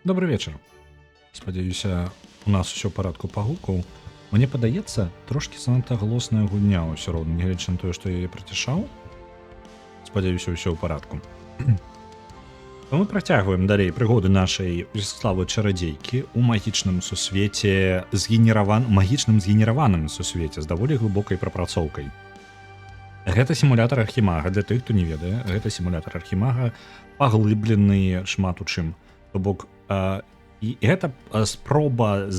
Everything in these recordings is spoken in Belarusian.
Добрый вечар. Спадзяюся, у нас усё ў парадку пагукаў. Мне падаецца, трошкі занадта галосная гульня ўсё роўна, нягледзячы на тое, што я яе працішаў. Спадзяюся, ўсё ў парадку. То мы працягваем далей прыгоды нашай славы чарадзейкі ў магічным сусвеце магічным згенераваным сусвеце з даволі глыбокай прапрацоўкай. Гэта сімулятар архімага. Для тых, хто не ведае, гэта сімулятар архімага паглыблены шмат у чым. То бок і гэта спроба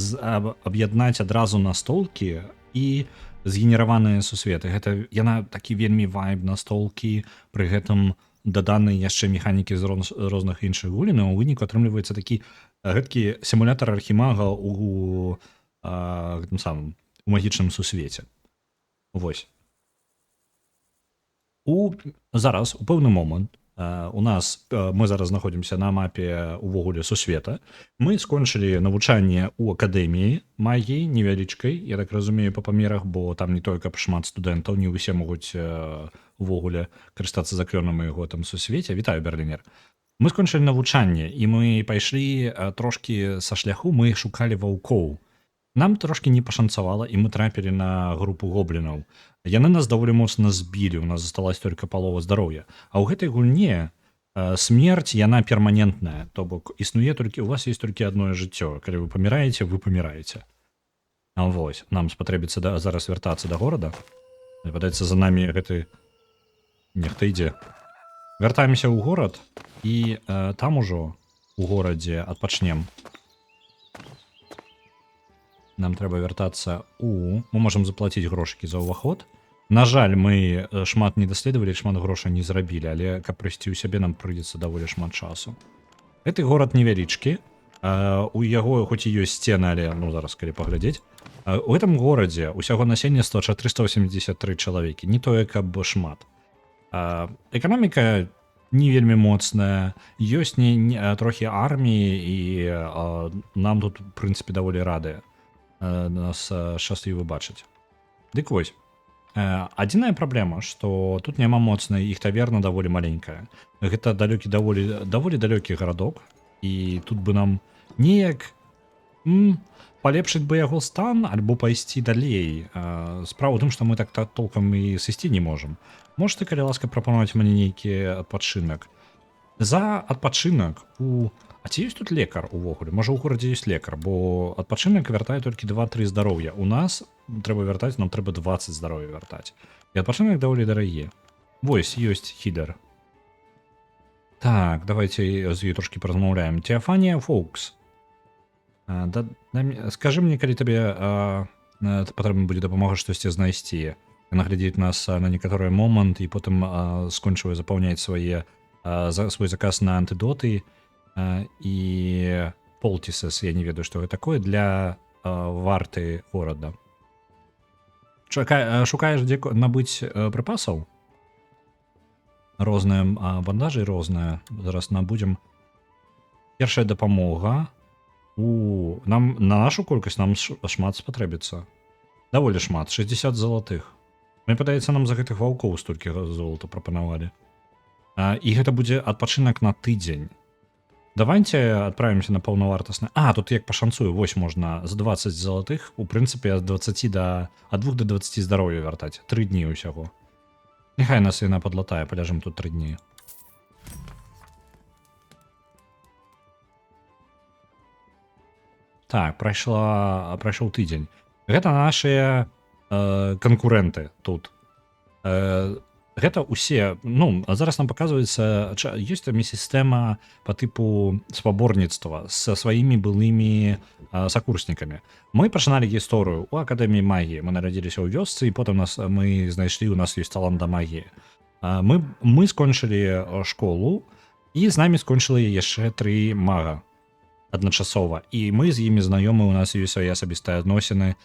аб'яднаць адразу настолкі і згенераваныя сусветы. Гэта яна такі вельмі вайб настолкі, пры гэтым даданы яшчэ механікі з розных іншых гулін, у выніку атрымліваецца такі гэткі сімулятар архімага у гэтым самым у магічным сусвеце. Вось. Зараз у пэўны момант у нас мы зараз знаходзімся на мапе увогуле сусвета. Мы скончылі навучанне ў акадэміі магіі невялічкай, я так разумею, па памерах, бо там не толькі шмат студэнтаў, не ўсе могуць увогуле карыстацца закрёным у яго там сусвеце. Вітаю, Берлінер. Мы скончылі навучанне і мы пайшлі трошкі са шляху, мы шукалі ваўкоў. Нам трошкі не пашанцавала, і мы трапілі на групу гоблінаў. Яны нас даволі моцна збілі, у нас засталась только палова здароўя. А ў гэтай гульне смерць, яна перманентная, то бок існуе толькі, у вас есть толькі адное жыццё. Калі вы паміраеце, вы паміраеце. А вось, нам спатрэбіцца зараз вяртацца да горада. Падаецца, за намі гэты нехта ідзе. Вяртаемся ў горад, і там ужо у горадзе адпачнем. Нам трэба вяртацца мы можам заплаціць грошыкі за ўваход. На жаль, мы шмат не даследавалі, шмат грошай не зрабілі, але каб прыйсці ў сябе, нам прыйдзецца даволі шмат часу. Гэты горад невялічкі, у яго хоць і ёсць сцены, але зараз калі паглядзець. У гэтым горадзе усяго насельніцтва 483 чалавекі, не тое каб шмат. Эканоміка не вельмі моцная, ёсць трохі арміі, і нам тут, у прынцыпе, даволі радыя. Нас шчасліва бачыць. Дык вось, адзіная праблема, што тут няма моцнай, іх таверна даволі маленькая. Гэта даволі далёкі гарадок, і тут бы нам неяк палепшыць бы яго стан, альбо пайсці далей. Справа ў тым, што мы так толкам і сысці не можам. Можете, калі ласка, прапанаваць мне нейкі адпачынак? За адпачынак А ці ёсць тут лекар увогуле? Можа, у горадзе ёсць лекар, бо адпачынак вяртае толькі 2-3 здароўя. У нас трэба вяртаць, нам трэба 20 здароўя вяртаць. І адпачынак даволі дарагі. Вось, ёсць хілер. Так, давайте з ёй трошкі паразмаўляем. Теафанія Фоукс. Скажы мне, калі табе патрэбна будзе дапамога штосьці знайсці. Яна глядзіць нас на некаторы момант і потым скончыла запаўняць свой заказ на антыдоты. І полтісес, я не ведаю, што гэта такое, для варты горада. Шукаеш, дзе набыць прыпасаў? Розныя бандажы, розныя. Зараз набудзем. Першая дапамога. Нам на нашу колькасць нам шмат спатрэбіцца. Даволі шмат, 60 залатых. Мне падаецца, нам за гэтых ваўкоў столькі золата прапанавалі. І гэта будзе адпачынак на тыдзень. Давайте адправімся на паўнавартасны. Тут як пашанцую, вось можна за 20 залатых, у прынцыпе, ад 2 до 20 здароўя вяртаць. 3 дні ўсяго. Няхай нас яна падлатае, паляжым тут 3 дні. Так, прайшоў тыдзень. Гэта нашыя канкурэнты тут. Гэта ўсе, зараз нам паказваецца, ёсць там і сістэма па тыпу спаборніцтва са сваімі былымі сакурснікамі. Мы пачыналі гісторыю ў акадэміі магіі. Мы нарадзіліся ў вёсцы, і потым мы знайшлі, у нас ёсць талант да магіі. Мы скончылі школу, і з намі скончылі яшчэ 3 мага адначасова. І мы з імі знаёмы, у нас ёсць свае асабістыя адносіны.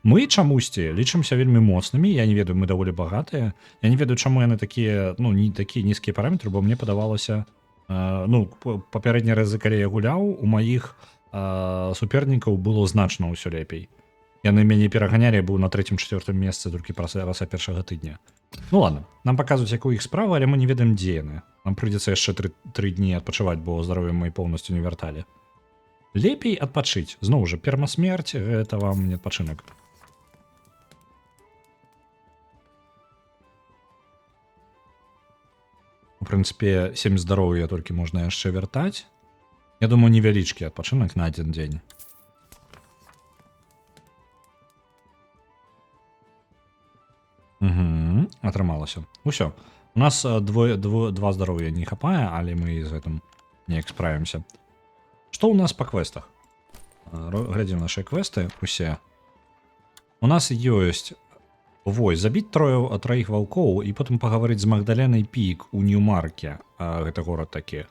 Мы чамусьці лічымся вельмі моцнымі, я не ведаю, мы даволі багатыя. Я не ведаю, чаму яны такія, не такія нізкія параметры, бо мне падавалася, папярэднія разы, калі я гуляў, у маіх супернікаў было значна ўсё лепей. Яны мяне пераганялі, быў на 3-4 месцы толькі праз першага тыдня. Ну ладно, нам паказваюць, як у іх справа, але мы не ведаем, дзе яны. Нам прыйдзецца яшчэ 3 дні адпачываць, бо здароўе мы поўнасцю не вярталі. Лепей адпачыць. Зноў жа, пермасмерць гэта вам не адпачынак. У прынцыпе, 7 здароўя толькі можна яшчэ вяртаць. Я думаю, невялічкі адпачынак на адзін дзень. Угу, атрымалася. Усё. У нас два здароўя не хапае, але мы з гэтым неяк справімся. Што ў нас па квестах? Глядзім нашы квесты усе. У нас ёсць вось забіць траіх ваўкоў і потым пагаварыць з Магдаленай Пік у Нью-Марке. Гэта горад такі.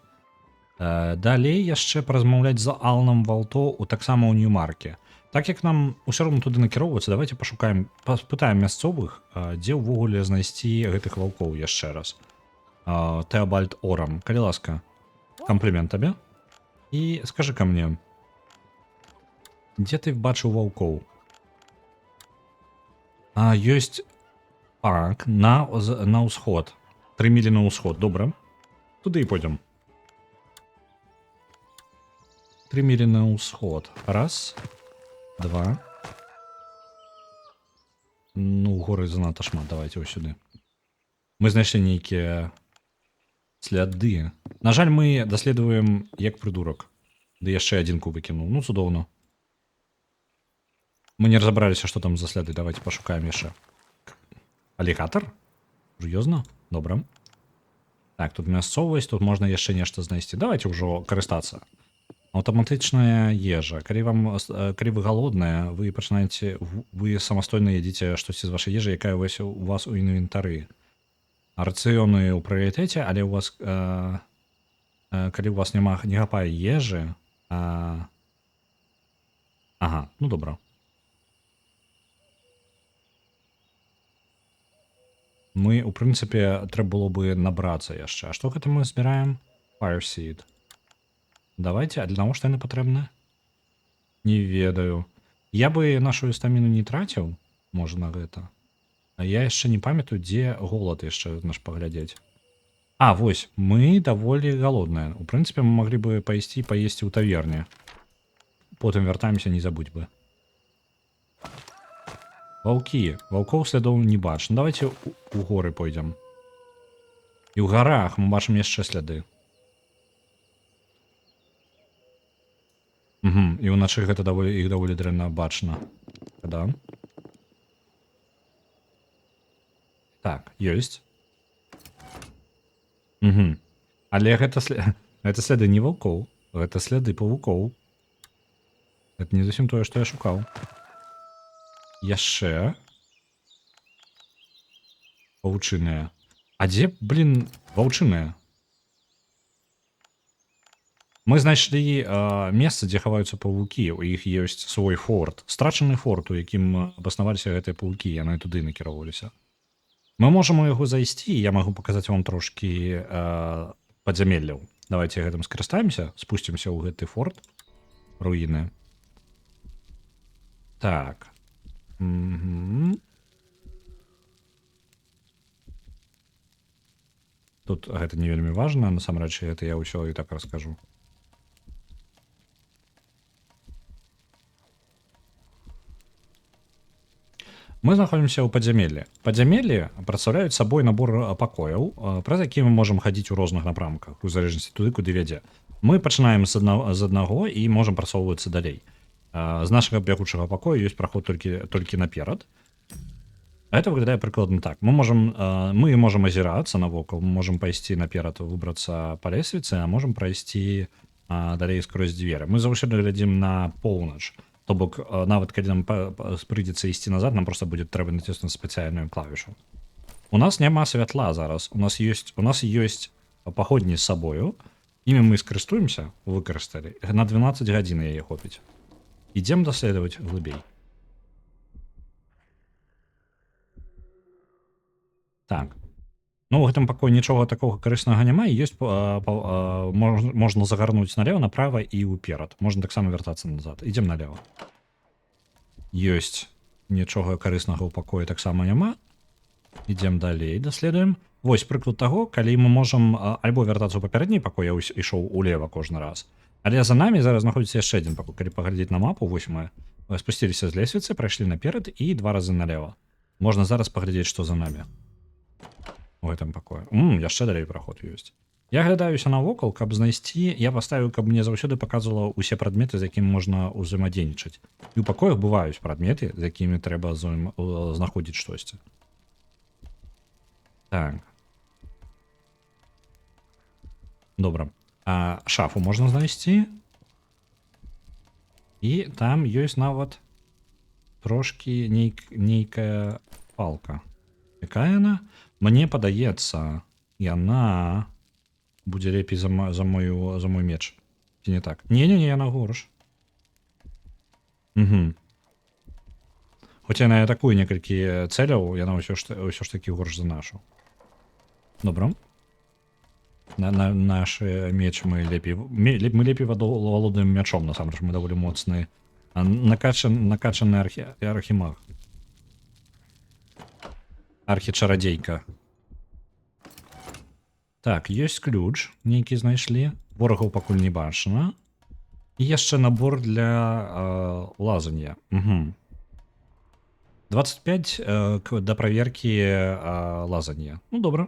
Далей яшчэ паразмаўляць з Алнам Валто у таксама ў Нью-Марке. Так як нам усё роўна туды накіроўвацца, давайте пашукаем, паспытаем мясцовых, дзе ўвогуле знайсці гэтых ваўкоў яшчэ раз. Тэабальд Орам, калі ласка, камплімент табе. І скажы ка мне, дзе ты бачыў ваўкоў? Ёсць парк на ўсход. 3 мілі на ўсход, добра. Туды і пойдзем. 3 мілі на ўсход. Раз, два. Ну, горы занадта шмат, давайте вось сюды. Мы знайшлі нейкія сляды. На жаль, мы даследуем як прыдурак. Ды яшчэ адзінку выкінуў. Ну, цудоўна. Мы не разабраліся, што там за сляды. Давайте пашукаем яшчэ. Алігатар? Сур'ёзна? Добра. Так, тут мясцовасць, тут можна яшчэ нешта знайсці. Давайте ўжо карыстацца. Аўтаматычная ежа. Калі вы галодныя, вы пачынаеце, вы самастойна ядзіце штосьці з вашай ежы, якая у вас у інвентары. Рацыёны ў прыярытэце, але у вас калі у вас не хапае ежы, ага, ну добра. Мы, у прынцыпе, трэба было бы набрацца яшчэ. А што гэта мы збіраем? Fireseed. Давайте, а для навошта яны патрэбны? Не ведаю. Я бы нашу стаміну не траціў, можа, на гэта. А я яшчэ не памятаю, дзе голад яшчэ наш паглядзець. Вось, мы даволі галодныя. У прынцыпе, мы маглі бы пайсці паесці ў таверне. Потым вяртаемся, не забудь бы. Ваўкі. Ваўкоў слядоў не бачна. Давайте у горы пойдзем. І ў гарах мы бачым яшчэ сляды. І ўначы гэта іх даволі дрэнна бачна. Да. Так, ёсць. Але гэта сляды не ваўкоў. Гэта сляды павукоў. Гэта не зусім тое, што я шукаў. Яшчэ. Ваўчыныя. А дзе, блін, ваўчыныя? Мы знайшлі месца, дзе хаваюцца павукі. У іх ёсць свой форт. Страчаны форт, у якім абаснаваліся гэтыя павукі. Яны туды накіроўваліся. Мы можам у яго зайсці, я магу паказаць вам трошкі падзямелляў. Давайте гэтым скарыстаемся, спусцімся ў гэты форт. Руіны. Так. Тут гэта не вельмі важна, насамрэч, гэта я ўсё і так раскажу. Мы знаходзімся ў падзямеллі. Падзямеллі прадстаўляюць сабой набор пакояў, праз які мы можам хадзіць у розных напрамках, у залежнасці туды, куды вядзе. Мы пачынаем з аднаго і можам прасоўвацца далей. З нашага бягучага пакоя ёсць праход толькі наперад. Гэта выглядае прыкладна так. Мы можам азірацца навокал, мы можам пайсці наперад, выбрацца па лесвіцы, а можам прайсці далей скрозь дзверы. Мы заўсёды глядзім на поўнач. То бок, нават калі нам прыйдзецца ісці назад, нам проста будзе трэба націснуць спецыяльную клавішу. У нас няма святла зараз. У нас ёсць паходні з сабою. Імі мы скарыстуемся, выкарысталі. На 12 гадзін яе хопіць. Ідзем даследаваць глыбей. Так. Ну, у гэтым пакоі нічога такога карыснага няма, і ёсць можна загарнуць налево, направа і ўперад. Можна таксама вяртацца назад. Ідзем налево. Ёсць нічога карыснага ў пакоі таксама няма. Ідзем далей, даследуем. Вось прыклад таго, калі мы можам альбо вяртацца ў папярэдні пакой, я ішоў улева кожны раз. Але за намі зараз знаходзіцца яшчэ адзін пакой. Калі паглядзець на мапу, вось мы спусціліся з лесвіцы, прайшлі наперад і 2 разы налево. Можна зараз паглядзець, што за намі. У гэтым пакоі. Яшчэ далей праход ёсць. Я глядаюся навокал, каб знайсці, я паставіў, каб мне заўсёды паказвала ўсе прадметы, з якімі можна ўзаемадзейнічаць. І ў пакоях бываюць прадметы, з якімі трэба знаходзіць штосьці. Так. Добра. Шафу можна знайсці. І там ёсць нават трошкі нейкая палка. Якая яна? Мне падаецца, яна будзе лепей за мой меч. Ці не так? Не-не-не, яна горш. Хоць яна атакуе некалькі цэляў, яна ўсё ж такі горш за нашу. Добра. Наш меч мы лепей валодаем мячом, насамрэч мы даволі моцны. Накачаны архімаг. Архічарадзейка. Так, ёсць ключ, нейкі знайшлі. Ворагаў пакуль не бачна. І яшчэ набор для лазання. 25 да праверкі лазання. Ну, добра.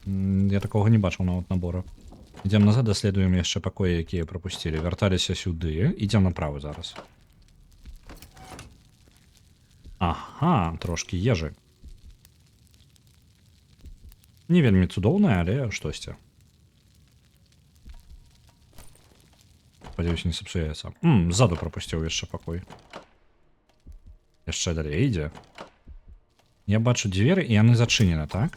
Я такога не бачыў нават набора. Ідзем назад, даследуем яшчэ пакоі, якія прапусцілі. Вярталіся сюды. Ідзем направо зараз. Ага, трошкі ежы. Не вельмі цудоўная, але штосьці. Спадзяюся, не сапсуецца. Ззаду прапусціў яшчэ пакой. Яшчэ далей ідзе. Я бачу дзверы, і яны зачынены, так?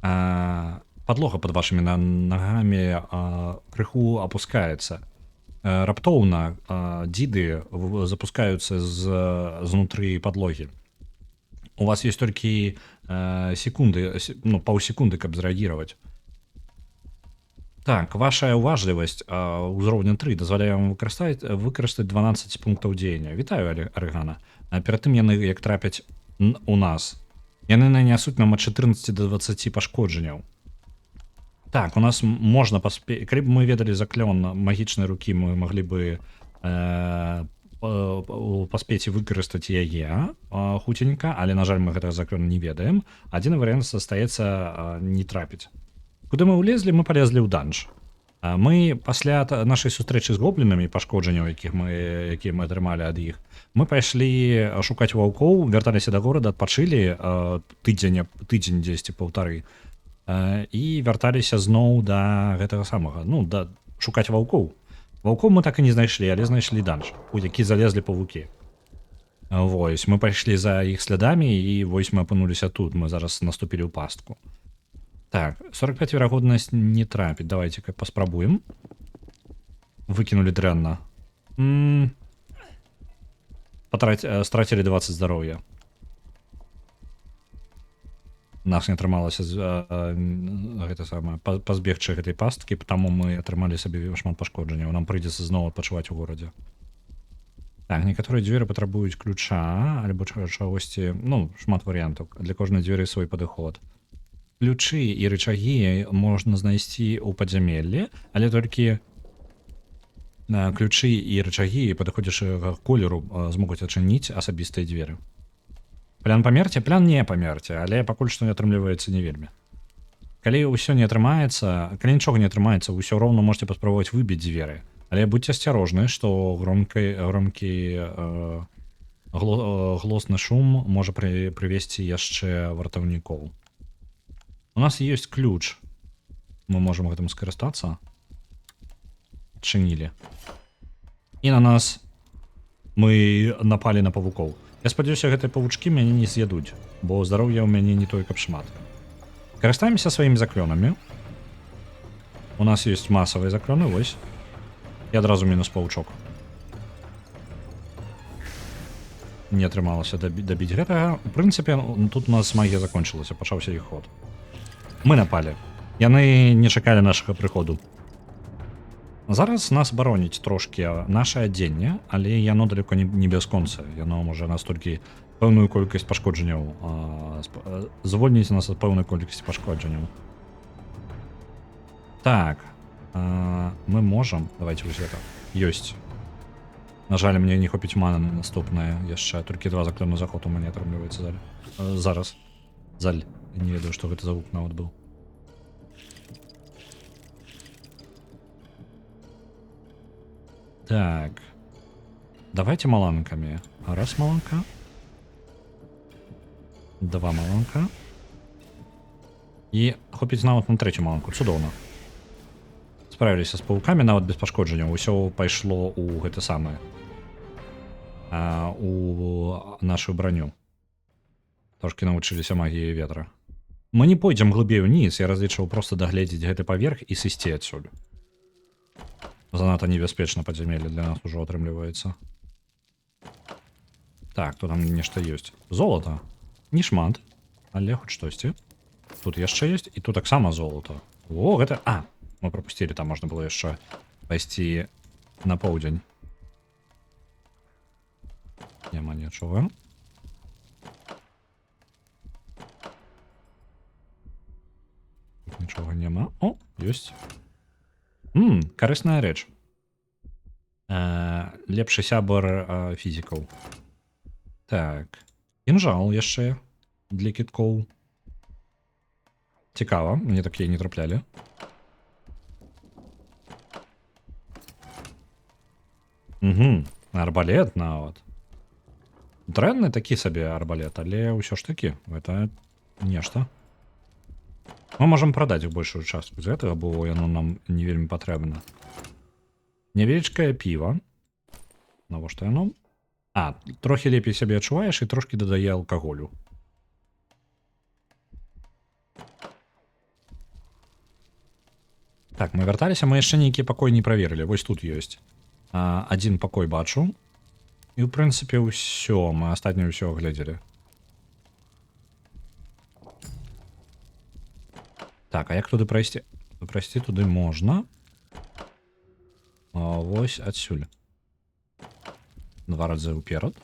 Падлога пад вашымі нагамі крыху апускаецца. Раптоўна дзіды запускаюцца знутры падлогі. У вас есть толькі секунды, паўсекунды, каб зрэагіраваць. Так, ваша уважлівасць ўзроўня 3 дазваляе вам выкарыстаць 12 пунктаў дзеяння. Вітаю, Арыгана. Перад тым яны, як трапяць у нас, яны нанясуць нам ад 14 до 20 пашкоджанняў. Так, у нас можна паспець... Калі б мы ведалі заклён магічнай рукі, мы маглі бы паспець і выкарыстаць яе хуценька, але, на жаль, мы гэтага заклёну не ведаем. Адзін варыянт застаецца не трапіць. Куды мы ўлезлі, мы палезлі ў данж. Мы пасля нашай сустрэчы з гоблінамі, пашкоджанняў, якія мы атрымалі ад іх, мы пайшлі шукаць ваўкоў, вярталіся да горада, адпачылі тыдзень дзесьці паўтары, і вярталіся зноў да гэтага самага, шукаць ваўкоў. Ваўкоў мы так і не знайшлі, але знайшлі данж, у які залезлі павукі. Вось, мы пайшлі за іх слядамі, і вось мы апынуліся тут, мы зараз наступілі ў пастку. Так, 45 верагоднасць не трапіць, давайте-ка паспрабуем. Выкінулі дрэнна. Страцілі 20 здароўя. Нас не атрымалася пазбегчы гэтай пасткі, таму мы атрымалі сабе шмат пашкоджанняў. Нам прыйдзецца зноў адпачываць у горадзе. Так, некаторыя дзверы патрабуюць ключа, альбо чагосьці, шмат варыянтаў. Для кожнай дзверы свой падыход. Ключы і рычагі можна знайсці ў падзямеллі, але толькі ключы і рычагі падыходзячага колеру змогуць адчыніць асабістыя дзверы. Плян памерці? Плян не памерці, але пакуль што не атрымліваецца не вельмі. Калі ўсё не атрымаецца, калі нічога не атрымаецца, ўсё роўна можете паспрабаваць выбіць дзверы. Але будьце асцярожны, што громкі глосны шум можа прывесці яшчэ вартаўнікоў. У нас ёсць ключ. Мы можам гэтым скарыстацца. Адчынілі. І на нас мы напалі на павукоў. Я спадзяюся, гэтыя павучкі мяне не з'ядуць, бо здароўя ў мяне не той, каб шмат. Карыстаемся сваімі заклёнамі. У нас ёсць масавыя заклёны, вось. І адразу мінус павучок. Не атрымалася дабіць гэтага. У прынцыпе, тут у нас магія закончылася, пачаўся іх ход. Мы напалі. Яны не чакалі нашага прыходу. Зараз нас бароніць трошки наше адзенне, але яно далёка не бясконца. Яно можа настолькі пэўную колькасць пашкоджанняў звольніць нас ад пэўнай колькасці пашкоджанняў. Так, мы можам, давайте вось гэта. Ёсць. На жаль, мне не хопіць мана на наступнае яшчэ, толькі 2 заклёну заход у мяне атрымліваецца зараз. Заль, не ведаю, што гэта за гук нават быў. Так. Давайте маланками. Раз маланка. 2 маланка. І хопіць нават на 3 маланку. Цудоўна. Справіліся з паукамі нават без пашкоджанняў. Усё пайшло у гэта самае. У нашу броню. Трошки навучыліся магіі ветра. Мы не пойдзем глыбей уніз, я разлічваў просто дагледзець гэты паверх і сысці адсюль. Занадта небяспечна падзямелле для нас ужо атрымліваецца. Так, тут там нешта ёсць. Золата. Не шмат, але хоць штосьці. Тут яшчэ ёсць, і тут таксама золата. О, гэта... мы пропусцілі, там можна было яшчэ пайсці на поўдзень. Няма нічога. Нічога няма. О, ёсць. Карысная рэч. Лепшы сябар фізікаў. Так. Кінжал яшчэ для кіткоў. Цікава, мне такія не траплялі. Арбалет нават. Дрэнны такі сабе арбалет, але ўсё ж такі, гэта нешта. Мы можам прадаць у большую частку з гэтага, бо яно нам не вельмі патрэбна. Невялічкае піва. Навошта яно? Трохі лепей сябе адчуваеш і трошкі дадае алкаголю. Так, мы вярталіся, мы яшчэ нейкі пакой не праверылі. Вось тут ёсць. Адзін пакой бачу. І, ў прынцыпе, ўсё. Мы астатняе ўсё агледзелі. Так, а як туды прайсці? Прайсці туды можна. Вось адсюль. 2 разы ўперад.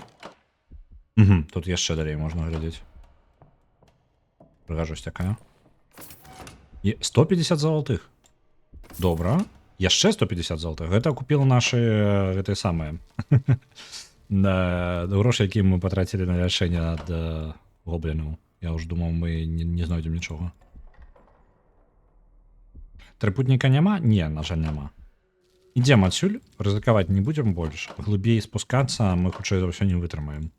Тут яшчэ далей можна глядзець. Прыгажосць такая. І 150 залатых. Добра. Яшчэ 150 залатых. Гэта купіла нашы гэтыя самыя. Грошы, якія мы патрацілі на лячэнне ад гоблінаў. Я ўж думаў, мы не знойдзем нічога. Трыпутніка няма? Не, на жаль, няма. Ідзем адсюль, рызыкаваць не будзем больш. Глыбей спускацца мы хутчэй за ўсё не вытрымаем.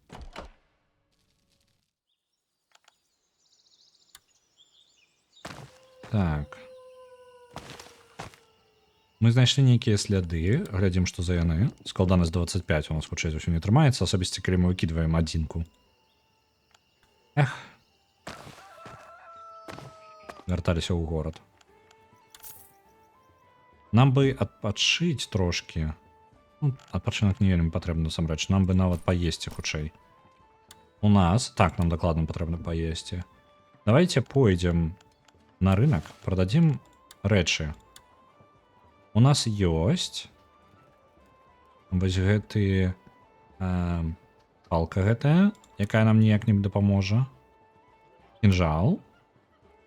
Так. Мы знайшлі нейкія сляды, глядзім, што за яны. Складанасць 25 у нас хутчэй за ўсё не трымаецца, асабісце, калі мы выкідваем адзінку. Эх. Вярталіся ў горад. Нам бы адпачыць трошки. Адпачынак не вельмі патрэбна насамрэч. Нам бы нават паесці хутчэй. У нас... Так, нам дакладна патрэбна паесці. Давайте пойдзем на рынок, прададзім рэчы. У нас ёсць вось гэты палка гэтая, якая нам ніяк не дапаможа. Кінжал,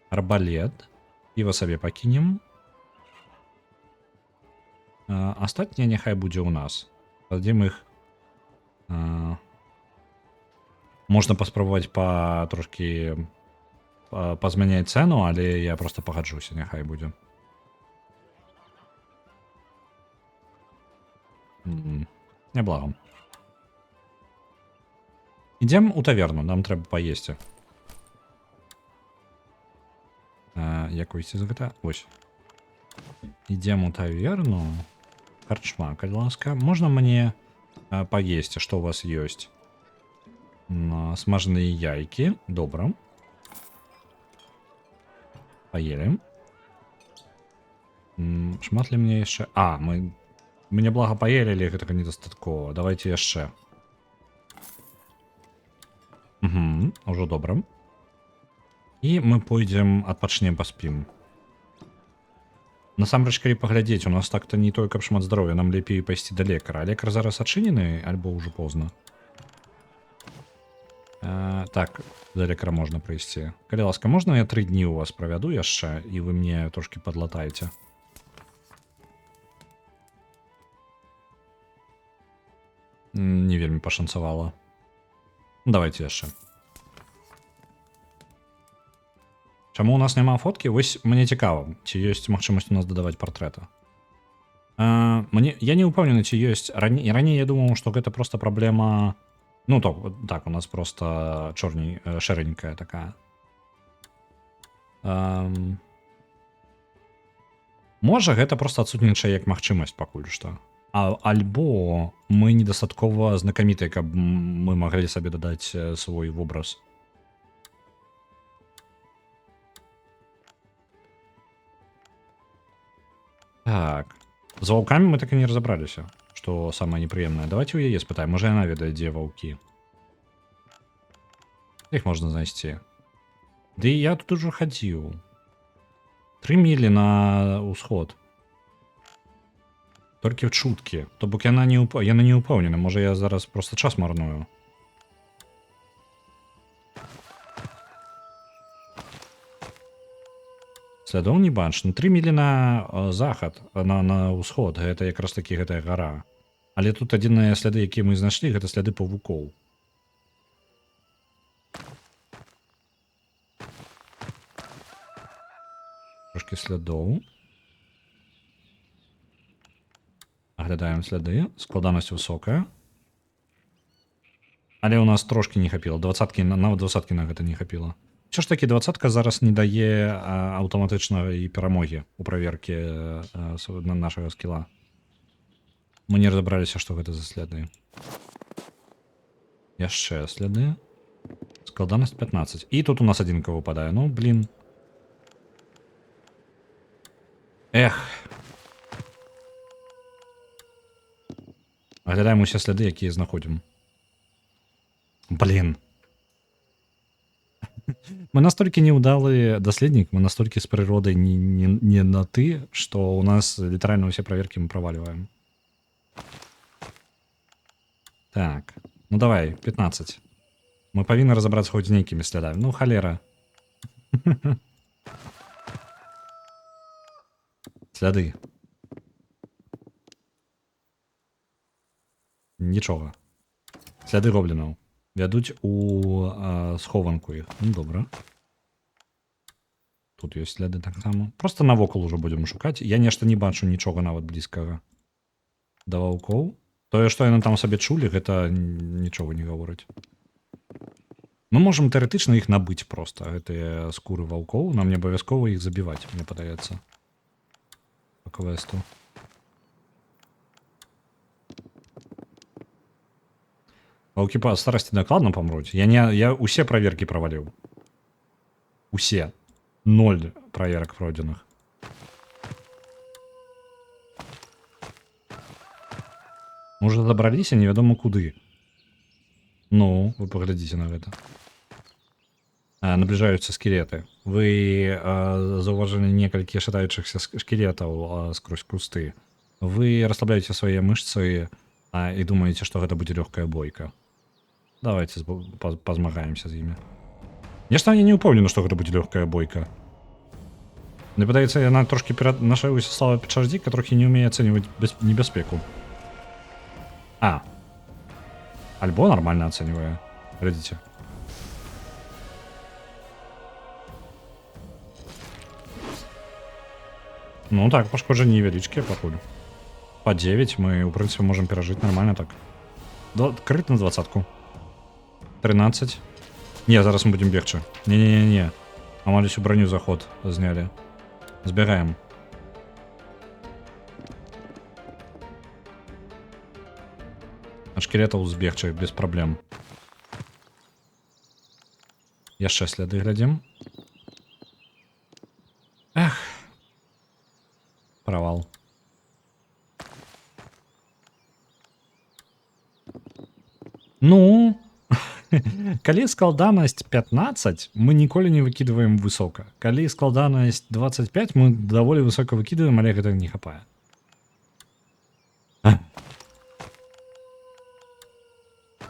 арбалет, піва сабе пакінем. Астатняе няхай будзе ў нас. Дадзім іх. Можна паспрабаваць трошкі пазмяняць цэну, але я просто пагаджуся, няхай будзе. Неблаго. Ідзем у таверну, нам трэба паесці. Як выйсці з гэта? Вось. Ідзем у таверну. Карчма, калі ласка. Можна мне паесці, што у вас ёсць? Смажаныя яйкі. Добра. Паелі. Шмат ли мне яшчэ? Мы няблага паелі, але гэтага недастаткова. Давайте яшчэ. Ужо добра. І мы пойдзем, адпачнем, паспім. Насамрэч, калі паглядзець, у нас так-то не той, каб шмат здароўя, нам лепей пайсці да лекара. А лекар зараз адчынены, альбо ўжо позна. Так, да лекара можна прыйсці. Калі ласка, можна я 3 дні у вас правяду яшчэ, і вы мне трошкі падлатаеце? Не вельмі пашанцавала. Давайте яшчэ. Чаму у нас няма фоткі? Вось мне цікава, ці ёсць магчымасць у нас дадаваць партрэта. Я не ўпэўнены, ці ёсць. Раней я думаў, што гэта проста праблема... Ну, так, у нас просто шэраненькая такая. Можа, гэта проста адсутнічае як магчымасць пакуль што. Альбо мы недастаткова знакамітыя, каб мы маглі сабе дадаць свой вобраз. Так. З ваўкамі мы так і не разабраліся, што самае непрыемнае. Давайте у яе спытаем, можа яна ведае, дзе ваўкі. Іх можна знайсці. Ды я тут ужо хадзіў. 3 мілі на ўсход. Толькі в чуткі. То бок яна не ўпэўнена, можа я зараз просто час марную. Слядоў не бачна. 3 мілі на захад, на ўсход. Гэта якраз такі гэтая гара. Але тут адзіныя сляды, якія мы знайшлі, гэта сляды павукоў. Трошкі слядоў. Аглядаем сляды. Складанасць высокая. Але ў нас трошкі не хапіла. Нават 20-кі на гэта не хапіла. Що ж таки, 20-ка зараз не дае аўтаматычнай перамогі ў праверкі нашага скіла. Мы не разабраліся, што гэта за сляды. Яшчэ сляды. Складанасць 15. І тут у нас адзінка выпадае. Ну, блін. Эх. Аглядаем усе сляды, якія знаходзім. Блін. Мы настолькі неудалы даследнік, мы настолькі з прыродай не на ты, што у нас літаральна ўсе праверкі мы правальваем. Так, ну давай, 15. Мы павінны разабрацца хоць з нейкімі слядамі. Ну, халера. Сляды. Нічога. Сляды гоблінаў. Вядуць у схованку іх. Ну, добра. Тут ёсць сляды таксама. Просто навокал ужо будзем шукаць. Я нешта не бачу нічога нават блізкага да ваўкоў. Тое, што яны там сабе чулі, гэта нічога не гаворыць. Мы можам тэарэтычна іх набыць проста. Гэтыя скуры ваўкоў. Нам не абавязкова іх забіваць, мне падаецца. По квесту. Ваўкі па старасці дакладна памруць. Я усе праверкі праваліў. Усе. 0 праверак пройдзеных. Мы ўжо забраліся невядома куды. Ну, вы паглядзіце на гэта. Набліжаюцца скелеты. Вы заўважылі некалькі шатаючыхся скелетаў скрозь кусты. Вы расслабляеце свае мышцы і думаеце, што гэта будзе лёгкая бойка. Давайте позмагаемся з імі. Нешта я не ўпэўнены, што гэта будзе лёгкая бойка. Мне падаецца, яна трошкі перад нашай слава печардзіка трохі не ўмее ацэньваць небяспеку. Альбо нормально ацэньвае. Глядзіце. Ну так, пашкоджанні невялічкія пакуль. По 9 мы, у прынцыпе, можам перажыць нормально так. Крыт на 20-ку. 13. Не, зараз мы будем бегчы. Не. Амаль усю броню заход знялі. Збягаем. Ад шкелетаў збегчы без праблем. Яшчэ сляды глядзім. Эх. Правал. Ну, Калі складанасць 15, мы ніколі не выкидываем высока. Калі складанасць 25, мы даволі высока выкидываем, але гэта не хапае.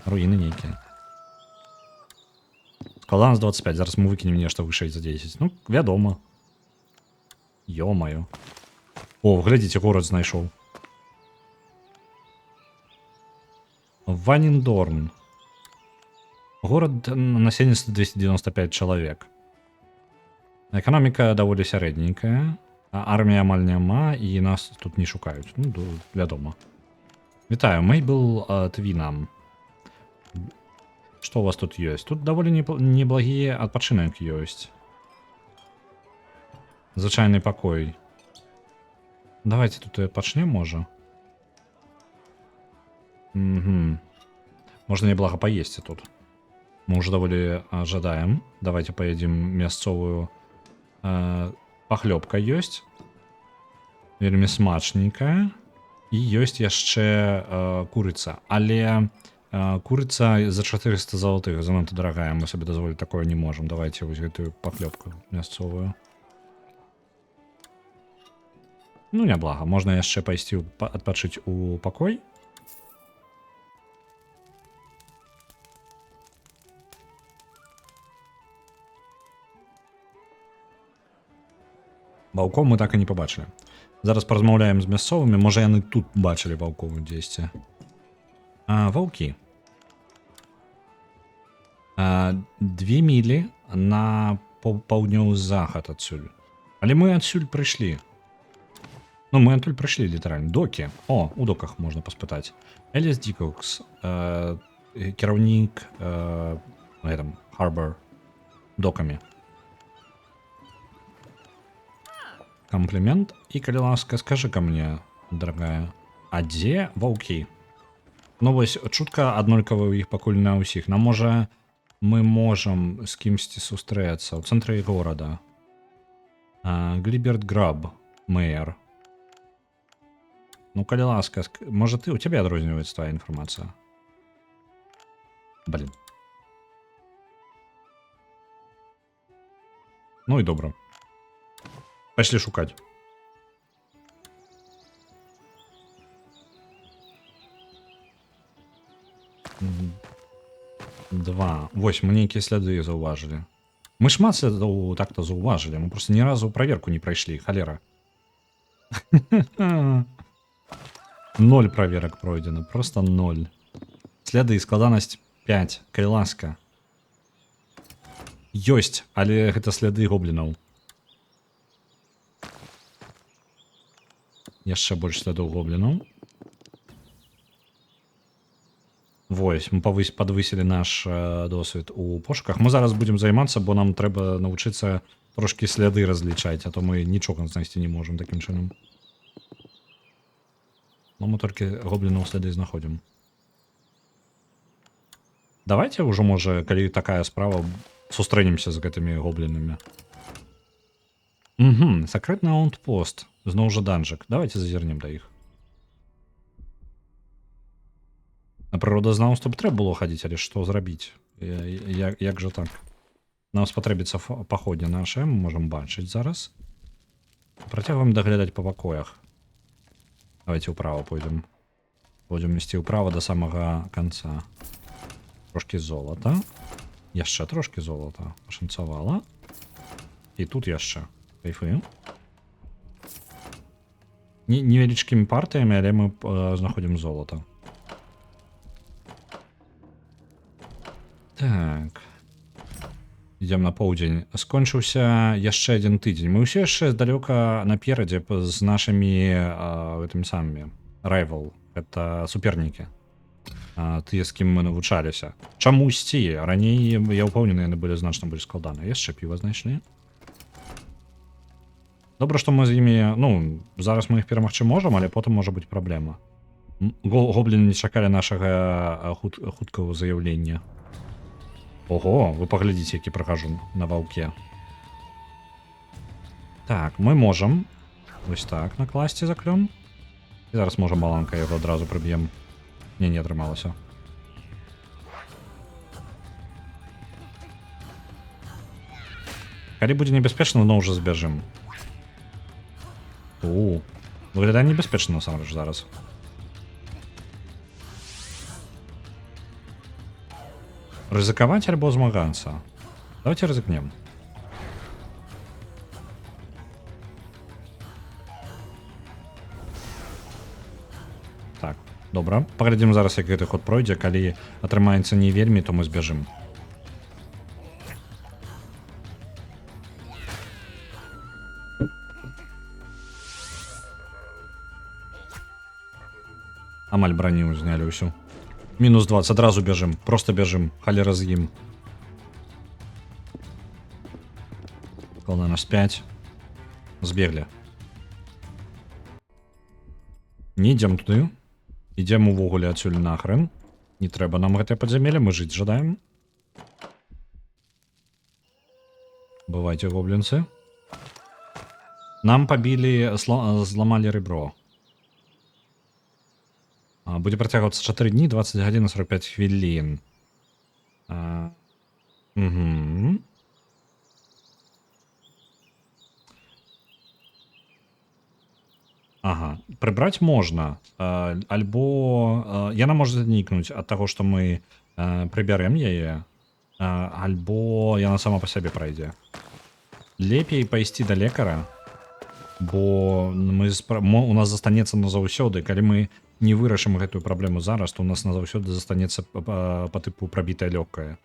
Руіны нейкія. Складанасць 25, зараз мы выкінем нешта вышэй за 10. Ну, вядома. Ё-маё. О, глядзіце, горад знайшоў. Ваніндорн. Горад насельніцтва 295 чалавек. Эканоміка даволі сярэдненькая. Армія амаль няма, і нас тут не шукаюць. Ну, вядома. Вітаю, Мейбл Твінам. Что у вас тут есть? Тут довольно неблагие отпочинок есть. Звычайный покой. Давайте тут отпочнем, може. Угу. Можно неблаго поесть тут. Мы уже довольно ожидаем. Давайте поедим мясцовую. Похлебка есть. Вельмі смачненькая. И есть яшчэ курица. Але курица за 400 золотых занадто дорогая. Мы себе дозволить такое не можем. Давайте вот эту похлебку мясцовую. Ну, неблаго. Можно яшчэ пайсці адпачыць у пакой. Ваўкоў мы так і не побачили. Зараз паразмаўляем з мясцовымі. Можа, яны тут бачылі ваўкоў дзесьці. Ваўкі. 2 мілі на паўднёвы захад адсюль. Але мы адсюль прыйшлі. Ну, мы адтуль прыйшлі, літаральна. Докі. О, у доках можна паспытаць. Эліс Дікокс. Кіраўнік Harbor докамі. Комплимент. И, калі ласка, скажи-ка мне, дорогая, а дзе ваўкі? Ну, вось, чутка аднолькава ў іх пакуль на ўсіх. Нам, можа, мы можам з кімсьці сустрэцца ў цэнтры горада. Гліберт Граб, мэр. Ну, калі ласка, можа, у цябе адрозніваецца твоя інфармацыя? Блин. Ну і добра. Пошли шукать. Два. Вось, мы нейкія сляды заўважылі. Мы шмат слядоў так-то заўважылі. Мы просто ні разу праверку не прайшлі. Халера. 0 праверак пройдено. Просто 0. Сляды, складанасць 5. Калі ласка. Ёсць, але гэта сляды гоблінаў. Яшчэ больш слядоў гоблінаў. Вось, мы падвысілі наш досвед у пошуках. Мы зараз будзем займацца, бо нам трэба навучыцца трошкі сляды разлічаць, а то мы нічога знайсці не можам такім чынам. Но мы толькі гоблінаў сляды знаходзім. Давайте ўжо, можа, калі такая справа, сустрэнемся з гэтымі гоблінамі. Угу, сакрэтны аунтпост. Зноў жа данжик. Давайте зазірнем да іх. На прыродазнаўства б трэба было хадзіць, але што зрабіць? Як жа так? Нам спатрэбіцца паходня наша, мы можам бачыць зараз. Працягваем даглядаць па пакоях. Давайте ўправа пойдзем. Будзем ісці ўправа да самага канца. Трошкі золата. Яшчэ трошкі золата. Пашанцавала. І тут яшчэ. Кайфы. Невялічкімі партыямі, але мы знаходзім золата. Так. Ідзем на поўдзень. Скончыўся яшчэ адзін тыдзень. Мы ўсе яшчэ здалёка наперадзе з нашымі гэтымі самымі. Райвал. Это супернікі. Тыя, з кім мы навучаліся. Чамусьці. Раней, я ўпэўнены, яны былі значна больш складаныя. Яшчэ піва знайшлі. Добра, што мы з імі, ну, зараз мы іх перамагчы можам, але потым можа быць праблема. Гобліны не чакалі нашага хуткага заяўлення. Ого, вы паглядзіце, які прахажу на ваўке. Так, мы можам вось так накласці заклён. І зараз можам баланка яго адразу прыб'ем. Не атрымалася. Калі будзе небяспечна, но ўжо збяжым. Выглядае небяспечна насамрэч зараз. Рызыкаваць альбо змагацца? Давайте рызыкнем. Так, добра. Паглядзім зараз, як гэты ход пройдзе. Калі атрымаецца не вельмі, то мы збяжым. Амаль броню знялі ўсю. Мінус 20, адразу бяжым. Просто бяжым. Халера з ім. Колна нас 5. Збеглі. Не ідзем туды. Ідзем увогуле адсюль нахрен. Не трэба нам гэтае падзямелле, мы жыць жадаем. Бывайце, гоблінцы. Нам пабілі, зламалі ребро. Будзе працягвацца 4 дні, 20 гадзін, 45 хвілін. Ага, прыбраць можна. Альбо яна можа знікнуць ад таго, што мы прыбярэм яе, альбо яна сама па сябе прайдзе. Лепей пайсці да лекара, бо у нас застанецца назаўсёды. Калі мы не вырашым гэтую праблему зараз, то у нас назаўсёды застанецца па тыпу прабітае лёгкае.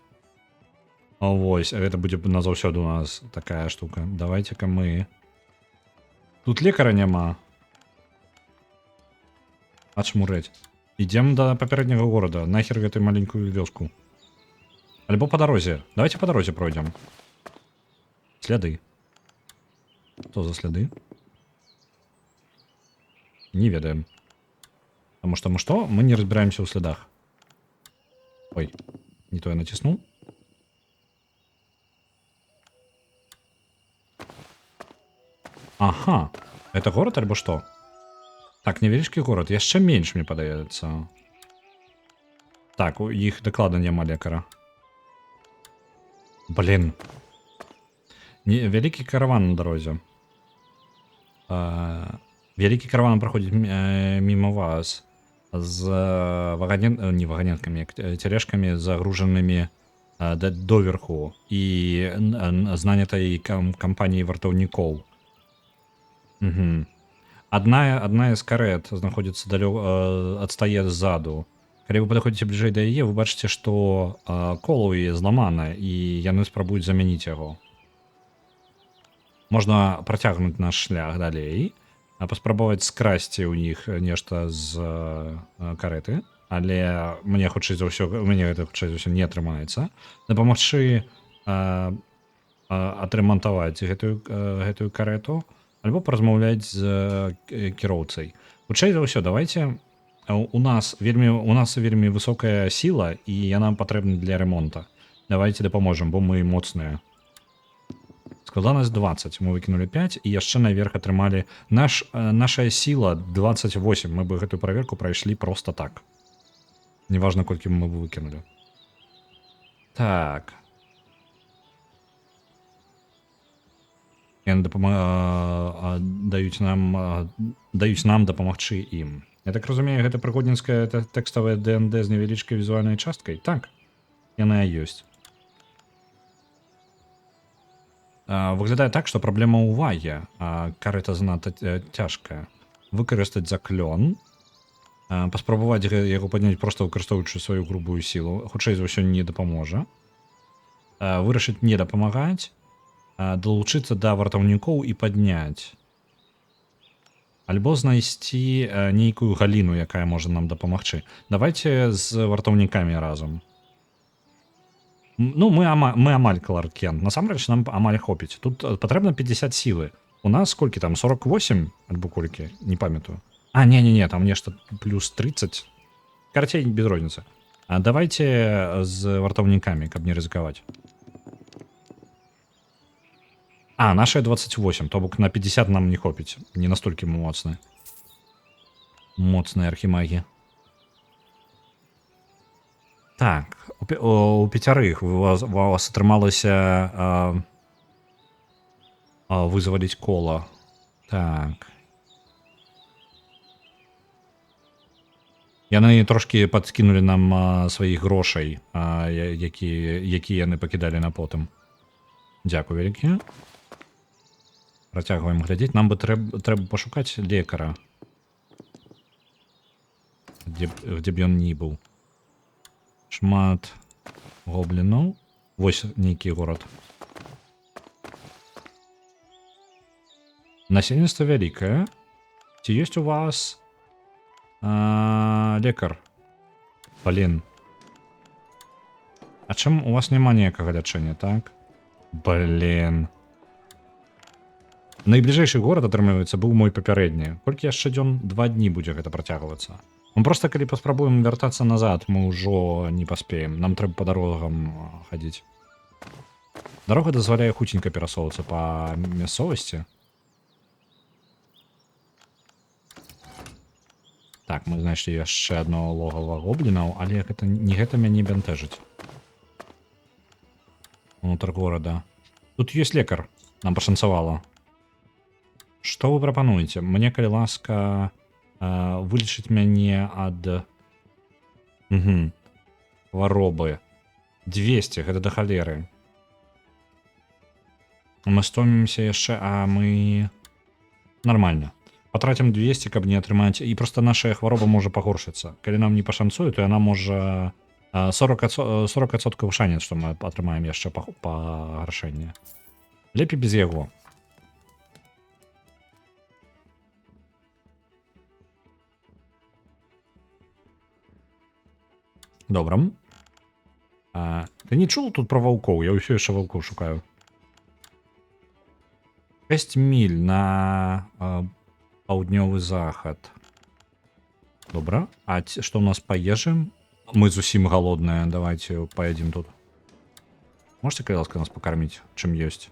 Вось, гэта будзе назаўсёды у нас такая штука. Давайте-ка мы... Тут лекара няма. Ачмурэць. Ідзем да папярэдняга горада, нахер гэтую маленькую вёску. Альбо па дарозе. Давайте па дарозе пройдзем. Сляды. Што за сляды? Не ведаем. Потому что мы не разбираемся в следах. Ой, не то я натиснул. Ага, это город альбо что? Так, невялічкі город, яшчэ менш, мне падаецца. Так, у іх дакладна няма лекара. Блин. Вялікі караван на дарозе. Вялікі караван праходзіць міма вас. З не ваганеткамі, цярэшкамі загружанымі доверху і знанятай кампаніяй вартаўнікоў. Адна з карет знаходзіцца адстае ззаду. Калі вы падыходзіце бліжэй да яе, вы бачыце, што кола ў яе зламана і яны спрабуюць замяніць яго. Можна працягнуць наш шлях далей, паспрабаваць скрасці ў іх нешта з кареты, але мне хутчэй за ўсё не атрымаецца. Дапамагчы адрамантаваць гэтую карету альбо паразмаўляць з кіроўцай. Хутчэй за ўсё, давайте, у нас вельмі высокая сіла і яна патрэбна для ремонта. Давайте дапаможам, бо мы моцныя. Складанасць 20, мы выкінулі 5 і яшчэ наверх атрымалі наша сіла 28. Мы бы гэтую праверку прайшлі просто так. Неважна, колькі мы бы выкінулі. Так. Яны даюць нам дапамагчы ім. Я так разумею, гэта прыгодніцкая тэкставая ДНД з невялічкай візуальнай часткай? Так, яна ёсць. Выглядае так, што праблема ўвагі. Карета занадта цяжкая. Выкарыстаць заклён. Паспрабаваць яго падняць, проста выкарыстоўваючы сваю грубую сілу. Хутчэй за ўсё не дапаможа. Вырашыць не дапамагаць. Далучыцца да вартаўнікоў і падняць. Альбо знайсці нейкую галіну, якая можа нам дапамагчы. Давайте з вартаўнікамі разам. Ну, мы амаль Кларк Кент. Насамрэч нам амаль хопіць. Тут патрэбна 50 сілы. У нас колькі там, 48 альбо колькі? Не памятаю. Не, там нешта плюс 30. Карацей, без розніцы. Давайте з вартаўнікамі, каб не рызыкаваць. Нашая 28, то бок на 50 нам не хопіць. Не настолькі мы моцныя. Моцныя архімагі. Так, у пяцярых у вас атрымалася Вызваліць кола. Так. Яны трошки падкінулі нам сваіх грошай, які яны пакідалі на потым. Дзякуй вялікі. Працягваем глядзець. Нам бы трэба пашукаць лекара. Где б ён ні быў. Шмат гоблінаў. Вось нейкі горад. Насельніцтва вялікае. Ці ёсць у вас лекар? Блин. А чым у вас няма ніякага лячэння, так? Блин. Найбліжэйшы горад, атрымліваецца, быў мой папярэдні. Колькі яшчэ дзён? 2 дні будзе гэта працягвацца. Мы просто калі паспрабуем вяртацца назад, мы ўжо не паспеем. Нам трэба па дарогам хадзіць. Дарога дазваляе хуценька перасоўвацца па мясцовасці. Так, мы знайшлі яшчэ адно логава гоблінаў, але не гэта мяне бянтэжыць. Унутр горада. Тут ёсць лекар. Нам пашанцавала. Што вы прапануеце? Мне, калі ласка, вылечыць мяне ад хваробы. 200, гэта да халеры. Мы стомімся яшчэ, а мы... Нормально. Патратим 200, каб не атрымаць. І проста наша хвароба можа пагоршыцца. Калі нам не пашанцуе, то яна можа... 40% шанец, што мы атрымаем яшчэ пагаршэнне. Лепей без яго. Добра. Ты не чуў тут пра ваўкоў? Я ўсё яшчэ ваўкоў шукаю. 6 міль на паўднёвы захад. Добра. А што ў нас па ежы? Мы зусім галодныя. Давайте паядзім тут. Можете, калі ласка, нас пакарміць, чым ёсць?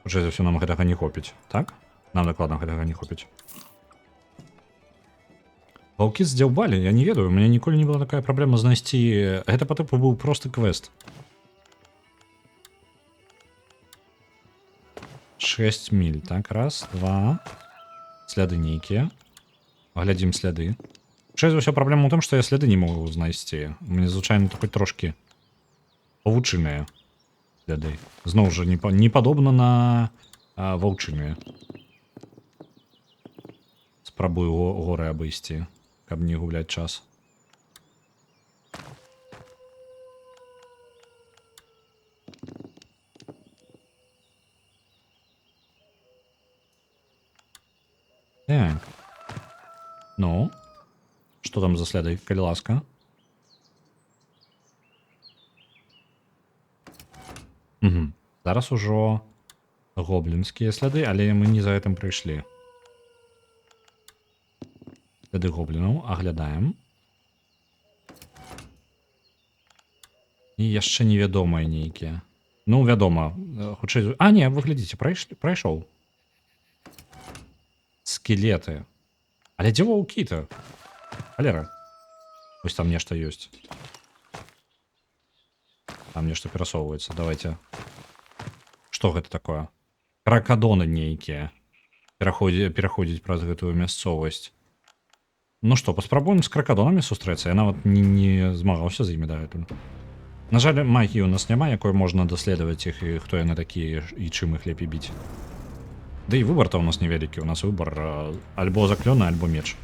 Хутчэй за ўсё нам гэтага не хопіць, так? Нам дакладна гэтага не хопіць. Ваўкі здзяўбалі, я не ведаю, у мяне ніколі не была такая праблема знайсці. Гэта па тыпу быў просты квест. 6 міль, так, раз, два. Сляды нейкія. Глядзім сляды. Хутчэй за ўсё праблема ў том, што я сляды не могу знайсці. У мяне звычайна хоць трошки павучыныя сляды. Зноў жа, не падобна на ваўчыныя. Спрабую горы абысці, каб не губляць час. Так. Ну? Што там за сляды, калі ласка? Угу. Зараз ужо гоблінскія сляды, але мы не за гэтым прыйшлі. Сляды гоблінаў аглядаем. І яшчэ невядомыя нейкія. Ну, вядома, хутчэй... А, не, вы глядзіце, прайшоў. Скелеты. Але дзе ваўкі-то? Халера. Вось там нешта ёсць. Там нешта перасоўваецца. Давайте. Што гэта такое? Кракадоны нейкія. Пераходзіць праз гэтую мясцовасць. Ну што, паспрабуем з кракадонамі сустрэцца. Я нават не змагаўся з імі дагэтуль. На жаль, магіі у нас няма, якой можна даследаваць іх і хто яны такія і чым іх лепей біць. Да і выбар-то у нас невялікі. У нас выбар альбо заклёна, альбо меч.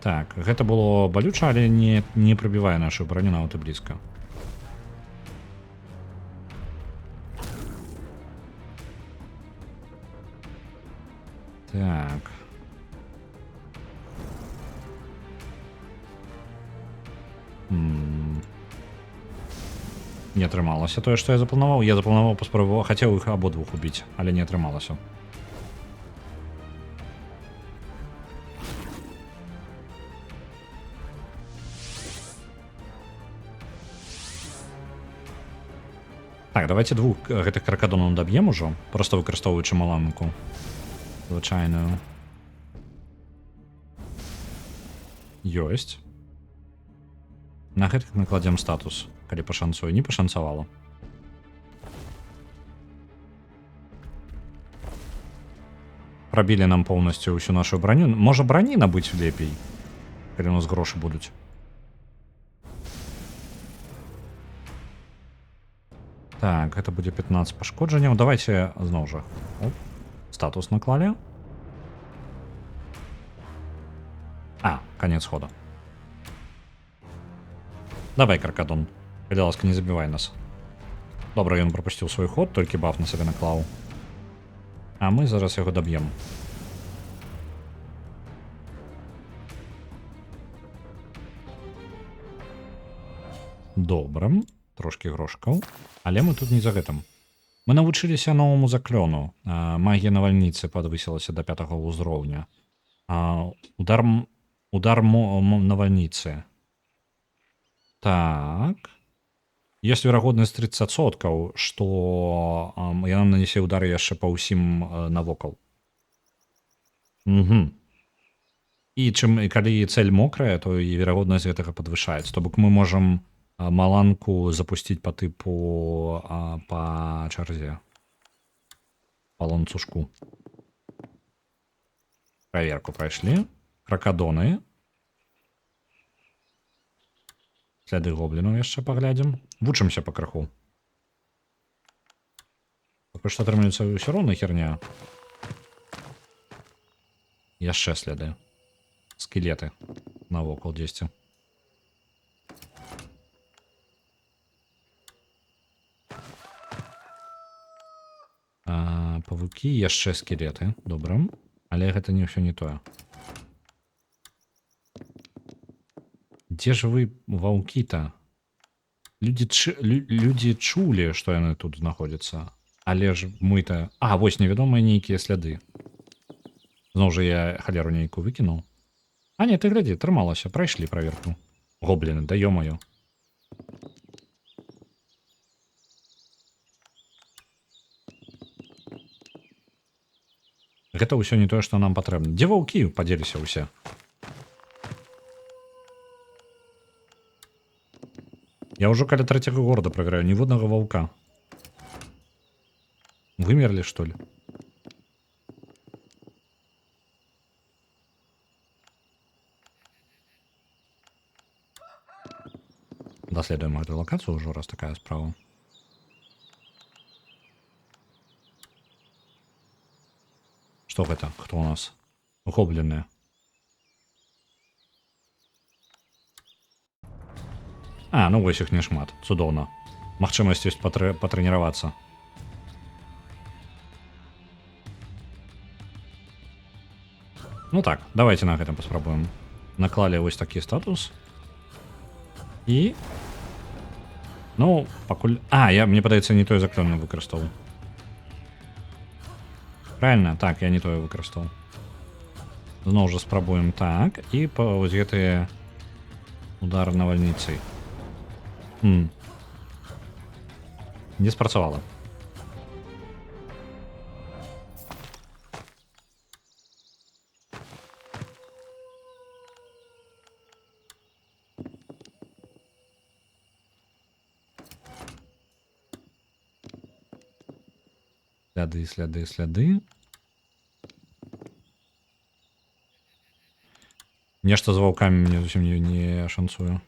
Так, гэта было балюча, але не прабівае нашу броню нават і блізка. Так. Не атрымалася тое, што я запланаваў. Я запланаваў паспрабаваў, хацеў іх абодвух убіць, але не атрымалася. Так, давайте двух гэтых кракадонаў даб'ем ужо, проста выкарыстоўваючы маламку. Звычайную. Ёсць. На гэтых накладзем статус, калі пашанцуе, не пашанцавала. Пробілі нам поўнасцю ўсю нашу броню. Можа брані набыць лепей, калі у нас грошы будуць. Так, гэта будзе 15 пашкоджанняў. Давайте зноў жа. Оп, статус наклалі. А, конец хода. Давай, Кракадон. Калі ласка, не забівай нас. Добра, ён прапусціў свой ход, толькі баф на сабе наклаў. А мы зараз яго даб'ем. Добра. Трошки грошкаў. Але мы тут не за гэтым. Мы навучыліся новаму заклёну. Магія навальніцы падвысілася да 5-го ўзроўня. Удар навальніцы. Так. Ёсць верагоднасць 30%, што яна нанесе удары яшчэ па ўсім навокал. Угу. І калі цэль мокрая, то і верагоднасць гэтага падвышаецца. То бок мы можам маланку запусціць па тыпу па чарзе. Па ланцужку. Праверку прайшлі. Кракадоны. Сляды гоблінаў яшчэ паглядзім. Вучымся пакрыху. Пакуль што атрымліваецца ўсё роўна херня. Яшчэ сляды. Скелеты навокал дзесьці. Павукі, яшчэ скелеты. Добра. Але гэта не ўсё не тое. Дзе ж вы, ваўкі-то? Людзі чулі, што яны тут знаходзяцца. Але ж мы-то... А, вось невядомыя нейкія сляды. Зноў жа я халеру нейкую выкінуў. А не, ты глядзі, трымалася. Прайшлі праверку. Гобліны, да ё-маё. Гэта ўсё не тое, што нам патрэбна. Дзе ваўкі падзеліся ўсе? Я ўжо каля 3-го горада праграю, ніводнага ваўка. Вымерлі, што ли? Даследуем гэтую лакацыю ўжо, раз такая справа. Што гэта? Хто у нас? Гобліны. А, ну вось іх не шмат. Цудоўна. Магчымасць ёсць патрэніравацца. Ну так, давайте на гэтым паспрабуем. Наклалі вось такі статус. І... Ну, пакуль... А, мне падаецца, не тое заклённе выкарыстоўваў. Правильно? Так, я не тое выкарыстоўваў. Зноў жа спрабуем так. І па вось гэтыя удары навальніцай. Не спрацавала. Сляды. Нешта з ваўкамі мне зусім не шанцуе.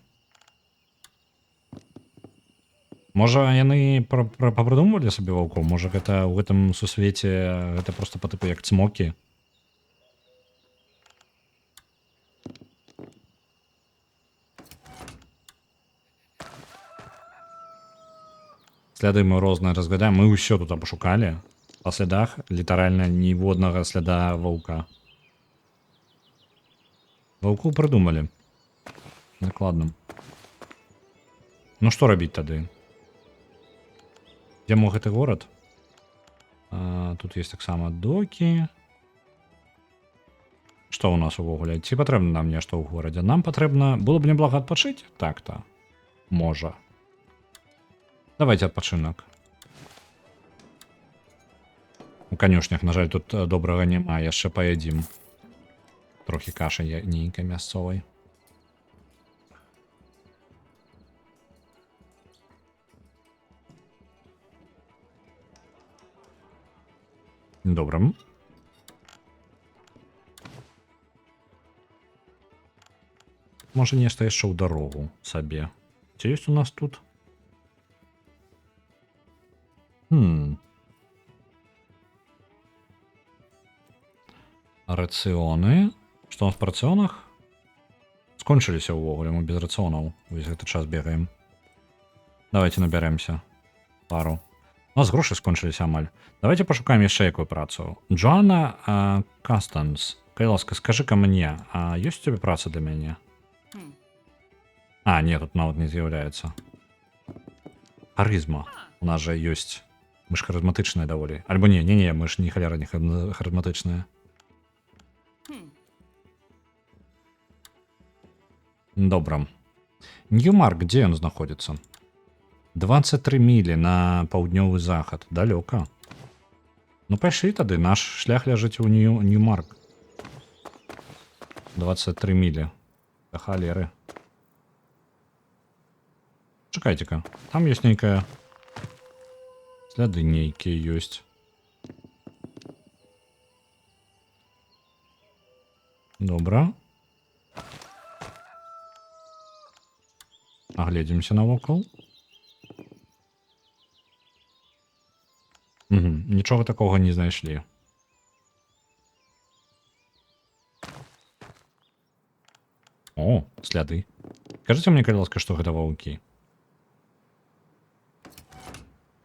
Можа, яны папрыдумвалі сабе ваўкоў? Можа, гэта ў гэтым сусвеце гэта проста па тыпу як цмокі? Сляды мы розныя разглядаем. Мы ўсё тут пашукалі. Па слядах літаральна ніводнага сляда ваўка. Ваўку прыдумалі. Накладна. Ну што рабіць тады? Дзе мог гэты горад? Тут есть таксама докі. Што ў нас увогуле? Ці патрэбна нам нешта ў горадзе? Нам патрэбна... Было б няблага адпачыць? Так-то. Можа. Давайте адпачынак. У канюшнях, на жаль, тут добрага няма. Яшчэ паядзім. Трохі кашы нейкай мясцовай. Добра. Можа нешта яшчэ ў дарогу сабе. Ці ёсць у нас тут? Рацыёны. Што у нас па рацыёнах? Скончыліся ўвогуле, мы без рацыёнаў увесь гэты час бегаем. Давайте набярэмся пару. У нас грошы скончыліся амаль. Давайте пашукаем яшчэ якую працу. Джоанна Кастанс. Калі ласка, скажы-ка мне, а ёсць у цябе праца для мяне? А, не, тут нават не з'яўляецца. Харызма. У нас жа ёсць. Мы ж харызматычныя даволі. Альбо не, мы ж не халяра не харызматычныя. Добра. Ньюмарк, дзе ён знаходзіцца? 23 мілі на паўднёвы захад. Далёка. Ну, пайшлі тады. Наш шлях ляжыць у Ньюмарк. 23 мілі. Да халеры. Чакайце-ка. Там ёсць нейкая... Сляды нейкія ёсць. Добра. Агледзімся навокал. Нічога такога не знайшлі. О, сляды. Скажыце мне, калі ласка, што гэта ваўкі.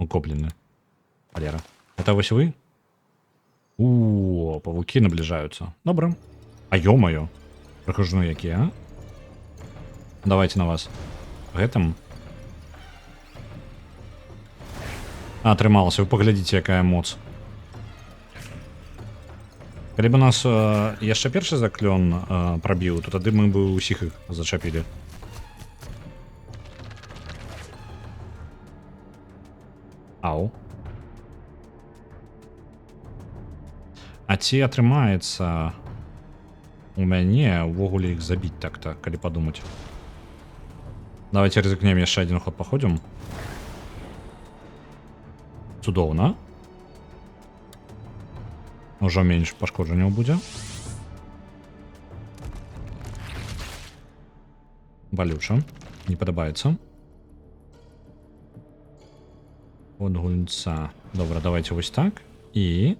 Гоблины. Валера. Это вось вы? О, павукі наближаются. Добра. А ё-моё. Прохожу якія, а? Давайте на вас. Гэтым. Атрымалася. Вы паглядзіце, якая моц. Калі б нас яшчэ першы заклён прабіў, то тады мы бы ўсіх іх зачапілі. Ау. А ці атрымаецца у мяне ўвогуле іх забіць так-то, калі падумаць. Давайте рызыкнем яшчэ один ход паходзім. Цудоўна. Ужо менш пашкоджанняў будзе. Балюча. Не падабаецца. От гульца. Добра, давайте вось так. І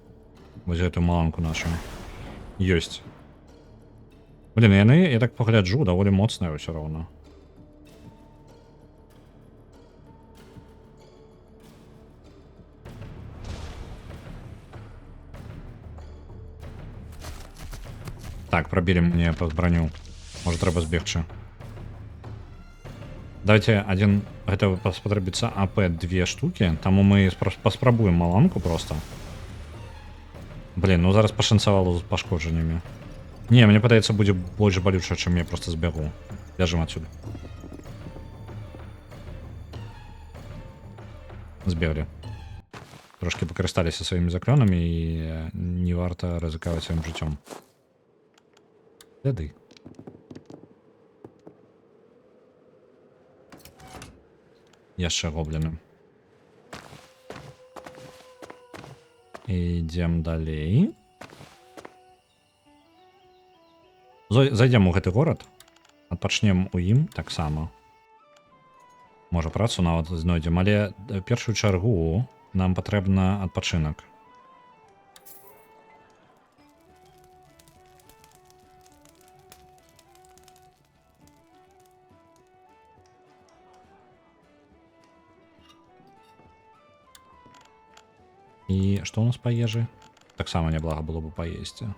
вось гэтую маланку нашу. Ёсць. Блин, яны, я так пагляджу, даволі моцныя ўсё роўна. Так, пробілі мне пад броню. Можа, трэба збегчы. Давайте один... Гэта спатрэбіцца АП 2 штуки. Таму мы паспрабуем маланку просто. Блин, ну зараз пашанцавала з пашкоджаннямі. Не, мне падаецца, будзе больш балюча, чым я просто збегу. Бяжым адсюда. Збеглі. Трошки пакарысталіся сваімі заклёнамі і не варта рызыкаваць сваім жыццём. Сляды. Яшчэ гобліны. Ідзем далей. Зайдзем у гэты горад. Адпачнем у ім таксама. Можа, працу нават знойдзем, але першую чаргу нам патрэбна адпачынак. І што ў нас па ежы? Таксама няблага было бы паесці.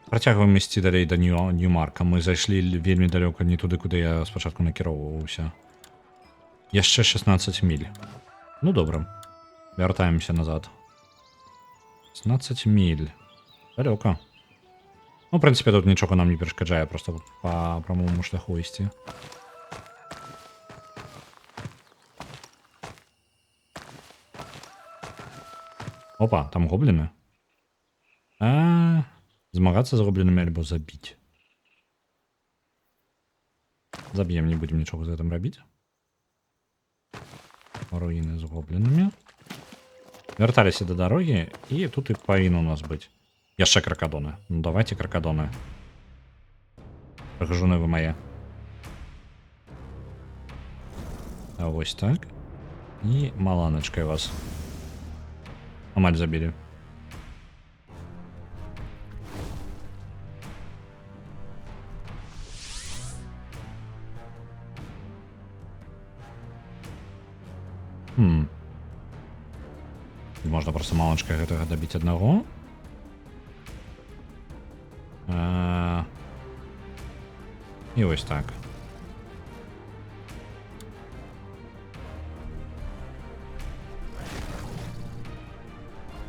Працягваем ісці далей да Ньюмарка. Мы зайшлі вельмі далёка не туды, куды я спачатку накіроўваўся. Яшчэ 16 міль. Ну, добра. Вяртаемся назад. 16 міль. Далёка. Ну, в прынцыпе, тут нічога нам не перашкаджае, просто па прамому шляху ісці. Опа, там гобліны. Змагацца з гоблінамі альбо забіць. Заб'ем, не будем нічога з гэтым рабіць. Руіны з гоблінамі. Вярталіся да дарогі, і тут і павінен у нас быць. Яшчэ кракадоны. Ну давайте кракадоны. Прыгажуны вы мае. А вось так. І маланачкай вас. Амаль забілі. Можна просто маланчкай гэтага дабіць аднаго. І вось так.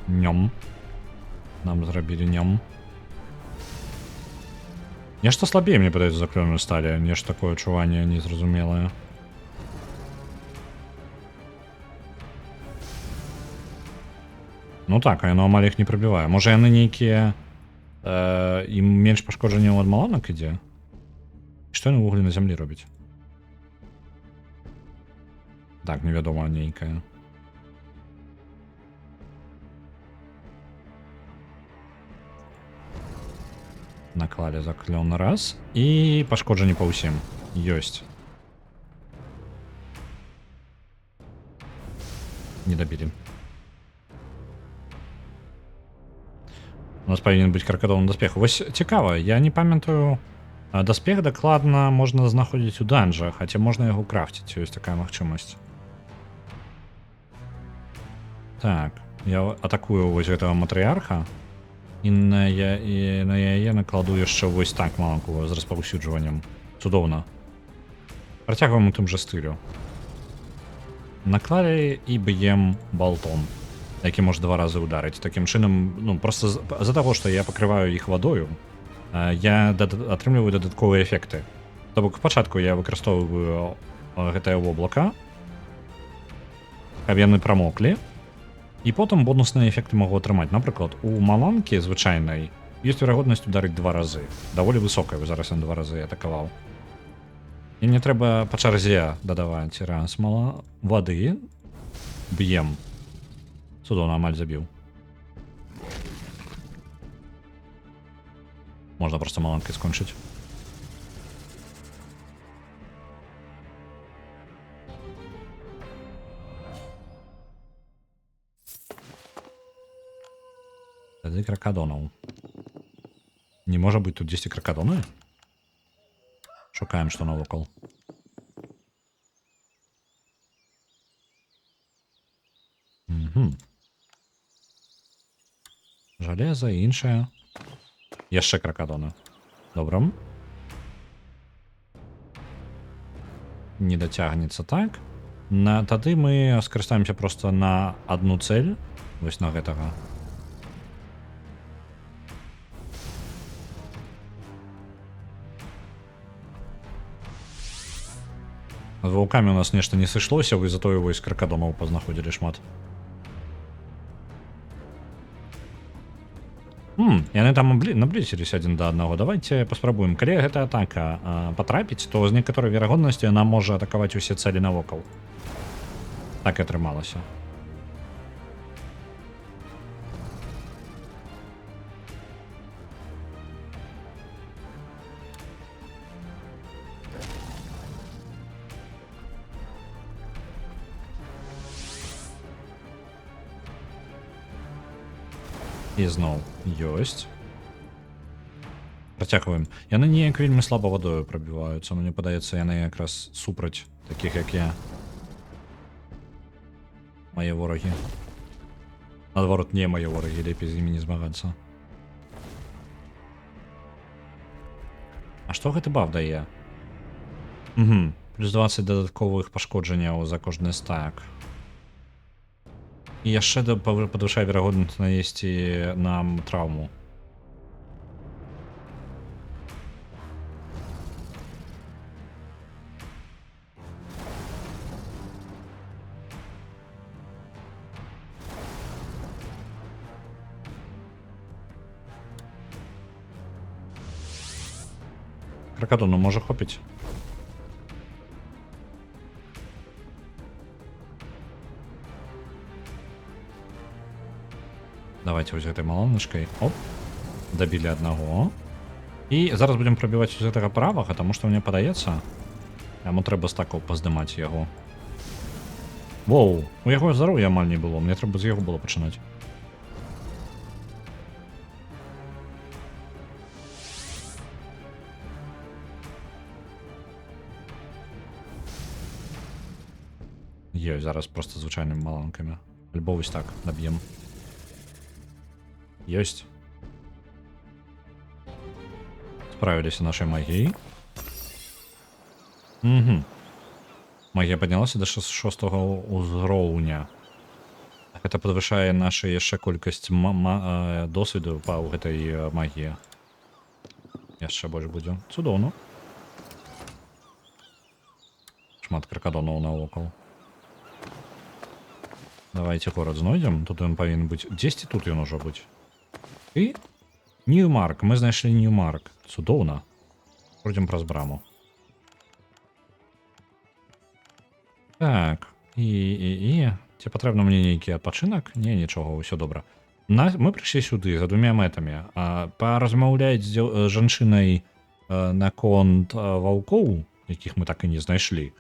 Нём. Нам зрабілі нём. Нешта слабее, мне падаецца, за клённую сталі. Нешта такое адчуванне незразумелае. Ну так, а яно амаль іх не прабівае. Можа яны нейкія... ім менш пашкоджанняў ад маланак ідзе? Што яны ўвогуле на зямлі робяць? Так, невядома нейкая. Наклалі заклён раз. І пашкоджанні па ўсім. Ёсць. Не дабілі. У нас павінен быць кракадоўны даспех. Вось цікава, я не памятаю... Даспех дакладна можна знаходзіць у данжах, хаця можна яго крафціць, ёсць такая магчымасць. Так, я атакую вось гэтага матрыярха, і на яе накладу яшчэ вось так маланку з распаўсюджваннем. Цудоўна. Працягваем у тым жа стылю. Наклалі і б'ем балтом, які можа 2 разы ударыць. Такім чынам, ну, просто з-за таго, што я пакрываю іх вадою, я атрымліваю дадатковыя эфекты. То бок, пачатку я выкарыстоўваю гэтае воблака, каб яны прамоклі, і потым бонусныя эфекты магу атрымаць. Напрыклад, у маланкі звычайнай ёсць верагоднасць ударыць 2 разы. Даволі высокая, зараз ён 2 разы атакаваў. І мне трэба па чарзе дадаваць раз мала вады. Б'ем. Цудоўна, амаль забіў. Можна просто маланкай скончыць. Тады кракадонаў. Не можа быць тут 10 кракадоны? Шукаем, што навокал. Жалеза і іншае. Яшчэ кракадоны. Добра. Не дацягнецца так. Тады мы скарыстаемся просто на одну цель. Вось на гэтага. З ваўкамі у нас нешта не сышлося, вы затое вось кракадонаў пазнаходзілі шмат. Яны там наблізіліся адзін да аднаго. Давайте паспрабуем. Калі гэта атака патрапіць, то з некаторай верагоднасцю яна можа атакаваць усе цэлі навокал. Так і атрымалася. І зноў ёсць. Працягваем. Яны неяк вельмі слаба вадою прабіваюцца. Мне падаецца, яны якраз супраць такіх, як я. Мае ворагі. Наадварот, не мае ворагі, лепей з імі не змагацца. А што гэты баф дае? Плюс 20 дадатковых пашкоджанняў за кожны стак. І яшчэ падвышае верагоднасць нанесці нам траўму. Кракадону можа хопіць? Давайте вось гэтай малоначкай. Оп. Дабілі аднаго. І зараз будзем прабіваць з гэтага правага, таму што мне падаецца, яму трэба стакаў паздымаць яго. Воу, у яго здароўя амаль не было, мне трэба з яго было пачынаць. Ёй, зараз просто звычайнымі маланкамі. Альбо вось так наб'ем. Ёсць. Справіліся нашай магіяй. Угу. Магія паднялася да 6-го ўзроўня. Гэта падвышае наша яшчэ колькасць досведу па гэтай магіі. Яшчэ больш будзе. Цудоўна. Шмат кракадонаў навокал. Давайте горад знойдзем. Тут ён павінен быць. Дзесьці тут ён ужо быць. І Ньюмарк. Мы знайшлі Ньюмарк. Цудоўна. Пройдзем праз браму. Так. І. Ці патрэбна мне нейкі адпачынак? Не, нічога, ўсё добра. Мы прыйшлі сюды за двумя мэтамі. Паразмаўляць з жанчынай наконт ваўкоў, якіх мы так і не знайшлі.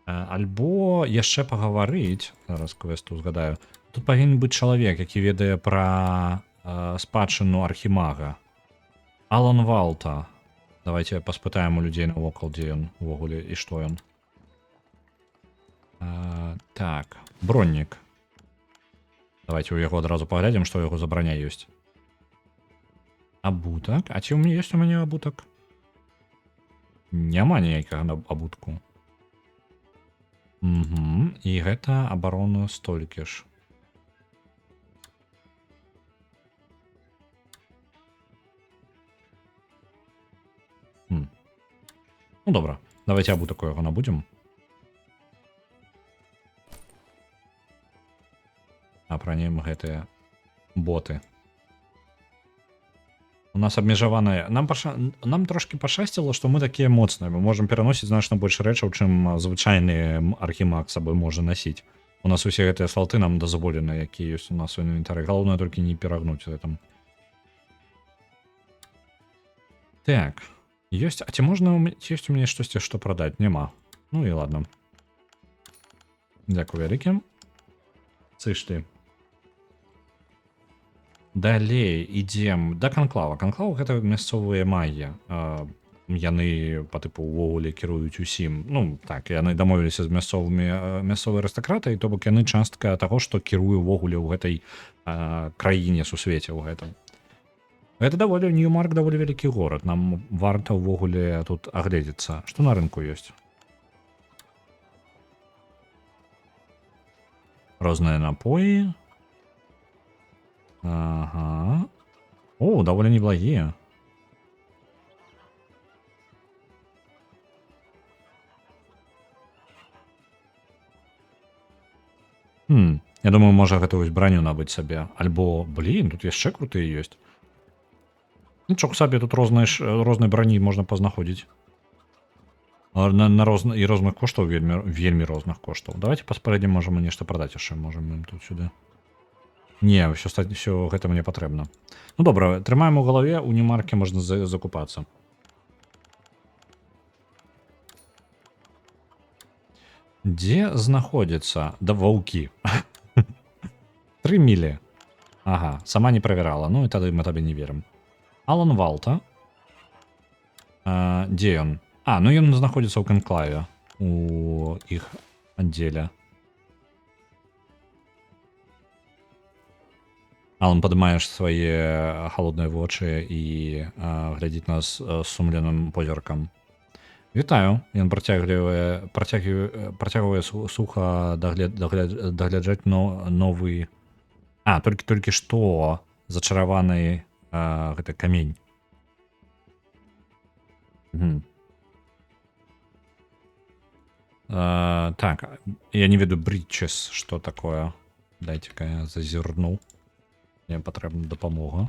Альбо яшчэ пагаварыць, зараз квесту згадаю. Тут павінен быць чалавек, які ведае пра спадчыну архімага. Алан Валта. Давайте паспытаем у людзей навокал, дзе ён увогуле і што ён. Так, броннік. Давайте у яго адразу паглядзім, што ў яго за браня ёсць. Абутак? А ці ў мяне ёсць у мяне абутак? Няма ніякага абутку. Угу. І гэта абарона столькі ж. Ну добра, давайте абутак у яго набудзем. Апранем гэтыя боты. У нас абмежаваная. Нам трошки пашчасціла, што мы такія моцныя. Мы можам пераносіць значна больш рэчаў, чым звычайны архімаг сабой можа насіць. У нас усе гэтыя салты нам дазволены, якія ёсць у нас у інвентары. Галоўнае толькі не перагнуць гэтым. Так. Ёсць, а ці можна ёсць у мяне штосьці, што прадаць? Няма. Ну і ладно. Дзякую вялікі. Сышлі. Далей ідзем да канклава. Канклаў гэта мясцовыя магія. Яны па тыпу ўвогуле кіруюць усім. Ну так, яны дамовіліся з мясцовай арыстакратай, то бок яны частка таго, што кіруе ўвогуле ў гэтай краіне, сусвеце ў гэтым. Гэта даволі Ньюмарк даволі вялікі горад. Нам варта ўвогуле тут агледзецца. Што на рынку ёсць? Розныя напоі. Ага. О, даволі неблагія. Я думаю, можа гэта вось браню набыць сабе. Альбо, блін, тут яшчэ крутыя ёсць. Нічога сабе, тут рознай брані можна пазнаходзіць. І розных коштаў, вельмі розных коштаў. Давайте паспарэднім, можа мы нешта прадаць яшчэ, можам ім тут сюды. Не, ўсё гэта мне патрэбна. Ну добра, трымаем у галаве, у Ньюмарке можна закупацца. Дзе знаходзіцца? Да ваўкі. 3 мілі. Ага, сама не правярала. Ну і тады мы табе не верым. Алан Валта. Дзе ён? Ну ён знаходзіцца ў канклаве. У іх аддзеле. Алан, падымаеш свае халодныя вочы і глядзіць нас сумленным позіркам. Вітаю. Ён працягвае суха дагляджаць новы... толькі што зачараваны гэта камень. Так, я не ведаю бритчес, што такое. Дайце-ка я зазірну. Мне патрэбна дапамога.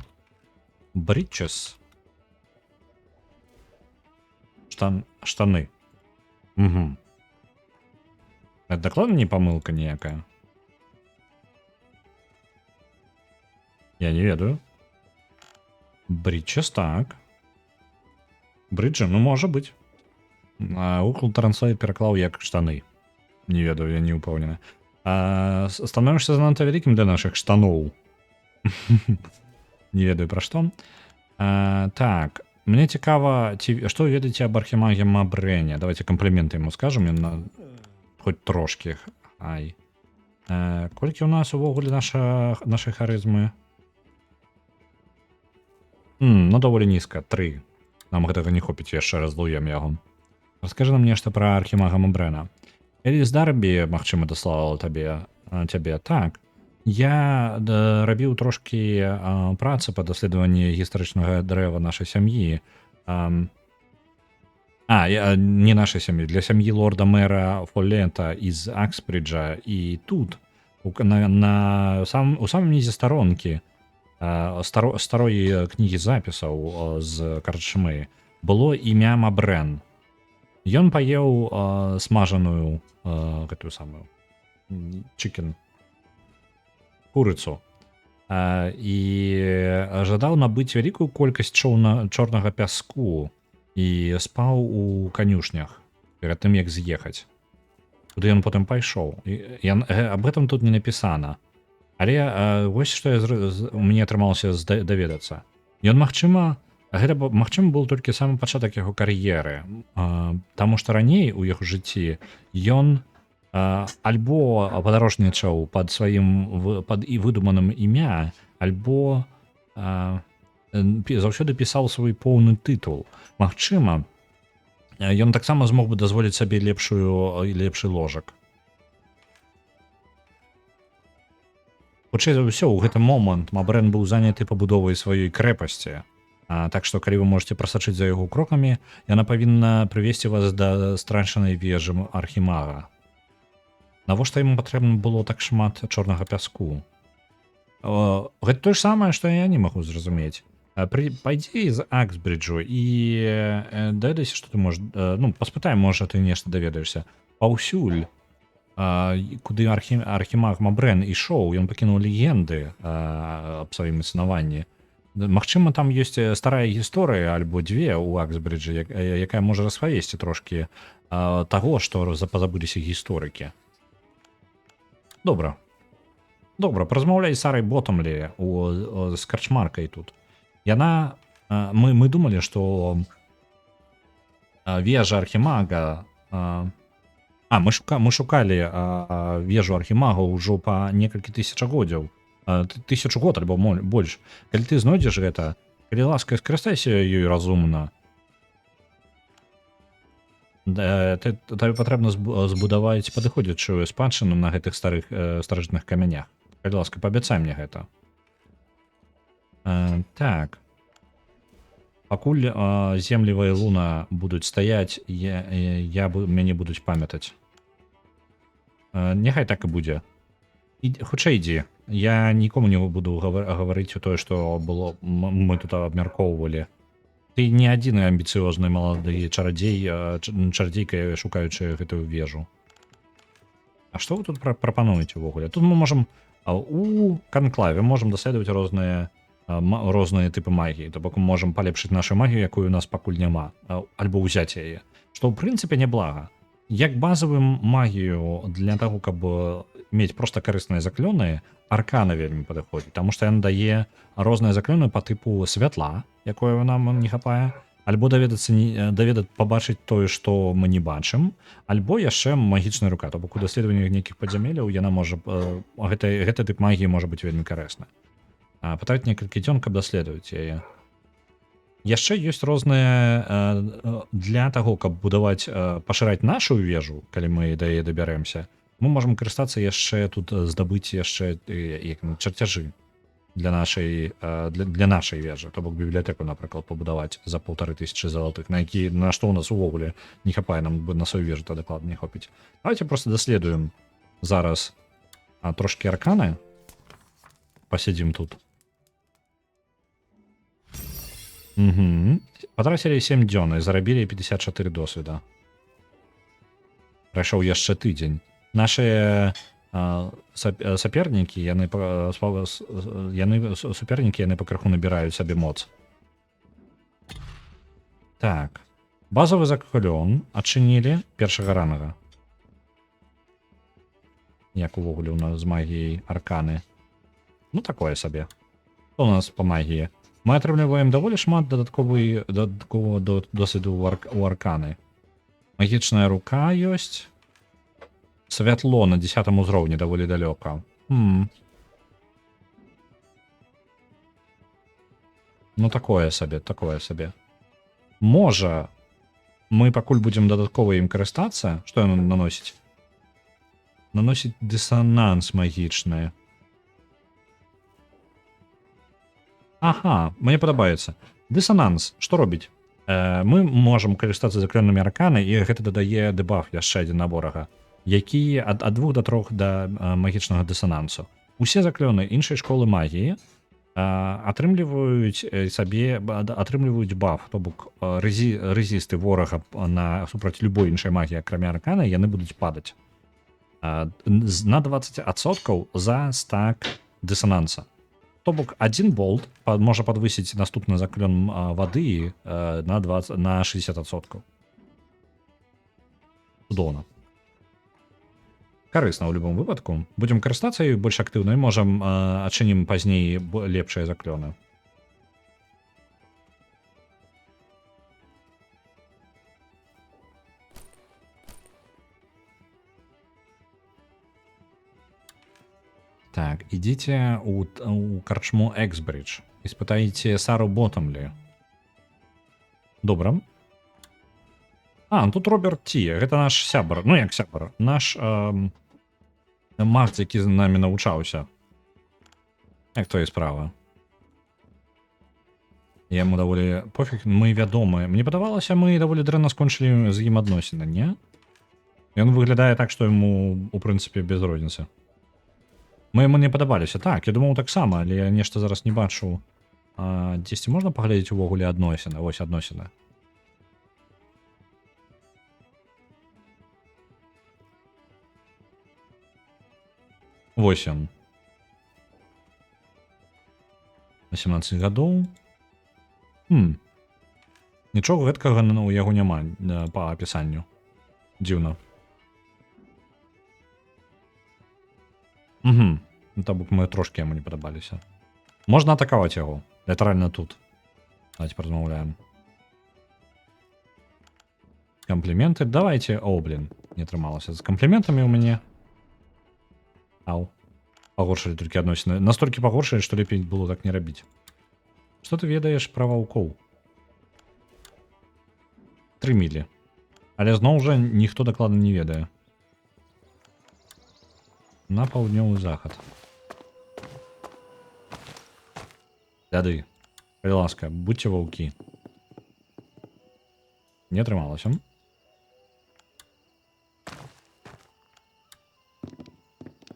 Бритчес. Штаны. Угу. Это дакладна не памылка ніякая? Я не ведаю. Бридж так. Брыджы, ну можа быць. Google Translate пераклаў як штаны. Не ведаю, я не упэўнены. Становішся занадта вялікім для нашых штаноў. Не ведаю пра што. Так, мне цікава, што вы ведаеце аб архімаге Мабрэне? Давайте кампліменты яму скажам, ён хоць трошкі. Ай. Колькі ў нас увогуле нашай харызмы? Ну, даволі нізка, 3. Нам гэтага не хопіць, яшчэ раз злуем яго. Раскажы нам нешта пра архімага Мабрэна. Эліс Дарбі, магчыма, даслала цябе. Так. Я рабіў трошкі працы па даследаванні гістарычнага дрэва нашай сям'і. Не нашай сям'і, для сям'і лорда-мэра Фоллета з Аксбриджа. І тут, у самым нізе старонкі, старой кнігі запісаў з карчмы, было імя Мабрэн. Ён паеў смажаную гэтую самую чыкен, курыцу, і жадаў набыць вялікую колькасць чорнага пяску і спаў у канюшнях перад тым, як з'ехаць. Куды ён потым пайшоў. Аб гэтым тут не напісана. Але вось што мне атрымалася даведацца. Ён, магчыма, гэта, магчыма, быў толькі самы пачатак яго кар'еры, таму што раней у яго жыцці ён альбо падарожнічаў пад і выдуманым імя, альбо заўсёды пісаў свой поўны тытул. Магчыма, ён таксама змог бы дазволіць сабе лепшы ложак. Хутчэй за ўсё, у гэты момант Мабрэн быў заняты пабудовай сваёй крэпасці. Так што, калі вы можете прасачыць за яго крокамі, яна павінна прывесці вас да страчанай вежы архімага. Навошта яму патрэбна было так шмат чорнага пяску? Гэта тое ж самае, што я не магу зразумець. Пайдзі з Аксбриджу і даведайся, што ты можаш... паспытай, можа, ты нешта даведаешся. Паўсюль, куды архімаг Мабрэн ішоў, ён пакінуў легенды аб сваім існаванні. Магчыма, там ёсць старая гісторыя альбо дзве ў Аксбриджы, якая можа распавесці трошкі таго, што пазабыліся гісторыкі. Добра, празмаўляй з Сарай Ботамлі з карчмаркай тут. Мы думалі, што вежа архімага... Мы шукалі вежу архімага ўжо па некалькі тысячагоддзяў. 1000 год альбо больш. Калі ты знойдзеш гэта, калі ласка, скарыстайся ёй разумна. Табе патрэбна збудаваць падыходзячую спадчыну на гэтых старажытных камянях. Калі ласка, паабяцай мне гэта. Так. Пакуль земліва і луна будуць стаяць, мяне будуць памятаць. Няхай так і будзе. Хутчэй ідзі. Я нікому не буду гаварыць тое, што было, мы тут абмяркоўвалі. Ты не адзіны амбіцыёзны малады чарадзейка, шукаючы гэтую вежу. А што вы тут прапануеце ўвогуле? Тут мы можам у канклаве можам даследаваць розныя тыпы магіі. То бок мы можам палепшыць нашу магію, якую у нас пакуль няма, альбо ўзяць яе. Што ў прынцыпе няблага. Як базавую магію для таго, каб мець проста карысныя заклёны, аркана вельмі падыходзіць, таму што яна дае розныя заклёны па тыпу святла, якое нам не хапае, альбо пабачыць тое, што мы не бачым, альбо яшчэ магічная рука. То бок у даследаванні нейкіх падзямелляў яна можа... Гэты тып магіі можа быць вельмі карысны. Патраць некалькі дзён, каб даследаваць яе. Яшчэ ёсць розныя для таго, каб будаваць, пашыраць нашу вежу, калі мы да яе дабярэмся. Мы можам карыстацца яшчэ тут, здабыць яшчэ чарцяжы для нашай вежы. То бок бібліятэку, напрыклад, пабудаваць за 1500 залатых, на што ў нас увогуле не хапае, нам на сваю вежу то дакладна не хопіць. Давайте просто даследуем зараз трошкі арканы. Пасядзім тут. Патрацілі 7 дзён і зарабілі 54 досведа. Прайшоў яшчэ тыдзень. Нашыя Сапернікі, супернікі, яны пакрыху набіраюць сабе моц. Так. Базовый заклён адчынілі першага ранга. Як увогуле у нас з магіяй арканы. Ну, такое сабе. Што у нас па магіі? Мы атрымліваем даволі шмат дадаткового досвіду у арканы. Магічная рука ёсць. Святло на 10 узроўні даволі далёка. Ну, такое сабе. Можа, мы пакуль будзем дадаткова ім карыстацца, што яно наносіць? Наносіць дысананс магічны. Ага, мне падабаецца. Дысананс, што робіць? Мы можам карыстацца заклёнамі арканы, і гэта дадае дэбаф яшчэ адзін на ворага, які ад 2 до 3 да магічнага дысанансу. Усе заклёны іншай школы магіі атрымліваюць баф, то бок рэзісты ворага супраць любой іншай магіі, акрамя арканы, яны будуць падаць. На 20% за стак дысананса. То бок, один болт можа падвысіць наступны заклён вады на 60%. Цудоўна. Карысна ў любым выпадку. Будзем карыстацца і больш актыўна, і можам адчынім пазней лепшыя заклёны. Так, ідзіце у карчму Эксбридж і спытаеце Сару Ботамлі. Добра. Тут Роберт Ті, гэта наш сябар. Ну, як сябар? Наш маг, які з намі навучаўся. Як то і справа. Яму даволі пофіг, мы вядомы. Мне падавалася, мы даволі дрэнна скончылі з ім адносіны, не? Ён выглядае так, што яму, у прынцыпе, без розніцы. Мы яму не падабаліся. Так, я думаў таксама, але я нешта зараз не бачу. Дзесьці можна паглядзець увогуле адносіны? Вось адносіны. Вось ён. 18 гадоў. Нічога гэткага у яго няма па апісанню. Дзіўна. То бок мы трошки яму не падабаліся. Можна атакаваць яго. Літаральна тут. Давайте паразмаўляем. Компліменты. Давайте. О, блин. Не атрымалася. З компліментамі ў мяне. Ау. Пагоршылі толькі адносіны. Настолькі пагоршылі, што лепей было так не рабіць. Што ты ведаеш пра ваўкоў? 3 мілі. Але зноў жа ніхто дакладна не ведае. На паўднёвы захад. Сляды. Калі ласка, будьце ваўкі. Не атрымалася.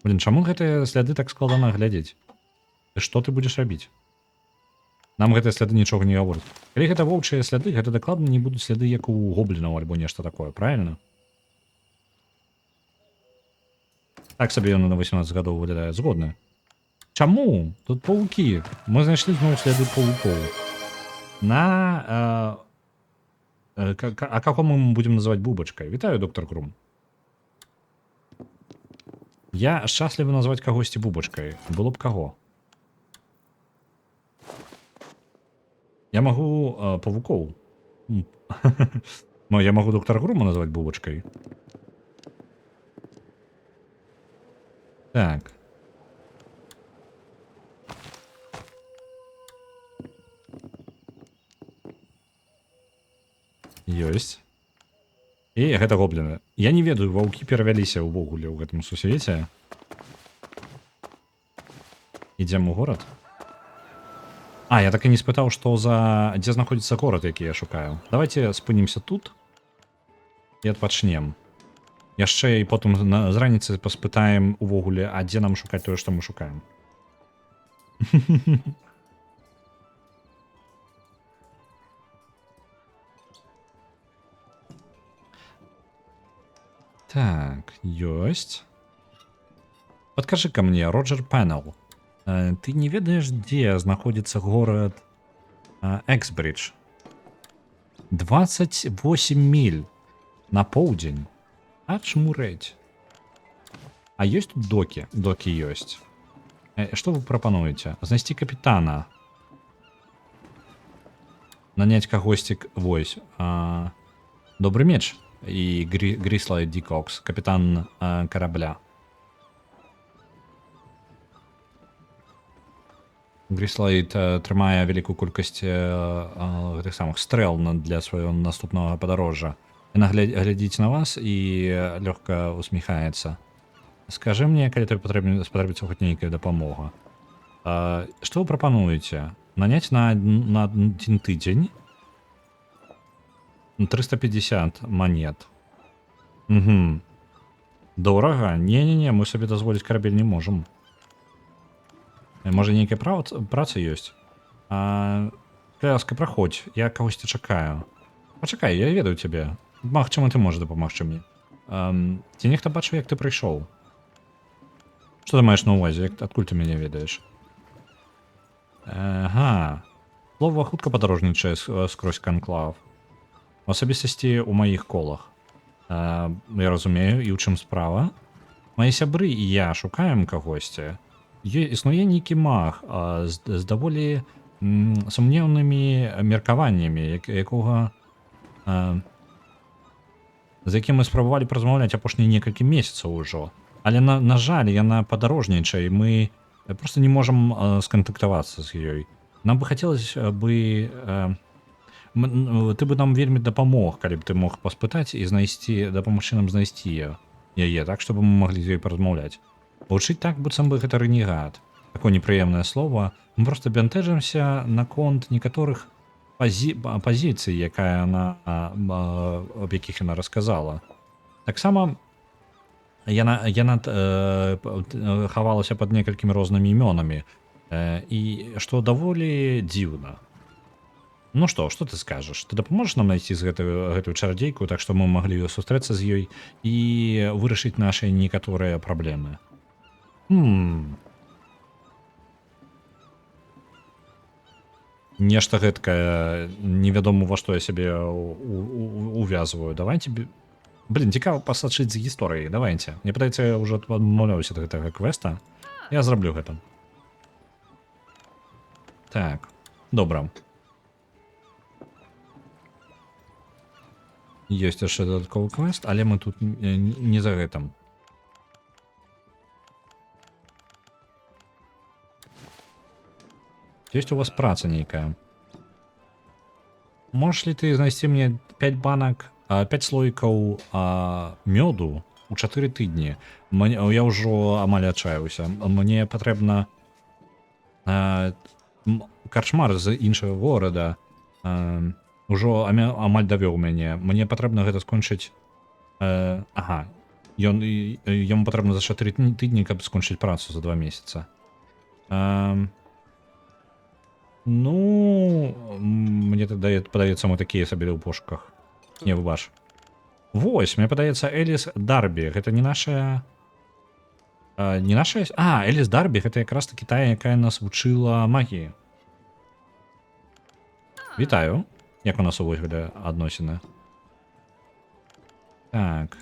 Блин, чаму гэтыя сляды так складана глядзець? Што ты будзеш рабіць? Нам гэтыя сляды нічога не гавораць. Калі гэта воўчыя сляды, гэта дакладна не будуць сляды, як у гоблінаў альбо нешта такое, правильно? Так сабе ён на 18 гадоў выглядае. Згодны. Чаму? Тут паукі. Мы знайшлі зноў сляды паукоў. А каго мы будзем называць бубачкай? Вітаю, доктор Крум. Я шчаслівы назваць кагосьці бубачкай. Было б каго? Я магу павукоў. Я магу доктора Грума назваць бубачкай. Так. Ёсць. І гэта гобліны. Я не ведаю, ваўкі перавяліся ўвогуле ў гэтым сусвеце. Ідзем у горад. Я так і не спытаў, дзе знаходзіцца горад, які я шукаю. Давайте спынімся тут і адпачнем. Яшчэ і потым з раніцы паспытаем увогуле, а дзе нам шукаць тое, што мы шукаем. Так, ёсць. Подкажи-ка мне, Роджер Пеннел, ты не ведаешь, где знаходится город Эксбридж? 28 миль на поўдзень. Ачмурэць. А ёсць тут докі? Докі ёсць. Што вы прапануеце? Знайсці капітана. Наняць кагосьці... Вось. Добры меч. І Гріслайд Дікокс, капітан корабля. Гріслайд трымае вялікую колькасць гэтых самых стрэл для свайго наступнага падарожжа. Яна глядзіць на вас і лёгка усміхаецца. Скажы мне, калі тебе спатрэбіцца хоць нейкая дапамога. Што вы прапануеце? Наняць на адзін тыдзень 350 монет. Угу. Дорага? Не-не-не, мы сабе дазволіць карабель не можам. Можа, нейкая праца ёсць? Кляска, праходзь, я кагосьці чакаю. Пачакай, я ведаю цябе. Магчыма, ты можаш дапамагчы мне. Ці нехта бачыў, як ты прыйшоў? Што ты маеш на ўвазе? Адкуль ты мяне ведаеш? Ага. Слова хутка падарожнічае скрозь канклав. У асабістасці ў маіх колах. Я разумею, і ў чым справа. Мае сябры і я шукаем кагосьці. Існуе нейкі маг з даволі сумнеўнымі меркаваннямі, з якім мы спрабавалі паразмаўляць апошнія некалькі месяцаў ужо. Але, на жаль, яна падарожнічае, і мы проста не можам скантактавацца з ёй. Нам бы хацелася бы... Ты бы нам вельмі дапамог, калі б ты мог паспытаць і дапамагчы нам знайсці яе, так, чтобы мы маглі з ёй паразмаўляць. Гучыць так, быццам бы гэта рэнегат. Такое непрыемнае слово. Мы проста бянтэжымся наконт некаторых пазіцый, аб якіх яна расказала. Таксама яна хавалася пад некалькімі рознымі імёнамі. І што даволі дзіўна. Ну што ты скажаш? Ты дапаможаш нам знайсці гэтую чарадзейку, так што мы маглі сустрэцца з ёй і вырашыць нашы некаторыя праблемы. Нешта гэткае, невядома ва што я сябе увязваю. Давайте... Блин, цікава пасачыць з гісторыяй. Давайте. Мне падаецца, я ўжо адмаўляюся ад гэтага квеста. Я зраблю гэта. Так, добра. Ёсць яшчэ дадатковы квест, але мы тут не за гэтым. Есть у вас праца нейкая? Можешь ли ты знайсці мне 5 банак, 5 слоікаў мёду у 4 тыдні? Я ўжо амаль адчаяўся. Мне патрэбна карчмар з іншага горада ўжо амаль давёў мяне. Мне патрэбна гэта скончыць... Ага. Яму патрэбна за 4 тыдні, каб скончыць працу за 2 месяца. Ну, мне падаецца, мы такія сабе ў пошуках. Не, выбач. Вось, мне падаецца, Эліс Дарбі. Гэта не наша... Не наша... Эліс Дарбі, гэта якраз таки тая, якая нас вучыла магіі. Вітаю. Як у нас увогуле адносіны? Так.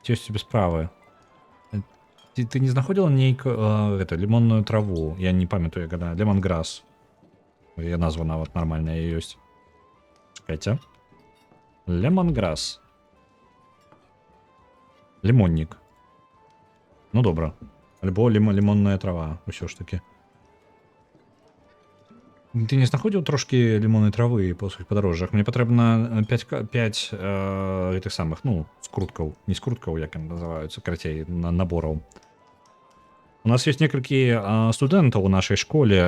Ці ёсць тебе справы? Ты не знаходзіла нейкую лімонную траву? Я не памятаю, як она. Лемонграсс. Я назва нават нармальная ёсць. Чакайце. Лемонграсс. Лімоннік. Ну добра. Альбо лімонная трава, усё ж таки. Ты не знаходзіў трошки лімоннай травы па сваіх падарожжах? Мне патрэбна 5 гэтых самых, ну, скруткаў. Не скруткаў, як яны называюцца, карацей, набораў. У нас ёсць некалькі студэнтаў у нашай школе,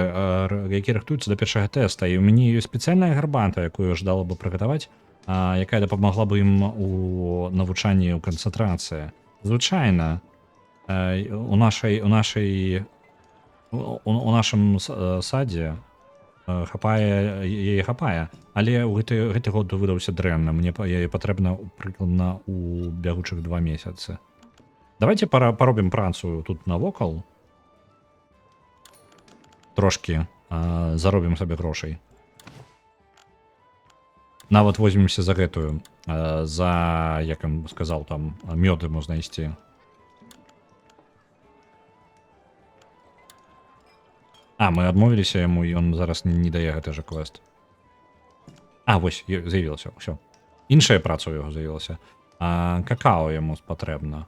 які рыхтуюцца да першага тэста, і ў мяне ёсць спецыяльная гарбата, якую жадала бы прыгатаваць, якая дапамагла бы ім у навучанні ў канцэнтрацыі. Звычайна, у нашым садзе яе хапае, але гэты год выдаўся дрэнна. Мне яе патрэбна прыкладна у бягучых 2 месяцы. Давайте поробім працу тут навокал. Трошки заробім сабе грошай. Нават возьмемся за гэтую. За, як ён сказаў, там, мёды можна ісці. Мы адмовіліся яму, і ён зараз не дае гэты жа квест. Вось, з'явілася, ўсё. Іншая праца ў яго з'явілася. Какао яму патрэбна.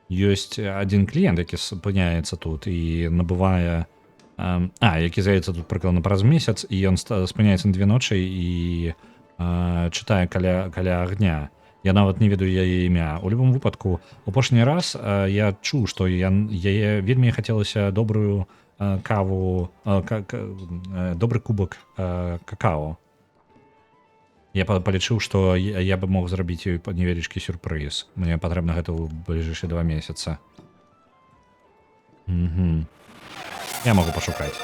Ёсць адзін кліент, які спыняецца тут і набывае... які з'явіцца тут прыкладна праз месяц, і ён спыняецца на 2 ночы і чытае каля агня. Я нават не ведаю яе імя. У любым выпадку, апошні раз я чуў, што яе вельмі хацелася добрую каву, добры кубак какао. Я палічыў, што я бы мог зрабіць ёй невялічкі сюрпрыз. Мне патрэбна гэта ў бліжэйшыя 2 месяца. Я могу пашукаць.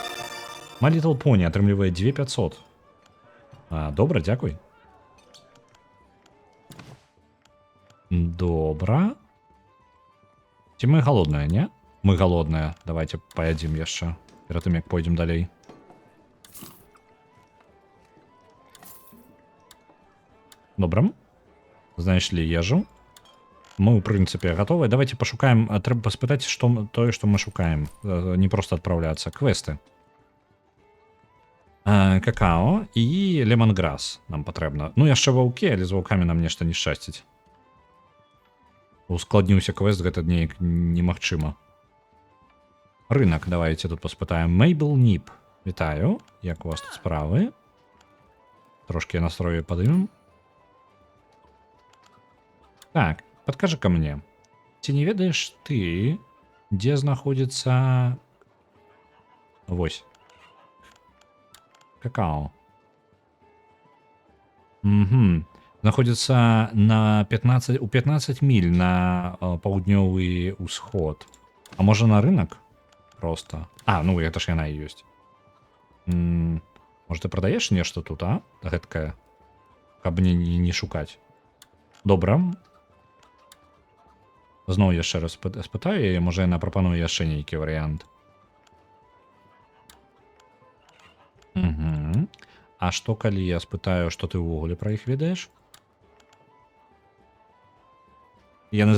My Little Pony атрымлівае 2500. Добра, дзякуй. Добра. Ці мы галодныя, не? Мы галодныя. Давайте паядзім яшчэ. Перад тым, як пойдзем далей. Добра. Знайшлі ежу. Мы, ў прынцыпе, гатовыя. Давайте пашукаем. Трэба паспытаць, тое, што мы шукаем. Не проста адпраўляцца. Квесты. Какао і лемонграс нам патрэбна. Ну, яшчэ ваўкі, але з ваўкамі нам нешта не шчасціць. Ускладніўся квест, гэта неяк немагчыма. Рынок, давайте тут паспытаем. Мейбл Ніп. Вітаю. Як у вас тут справы? Трошки настрою падымем. Так, подкажи-ка мне. Ці не ведаеш ты, дзе знаходзіцца... Вось. Какао. Знаходзіцца у 15 міль на паўднёвы ўсход. А можа на рынок? Просто. Ну гэта ж яна і ёсць. Можа ты прадаеш нешта тут, гэткае? Каб не шукаць. Добра. Зноў яшчэ раз спытаю яе, можа яна прапануе яшчэ нейкі варыянт. А што калі я спытаю, што ты ўвогуле пра іх ведаеш? Яны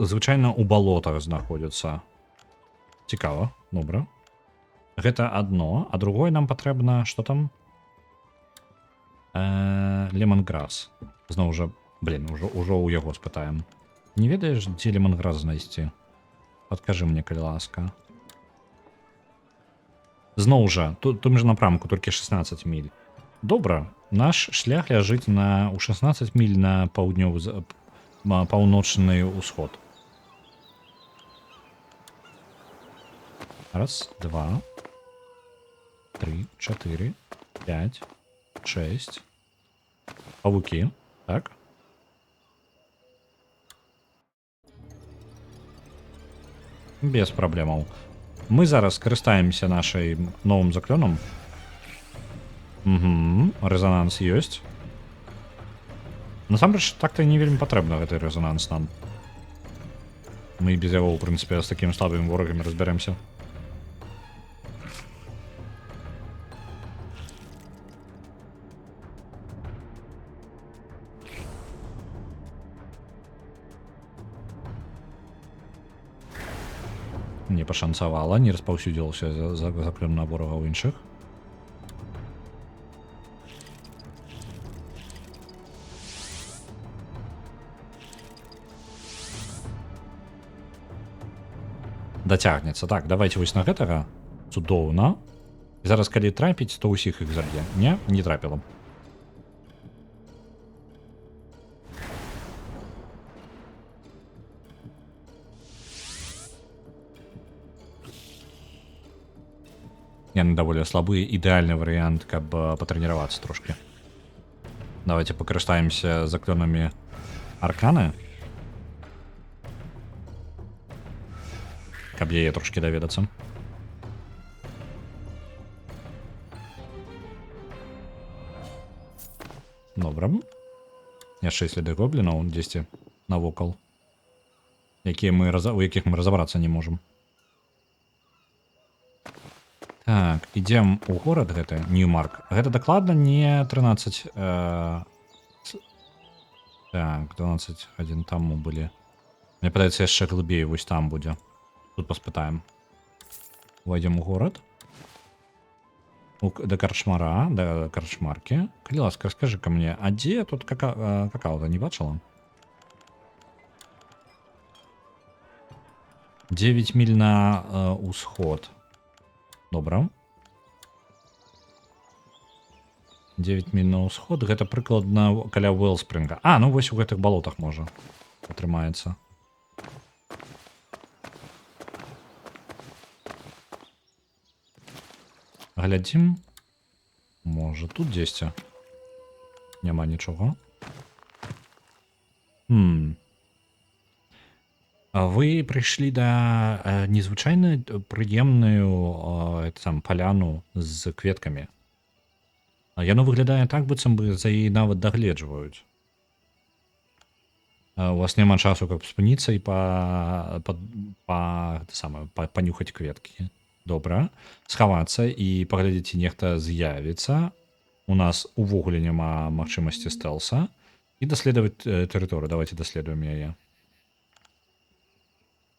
звычайна ў балотах знаходзяцца. Цікава, добра. Гэта адно, а другое нам патрэбна, што там? Лемонграс. Зноў жа, ужо ў яго спытаем. Не ведаеш, дзе лемонграс знайсці? Падкажы мне, калі ласка. Зноў жа, тым жа напрамку, толькі 16 міль. Добра, наш шлях ляжыць у 16 міль на паўночны ўсход. Раз, два, 3, 4, 5, 6. Павукі, так? Без праблемаў. Мы зараз карыстаемся нашай новым заклёнам. Рэзананс ёсць. Насамрэч, так-то не вельмі патрэбна гэты рэзананс нам. Мы без яго, ў прынцыпе, з такімі слабымі ворагамі разбярэмся. Не пашанцавала, не распаўсюдзілася заклён на ворагаў іншых. Дацягнецца. Так, давайте вось на гэтага. Цудоўна. І зараз, калі трапіць, то ўсіх іх заб'е. Не трапіла. Яны даволі слабы, ідэальны варыянт, каб патрэніравацца трошки. Давайте пакарыстаемся заклёнамі арканы. Каб яе трошки даведацца. Добра. Яшчэ следы гоблінаў дзесьці навокал. у якіх мы разабрацца не можам. Так, ідзем у горад гэты, Ньюмарк. Гэта дакладна не 13... Так, 12 гадзін таму былі. Мне падаецца, яшчэ глыбей, вось там будзе. Тут паспытаем. Увайдзем у горад. Да карчмара, да карчмаркі. Калі ласка, скажы-ка мне, а дзе тут какао-то не бачыла? 9 міль на ўсход. Добра. 9 міль на ўсход, гэта прыкладна каля Уэлспринга. А, ну вось у гэтых балотах можа атрымаецца. Глядзім. Можа, тут дзесьці. Няма нічога. Вы прыйшлі да незвычайна прыемную паляну з кветкамі. Яно выглядае так, быццам бы за яе нават дагледжваюць. У вас няма часу, каб спыніцца і панюхаць кветкі. Добра. Схавацца і паглядзець, ці нехта з'явіцца. У нас увогуле няма магчымасці стэлса. І даследаваць тэрыторыю. Давайте даследуем яе.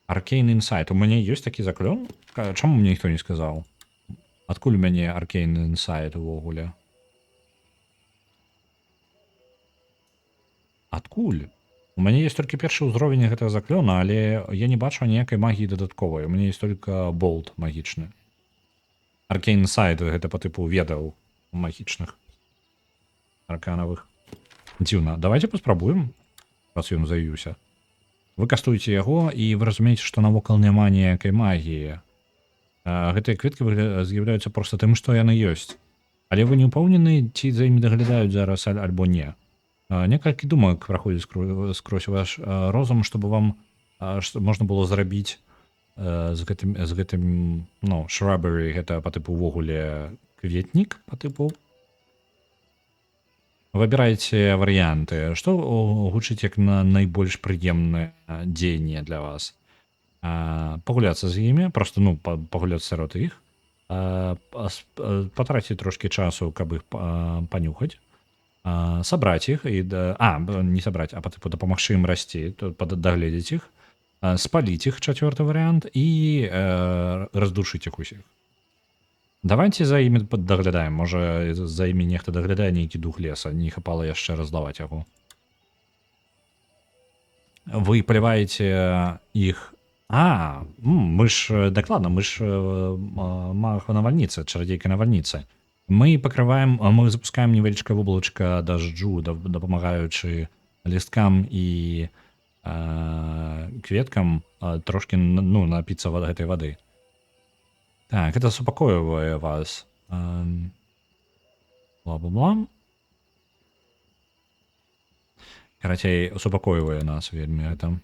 Arcane Insight. У мяне ёсць такі заклён? Чаму мне ніхто не сказаў? Адкуль у мяне Arcane Insight увогуле? Адкуль? У мяне есть толькі першы ўзровень гэтага заклёна, але я не бачу ніякай магіі дадатковай. У мяне есть только болт магічны. Arcane Insight гэта па тыпу ведаў магічных. Арканавых. Дзіўна. Давайте паспрабуем, раз ён заявіўся. Вы кастуеце яго, і вы разумееце, што навокал няма ніякай магіі. Гэтыя кветкі з'яўляюцца проста тым, што яны ёсць. Але вы не ўпэўнены, ці за імі даглядаюць зараз альбо не. Некалькі думак праходзіць скрозь ваш розум, чтобы вам можна было зрабіць з гэтым shrubbery, гэта па тыпу увогуле кветнік па тыпу. Выбірайце варыянты. Што гучыць як на найбольш прыемнае дзеянне для вас? Пагуляцца з імі, просто пагуляцца сярод іх, патраціць трошкі часу, каб іх панюхаць, сабраць іх і не сабраць, а па тыпу дапамагчы ім расці, дагледзець іх, спаліць іх, чацвёрты варыянт, і раздушыць іх усіх. Давайте за імі даглядаем. Можа, за імі нехта даглядае нейкі дух леса, не хапала яшчэ раздаваць яго. Вы паліваеце іх. Мы ж дакладна, мы ж маг навальніцы, чарадзейка навальніцы. Мы запускаем невялічкае воблачка дажджу, дапамагаючы лісткам і кветкам трошкі напіцца гэтай вады. Так, это супакоивае вас. Бла-бла-бла. Карацей, супакоивае нас вельмі гэта.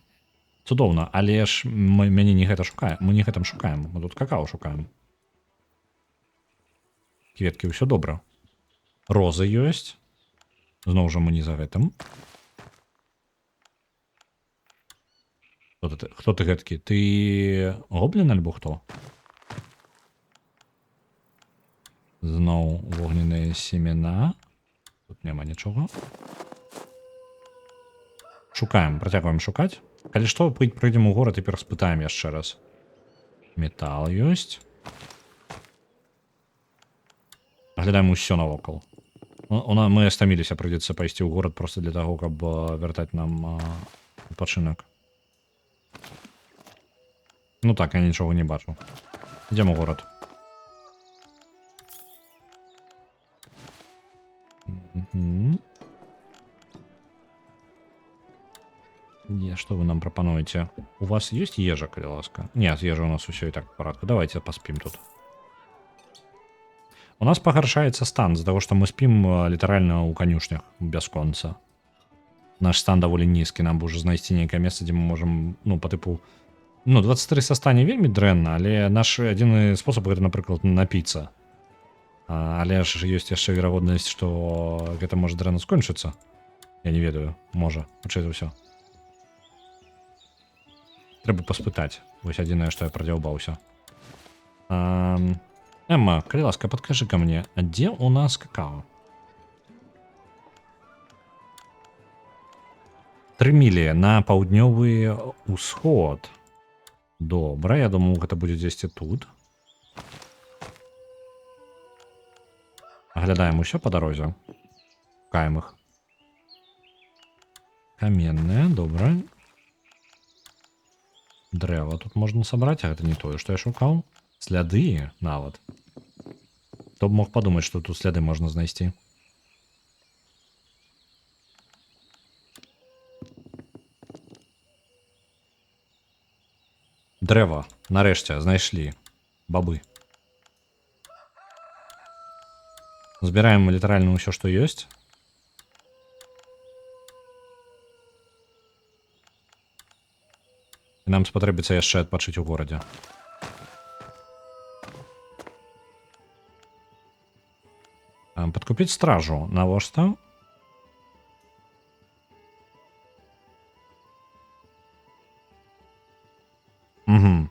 Цудоўна, але ж мяне не гэта шукаем. Мы не гэтым шукаем. Мы тут какао шукаем. Кветкі, ўсё добра. Розы ёсць. Зноў жа мы не за гэтым. Хто ты гэткі? Ты гоблін альбо хто? Зноў вогненыя семена. Тут няма нічога. Шукаем, працягваем шукаць. Калі што, прыйдзем у горад і пераспытаем яшчэ раз. Метал ёсць. Аглядаем усё навокал. Мы стаміліся, прыйдзецца пайсці ў горад проста для таго, каб вяртаць нам адпачынак. Ну так, я нічога не бачу. Ідзем у горад. Что вы нам прапануеце? У вас есть ежа, калі ласка? Нет, ежа у нас усё і так в парадку. Давайте паспім тут. У нас пагаршаецца стан з-за таго, што мы спім літаральна ў канюшнях бясконца. Наш стан даволі нізкі, нам бы ўжо знайсці нейкае месца, дзе мы можам, па тыпу... 23 са стане вельмі дрэнна, але наш адзіны спосаб гэта, напрыклад, напіцца. Але ж ёсць яшчэ верагоднасць, што гэта можа дрэнна скончыцца. Я не ведаю, можа, хутчэй за ўсё. Трэба паспытаць. Вось адзінае, што я прадзяўбаўся. Эмма, калі ласка, падкажы ка мне, а дзе ў нас какао? 3 мілі на паўднёвы ўсход. Добра, я думаю, гэта будзе дзесьці тут. Аглядаем усё па дарозе. Шукаем іх. Каменныя, добра. Дрэва тут можна сабраць, а гэта не тое, што я шукаў. Сляды нават. Хто б мог падумаць, што тут сляды можна знайсці. Дрэва, нарэшце, знайшлі. Бабы. Збіраем літаральна ўсё, што ёсць. І нам спатрэбіцца яшчэ адпачыць у горадзе. Падкупіць стражу. Навошта? Угу.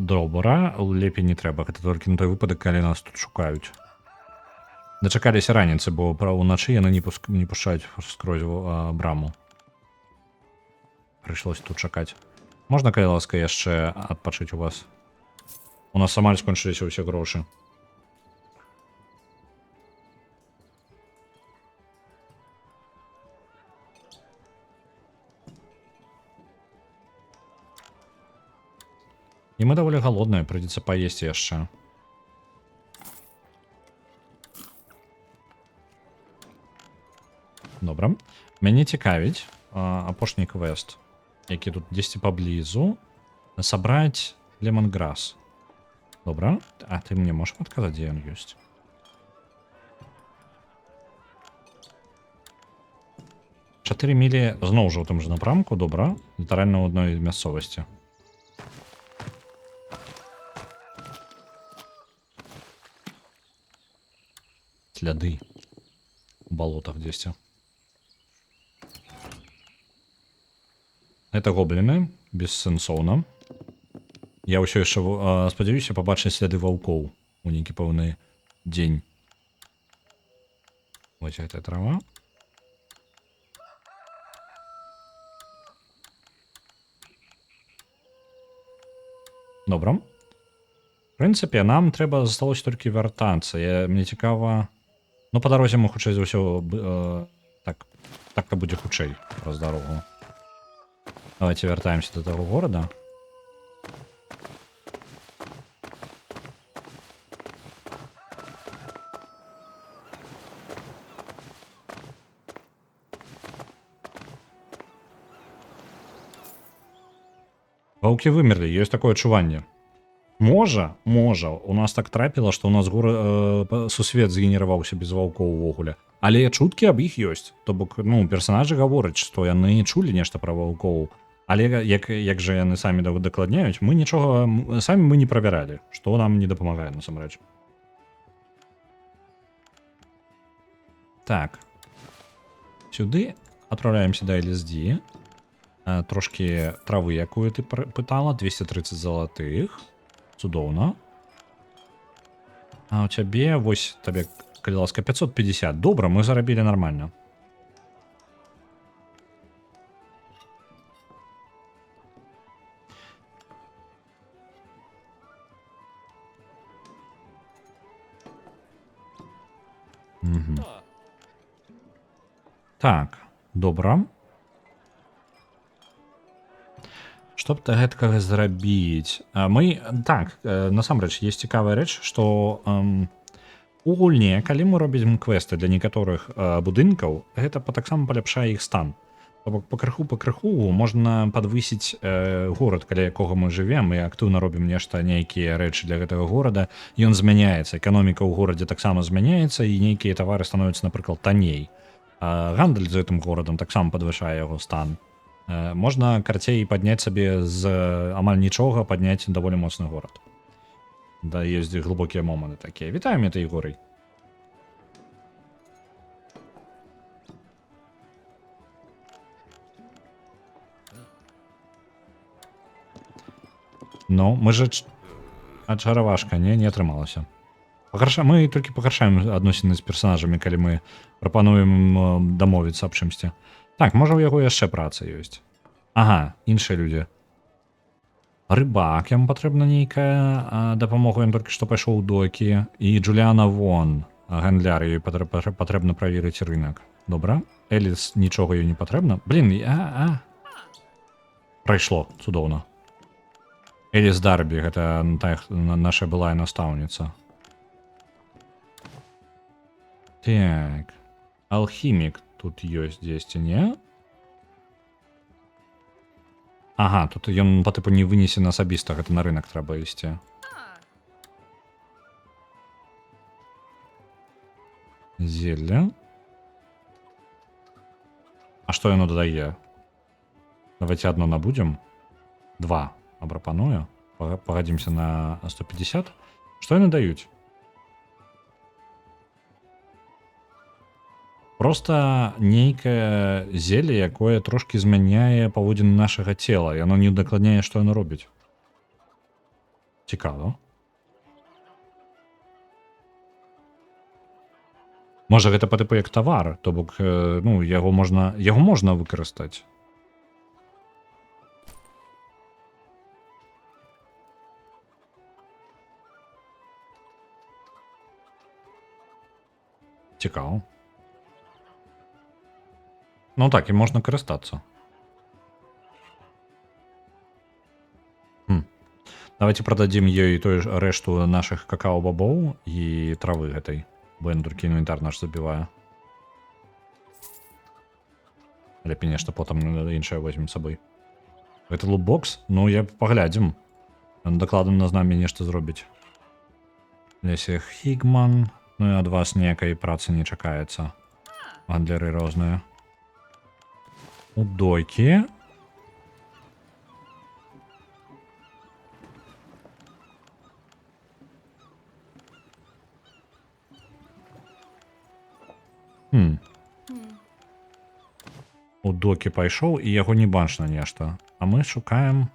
Добра, лепей не трэба. Гэта толькі на той выпадак, калі нас тут шукаюць. Дачакаліся раніцы, бо ўначы яны не пушчаюць скрозь браму. Прыйшлося тут чакаць. Можна, калі ласка, яшчэ адпачыць у вас? У нас амаль скончыліся ўсе грошы. І мы даволі галодныя, прыйдзецца паесці яшчэ. Добра. Мяне цікавіць апошні квест, які тут дзесьці паблізу. Сабраць лемонграс. Добра. А ты мне можаш падказаць, дзе ён ёсць? Чатыры мілі зноў жа ў тым жа напрамку, добра. Літаральна ў адной мясцовасці. Сляды у балотах дзесьці. Это гобліны, бессэнсоўна. Я ўсё яшчэ спадзяюся пабачыць сляды ваўкоў у нейкі пэўны дзень. Вось гэтая трава. Добра. В прынцыпе, нам трэба засталося толькі вяртацца. Мне цікава... Ну, па дарозе мы хутчэй за ўсё... Так-то будзе хутчэй праз дарогу. Давайте вяртаемся до таго горада. Ваўкі вымерлі, ёсць такое адчуванне. Можа, у нас так трапіла, што ў нас сусвет згенераваўся без ваўкоў увогуле. Але чуткі аб іх ёсць. То бок, персанажы гавораць, што яны чулі нешта пра ваўкоў. Але як жа яны самі дакладняюць, мы нічога самі мы не правяралі, што нам не дапамагае насамрэч. Так. Сюды адпраўляемся да LSD. Трошкі травы, якую ты пытала, 230 залатых. Цудоўна. А у цябе, вось, табе, калі ласка, 550. Добра, мы зарабілі нармальна. Угу. Так, добра. Што б ты гэткага зрабіць? Мы, так, насамрэч, есть цікавая рэч, што у гульне, калі мы робім квесты для некаторых будынкаў, гэта таксама паляпшае іх стан. То бок пакрыху можна падвысіць горад, каля якога мы жывем, і актыўна робім нешта, нейкія рэчы для гэтага горада, ён змяняецца, эканоміка ў горадзе таксама змяняецца, і нейкія тавары становяцца, напрыклад, танней. Гандаль з гэтым горадам таксама падвышае яго стан. Можна карцей падняць сабе з амаль нічога, падняць даволі моцны горад. Да, ёсць глыбокія моманты такія. Вітаем, это Егорый. Ну, мы же ачаравашка, не атрымалася. Мы толькі пагаршаем адносіны з персанажамі, калі мы прапануем дамовіцца аб чымсьці. Так, можа, у яго яшчэ праца ёсць. Ага, іншыя людзі. Рыбак, яму патрэбна нейкая дапамога, ён толькі што пайшоў у докі. І Джуліана Вон, гандляр, ёй патрэбна праверыць рынак. Добра. Эліс нічога ёй не патрэбна. Блін, прайшло, цудоўна. Эліс Дарбі, гэта наша былая настаўніца. Так. Алхімік тут ёсць дзесьці, не? Ага, тут ён па тыпу не вынесен асабіста, гэта на рынок трэба ісці. Зелля. А што яно дадае? Давайте одно набудзем. 2 абрапаную. Пагадзімся на 150. Што яны даюць? Просто нейкае зеле, якое трошки змяняе паводзіны нашага цела. Яно не удакладняе, што яно робіць. Цікава. Можа, гэта па тыпу як тавар, то бок, ну, яго можна выкарыстаць. Цікава. Ну так, і можна карыстацца. Давайте продадим ёй той рэшту наших какао-бобоў і травы гэтай. Бо ён толькі інвентар наш забівае. Лепей нешта потым іншае возьмем з сабой. Гэта лутбокс? Ну, я паглядзім. Дакладна з намі нешта зробіць. Лесе Хігман. Ну і ад вас ніякай працы не чакаецца. Гандлеры розныя. Удойкі. У докі пайшоў, і яго не бачна нешта. А мы шукаем...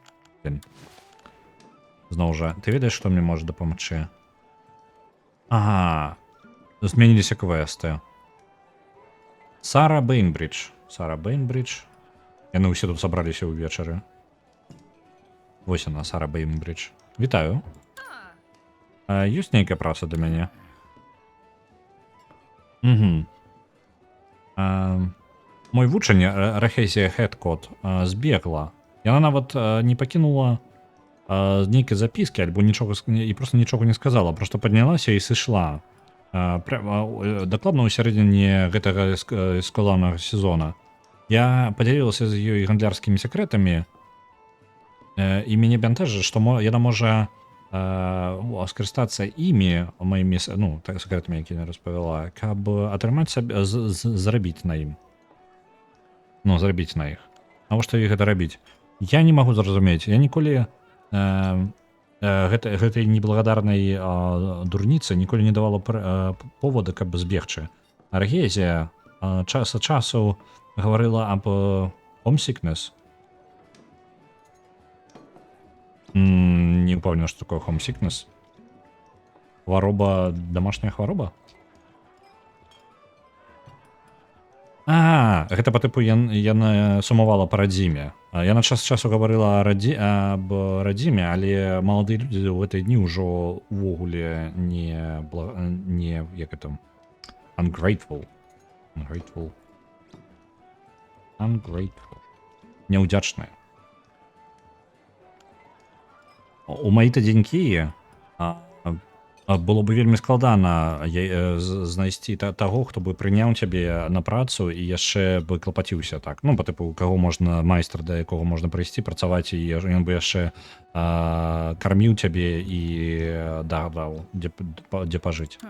Зноў жа, ты ведаеш, што мне можа дапамагчы? Ага. Змяніліся квесты. Сара Бейнбридж. Сара Бейнбридж. Яны ўсе тут сабраліся ўвечары. Вось яна, Сара Бейнбридж. Вітаю. Ёсць нейкая праца для мяне? Мой вучань, Рахезія Хэдкот, збегла. Яна нават не пакінула нейкай запіскі, альбо нічога, і просто нічога не сказала, просто паднялася і сышла. Дакладна ў сярэдзіне гэтага складанага сезона. Я падзялілася з ёй гандлярскімі секрэтамі, і мяне бянтэжыць, што яна можа скарыстацца імі, маімі, ну, секрэтамі, які я распавяла, каб атрымаць сабе, зарабіць на ім. Ну, зарабіць на іх. Навошта іх гэта рабіць? Я не магу зразумець. Я ніколі гэтай неблагадарнай дурніцы ніколі не давала повода, каб збегчы. Аргезія час ад часу гаварыла аб homesickness. Не памятаю, што такое homesickness. Хвароба, домашняя хвароба? Гэта па тыпу яна сумавала па радзіме. Яна час часу гаварыла аб радзіме, але маладыя людзі ў гэтай дні ўжо увогуле не як это ungrateful. Няўдзячныя. У маі-то дзенькі было бы вельмі складана знайсці таго, хто бы прыняў цябе на працу і яшчэ бы клапаціўся так. Ну, па тыпу, каго можна, майстар, да якога можна прыйсці, працаваць, і ён бы яшчэ карміў цябе і даў, дзе пажыць.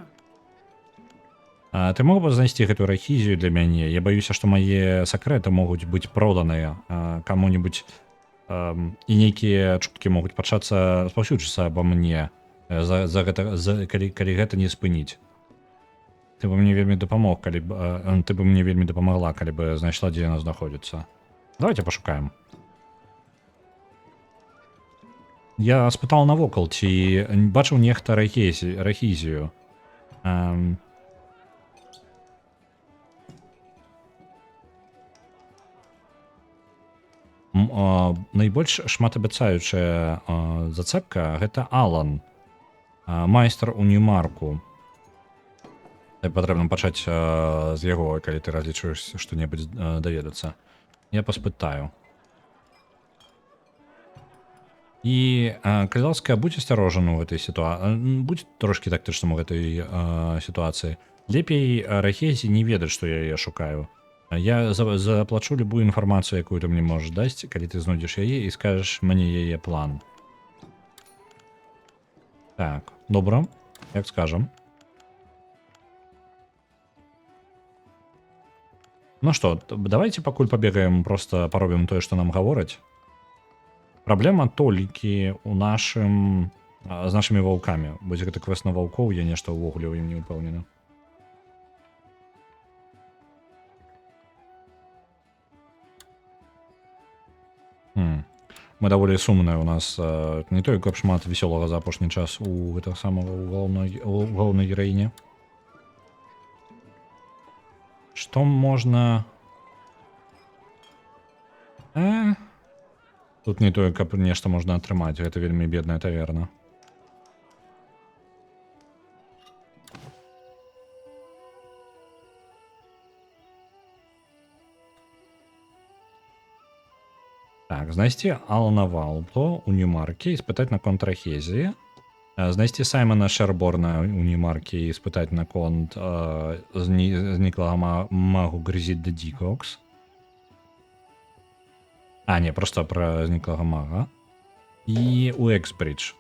Ты мог бы знайсці гэтую рахізію для мяне? Я баюся, што мае сакрэты могуць быць проданыя каму-небудзь, і нейкія чуткі могуць пачацца распаўсюджвацца аба мне. Калі гэта не спыніць. Ты бы мне вельмі дапамог, ты бы мне вельмі дапамагла, калі бы знайшла, дзе яна знаходзіцца. Давайте пашукаем. Я спытаў навокал, ці бачыў нехта рэхізію. Найбольш шматабяцаючая зацэпка гэта Алан, майстар у Нью-Марку. Патрэбна пачаць з яго, калі ты разлічваеш што-небудзь даведацца. Я паспытаю. І, калі ласка, будь асцярожаны ў гэтай сітуацыі. Будь трошкі тактычным у гэтай сітуацыі. Лепей рэхізі не ведаць, што я яе шукаю. Я заплачу любую інфармацыю, якую ты мне можаш дасць, калі ты знойдзеш яе і скажаш мне яе план. Так, добра, як скажам. Ну што, давайте пакуль пабегаем, просто паробім тое, што нам гавораць. Праблема толькі ў нашым з нашымі ваўкамі. Вось гэты квест на ваўкоў, я нешта ўвогуле ў ім не ўпэўнены. Мы даволі сумныя, у нас не той, каб шмат весёлага за апошні час у гэтага самага галоўнай гераіне. Што можна... Тут не тое, каб нешта можна атрымаць, гэта вельмі бедная таверна. Так, знайсці Алана Валто ў Нью-Марке і спытаць наконт рэхізіі. Знайсці Саймона Шерборна ў Нью-Марке і спытаць наконт зніклага магу Грызіт де Дікокс. Не, просто пра зніклага мага. І ў Эксбридж.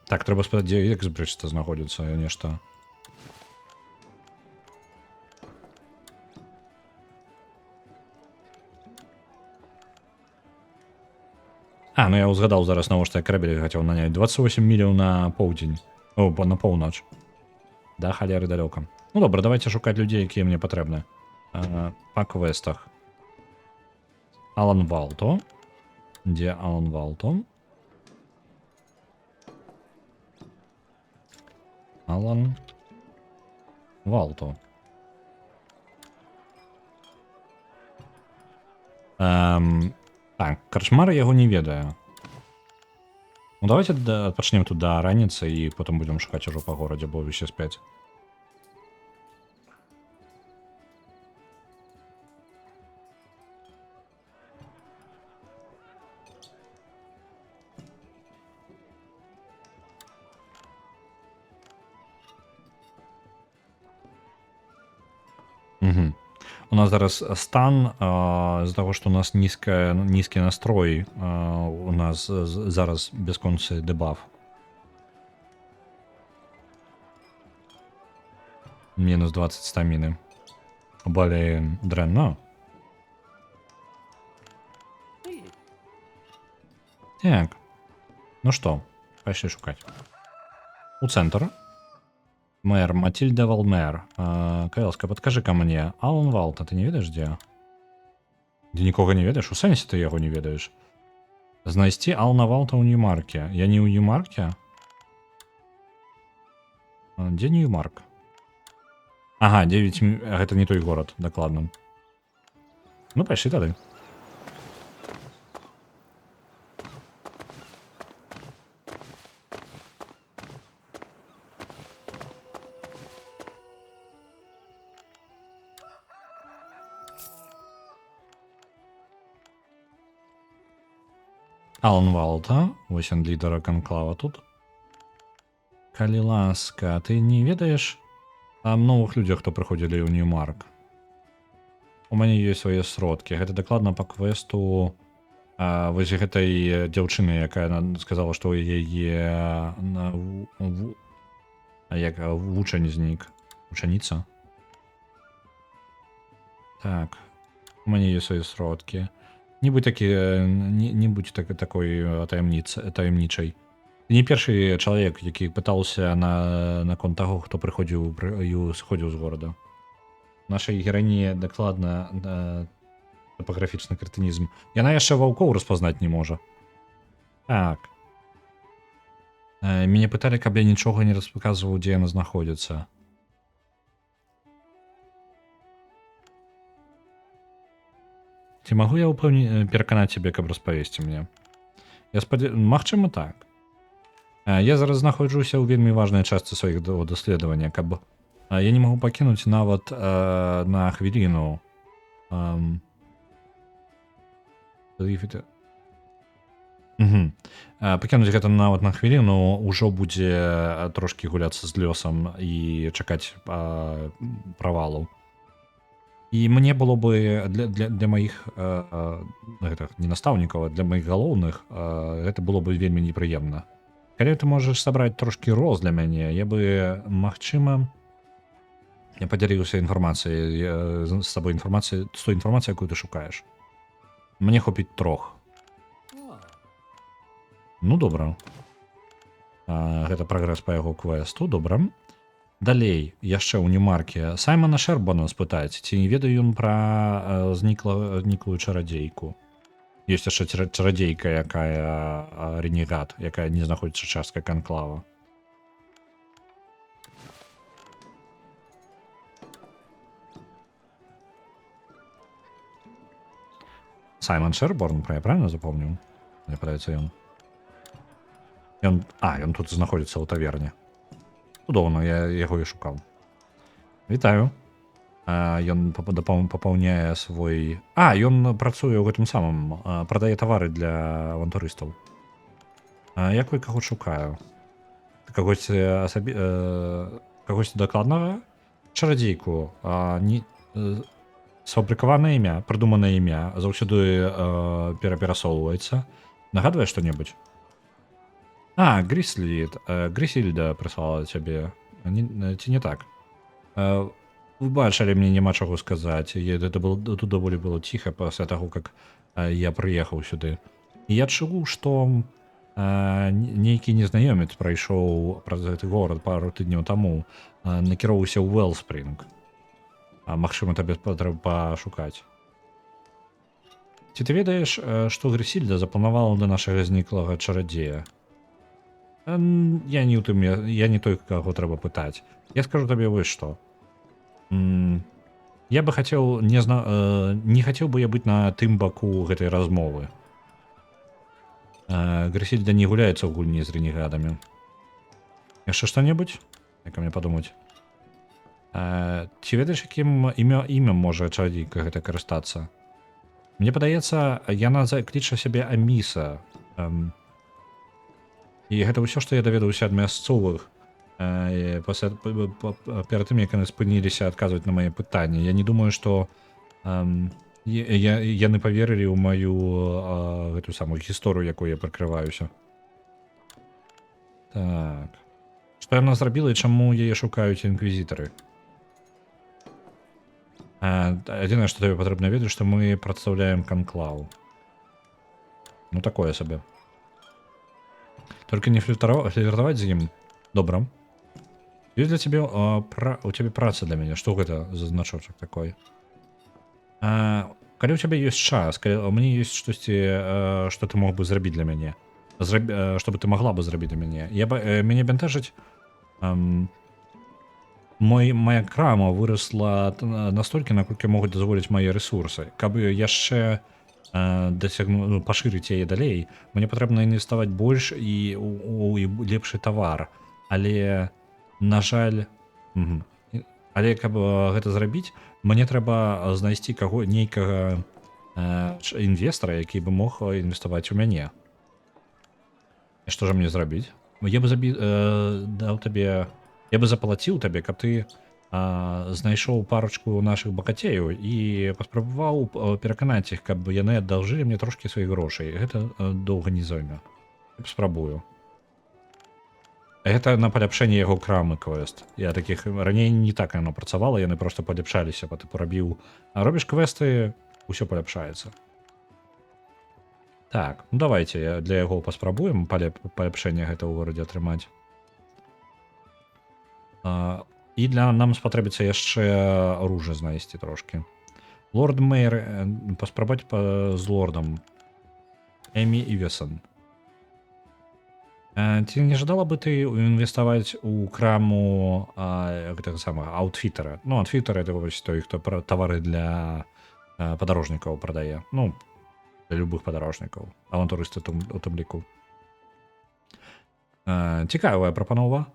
Так, трэба спытаць, дзе Эксбридж-то знаходзіцца, нешта. Ну я узгадаў зараз, навошта я карабель хацеў наняць. 28 міляў на поўдзень. На поўнач. Да, халеры далёка. Ну добра, давайте шукаць людзей, якія мне патрэбны. Па квестах. Алан Валто. Дзе Алан Валто? Алан Валто. Так, карчмар яго не ведае. Ну давайте пачнем тут да раніцы і потым будзем шукаць ужо па горадзе, бо ўсе спяць. У нас зараз стан з-за таго, што у нас нізкі настрой, у нас зараз бясконцы дэбаф. Мінус 20 стаміны. Блін, дрэнна. Так. Ну што, пайшлі шукаць. У цэнтр. Мэр, Матильда Валмер. Кайлска, падкажы-ка мне, Алан Валта, ты не ведаеш дзе? Дзе нікога не ведаеш? У сэнсе ты яго не ведаеш? Знайсці Алана Валта ў Нью-Марке. Я не ў Нью-Марке? Дзе Нью-Марк? Ага, 9... Гэта не той горад, дакладна. Ну, пайшлі тады. Алан Валта, вось ён лідара канклава тут. Калі ласка, ты не ведаеш новых людзях, хто прыходзілі ў Нью-Марк? У мяне ёсць свае сродкі. Гэта дакладна па квесту вось гэтай дзяўчыны, якая сказала, што ў яе як вучань знік. Вучаніца. Так, у мяне ёсць свае сродкі. Не будь такой таямнічай. Ты не першы чалавек, які пытаўся наконт таго, хто прыходзіў і сходзіў з горада. Нашай гераіне дакладна тапаграфічны кретынізм. Яна яшчэ ваўкоў распазнаць не можа. Так. Мяне пыталі, каб я нічога не расказваў, дзе яна знаходзіцца. Ці магу я пераканаць цябе, каб распавесці мне? Магчыма, так. Я зараз знаходжуся ў вельмі важнай частцы сваіх даследавання, каб я не магу пакінуць нават на хвіліну. Пакінуць гэта нават на хвіліну ўжо будзе трошкі гуляцца з лёсам і чакаць правалу. І мне было бы для маіх не настаўнікаў, а для маіх галоўных гэта было бы вельмі непрыемна. Калі ты можаш сабраць трошкі роз для мяне, я бы, магчыма, я падзяліўся інфармацыяй з сабой з той інфармацыяй, якую ты шукаеш. Мне хопіць 3. Ну, добра. Гэта прагрэс па яго квесту, добра. Далей, яшчэ ў Ньюмарке. Саймона Шербана спытаць, ці не ведаю ён пра зніклую чарадзейку. Ёсць яшчэ чарадзейка, якая ренегат, якая не знаходзіцца часткай канклава. Саймон Шерборн, я правильно запомніў? Мне падаецца ён. Ён тут знаходзіцца ў таверне. Цудоўна, я яго і шукаў. Вітаю. Ён папаўняе свой... Ён працуе ў гэтым самым, прадае тавары для авантурыстаў. Як вы каго шукаю? Кагосьці дакладнага? Чарадзейку. Сфабрыкаванае імя, прыдуманае імя, заўсёды перасоўваецца. Нагадвае што-небудзь? Грисільда прыслала цябе. Ці не так? Вы бачылі, мне няма чаго сказаць. Тут даволі было ціха пасля таго, как я прыехаў сюды. І я чуў, што нейкі незнаёмец прайшоў праз гэты горад пару тыдняў таму, накіроўваўся ў Уэлспрінг. Магчыма, табе трэба пашукаць. Ці ты ведаеш, што Грисільда запланавала для нашага зніклага чарадзея? Я не той, каго трэба пытаць. Я скажу табе вось што. Я бы хацеў, не хацеў бы я быць на тым баку гэтай размовы. Грисільда не гуляецца ў гульні з ренегадамі. Яшчэ што-небудзь? Як мне падумаць? Ці ведаеш, якім імя можа чарадзейка гэта карыстацца? Мне падаецца, яна кліча сябе Аміса. І гэта ўсё, што я даведаўся ад мясцовых перад тым, як яны спыніліся адказваць на мае пытанні. Я не думаю, што яны паверылі ў маю гэту самую гісторыю, якую я прыкрываюся. Так. Што яна зрабіла і чаму яе шукаюць інквізітары? Адзінае, што табе патрэбна ведаць, што мы прадстаўляем канклаў. Ну, такое сабе. Только не фліртаваць з ім. Добра. Ёсць для цябе у цябе праца для мяне. Што гэта за значочак такой? Калі ў цябе ёсць час, калі у мяне ёсць штосьці, што ты мог бы зрабіць для мяне, што бы ты магла бы зрабіць для мяне. Мяне бянтэжыць, моя крама вырасла настолькі, наколькі могуць дазволіць мае рэсурсы. Каб яшчэ пашырыць яе далей, мне патрэбна інвеставаць больш і у лепшы тавар. Але, на жаль, каб гэта зрабіць, мне трэба знайсці нейкага інвестара, які бы мог інвеставаць у мяне. І што ж мне зрабіць? Я бы заплаціў табе, каб ты знайшоў парочку нашых бакацеяў і паспрабаваў пераканаць іх, каб яны аддаўжылі мне трошкі сваіх грошай. Гэта доўга не зойме. Спрабую. Гэта на паляпшэнне яго крамы квест. Я такіх раней не так яно працавала, яны проста паляпшаліся, па тыпу рабіў. А робіш квесты, усё паляпшаецца. Так, ну давайте для яго паспрабуем паляпшэнне гэта ў горадзе атрымаць. І нам спатрэбіцца яшчэ оружие знайсці трошкі. Лорд-мэйр, паспрабаць з лордам. Эмі Івесон. Ці не жадала бы ты інвеставаць у краму гэтага самага аутфітера? Ну, аутфітер это вось той, хто тавары для падарожнікаў прадае. Ну, для любых падарожнікаў, авантурысты у тым ліку. Цікавая прапанова.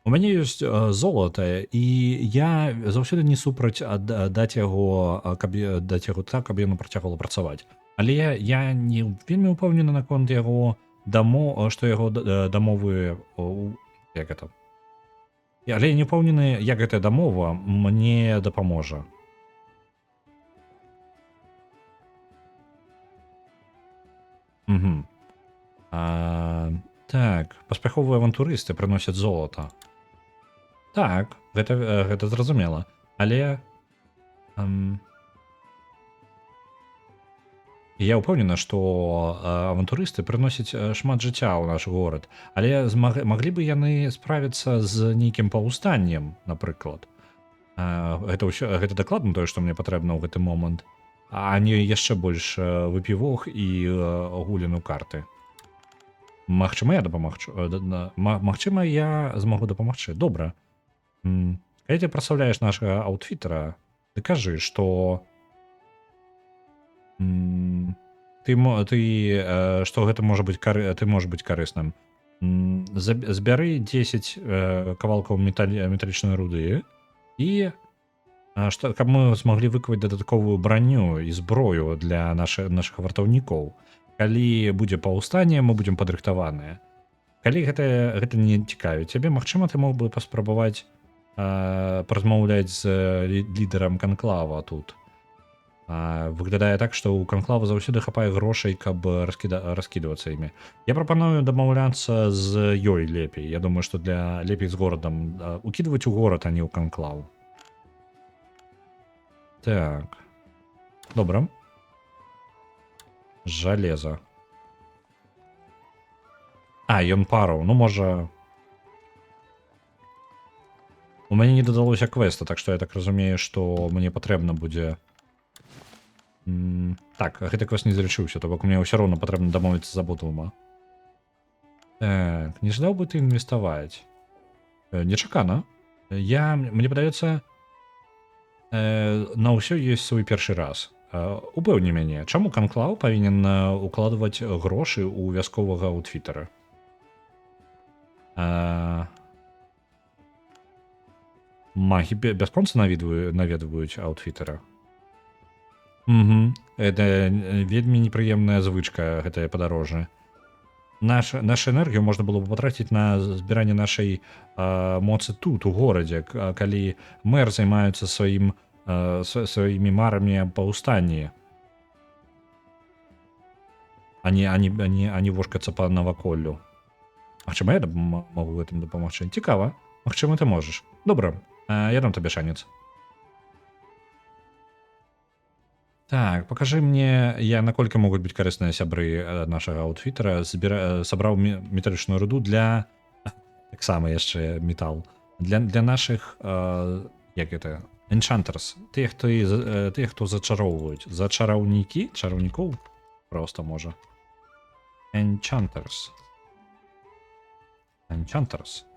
У мяне ёсць золата, і я заўсёды не супраць даць яго, каб даць яго так, каб яно працягвала працаваць. Але я не вельмі ўпэўнены наконт яго што яго дамовы як это. Але я не ўпэўнены, як гэтая дамова мне дапаможа. Угу. Так, паспяховыя авантурысты прыносяць золата. Так, гэта зразумела. Але я ўпэўнена, што авантурысты прыносяць шмат жыцця ў наш горад. Але маглі бы яны справіцца з нейкім паўстаннем, напрыклад. Гэта дакладна тое, што мне патрэбна ў гэты момант, а не яшчэ больш выпівох і гуляну карты. Магчыма, я дапамагчу. Магчыма, я змагу дапамагчы. Добра. Калі ты прасаўляеш нашага аутфітера, ты кажы, што што гэта можа быць быць карысным. Збяры 10 кавалкаў металічнай руды і каб мы змаглі выкаваць дадатковую браню і зброю для нашых вартаўнікоў. Калі будзе паўстанне, мы будзем падрыхтаваныя. Калі гэта не цікавіць цябе, магчыма, ты мог бы паспрабаваць паразмаўляць з лідарам канклава тут. Выглядае так, што ў канклава заўсёды хапае грошай, каб раскідвацца імі. Я прапаную дамаўляцца з ёй лепей. Я думаю, што лепей з горадам укідваць у горад, а не ў канклаў. Так. Добра. Жалеза. Ён пару. Ну, можа... У мяне не дадалося квеста, так што я так разумею, што мне патрэбна будзе... Так, гэты квест не залічыўся, то бок мне ўсё роўна патрэбна дамовіцца за ботулма. Так, не жадаў бы ты інвеставаць? Нечакана. Мне падаецца, на ўсё ёсць свой першы раз. Упэўні мяне, чаму канклаў павінен укладваць грошы ў вясковага аутфітера? Магі бясконца наведваюць аутфітера. Это вельмі непрыемная звычка, гэтае падарожжа. Нашу энергію можна было бы патраціць на збіранне нашай моцы тут, у горадзе, калі мэр займаецца сваімі марамі паўстанні, а не вошкацца па наваколлю. Магчыма, я магу гэтым дапамагчы? Цікава. Магчыма, ты можаш. Добра, я дам табе шанец. Так, покажи мне, наколькі могуць быць карысныя сябры нашага аутфітера. Сабраў металічную руду для... Таксама яшчэ метал. Для нашых... Як гэта? Энчантерс. Тых, хто зачароўваюць. Зачараўнікі? Чараўнікоў? Проста можа. Энчантерс. Энчантерс.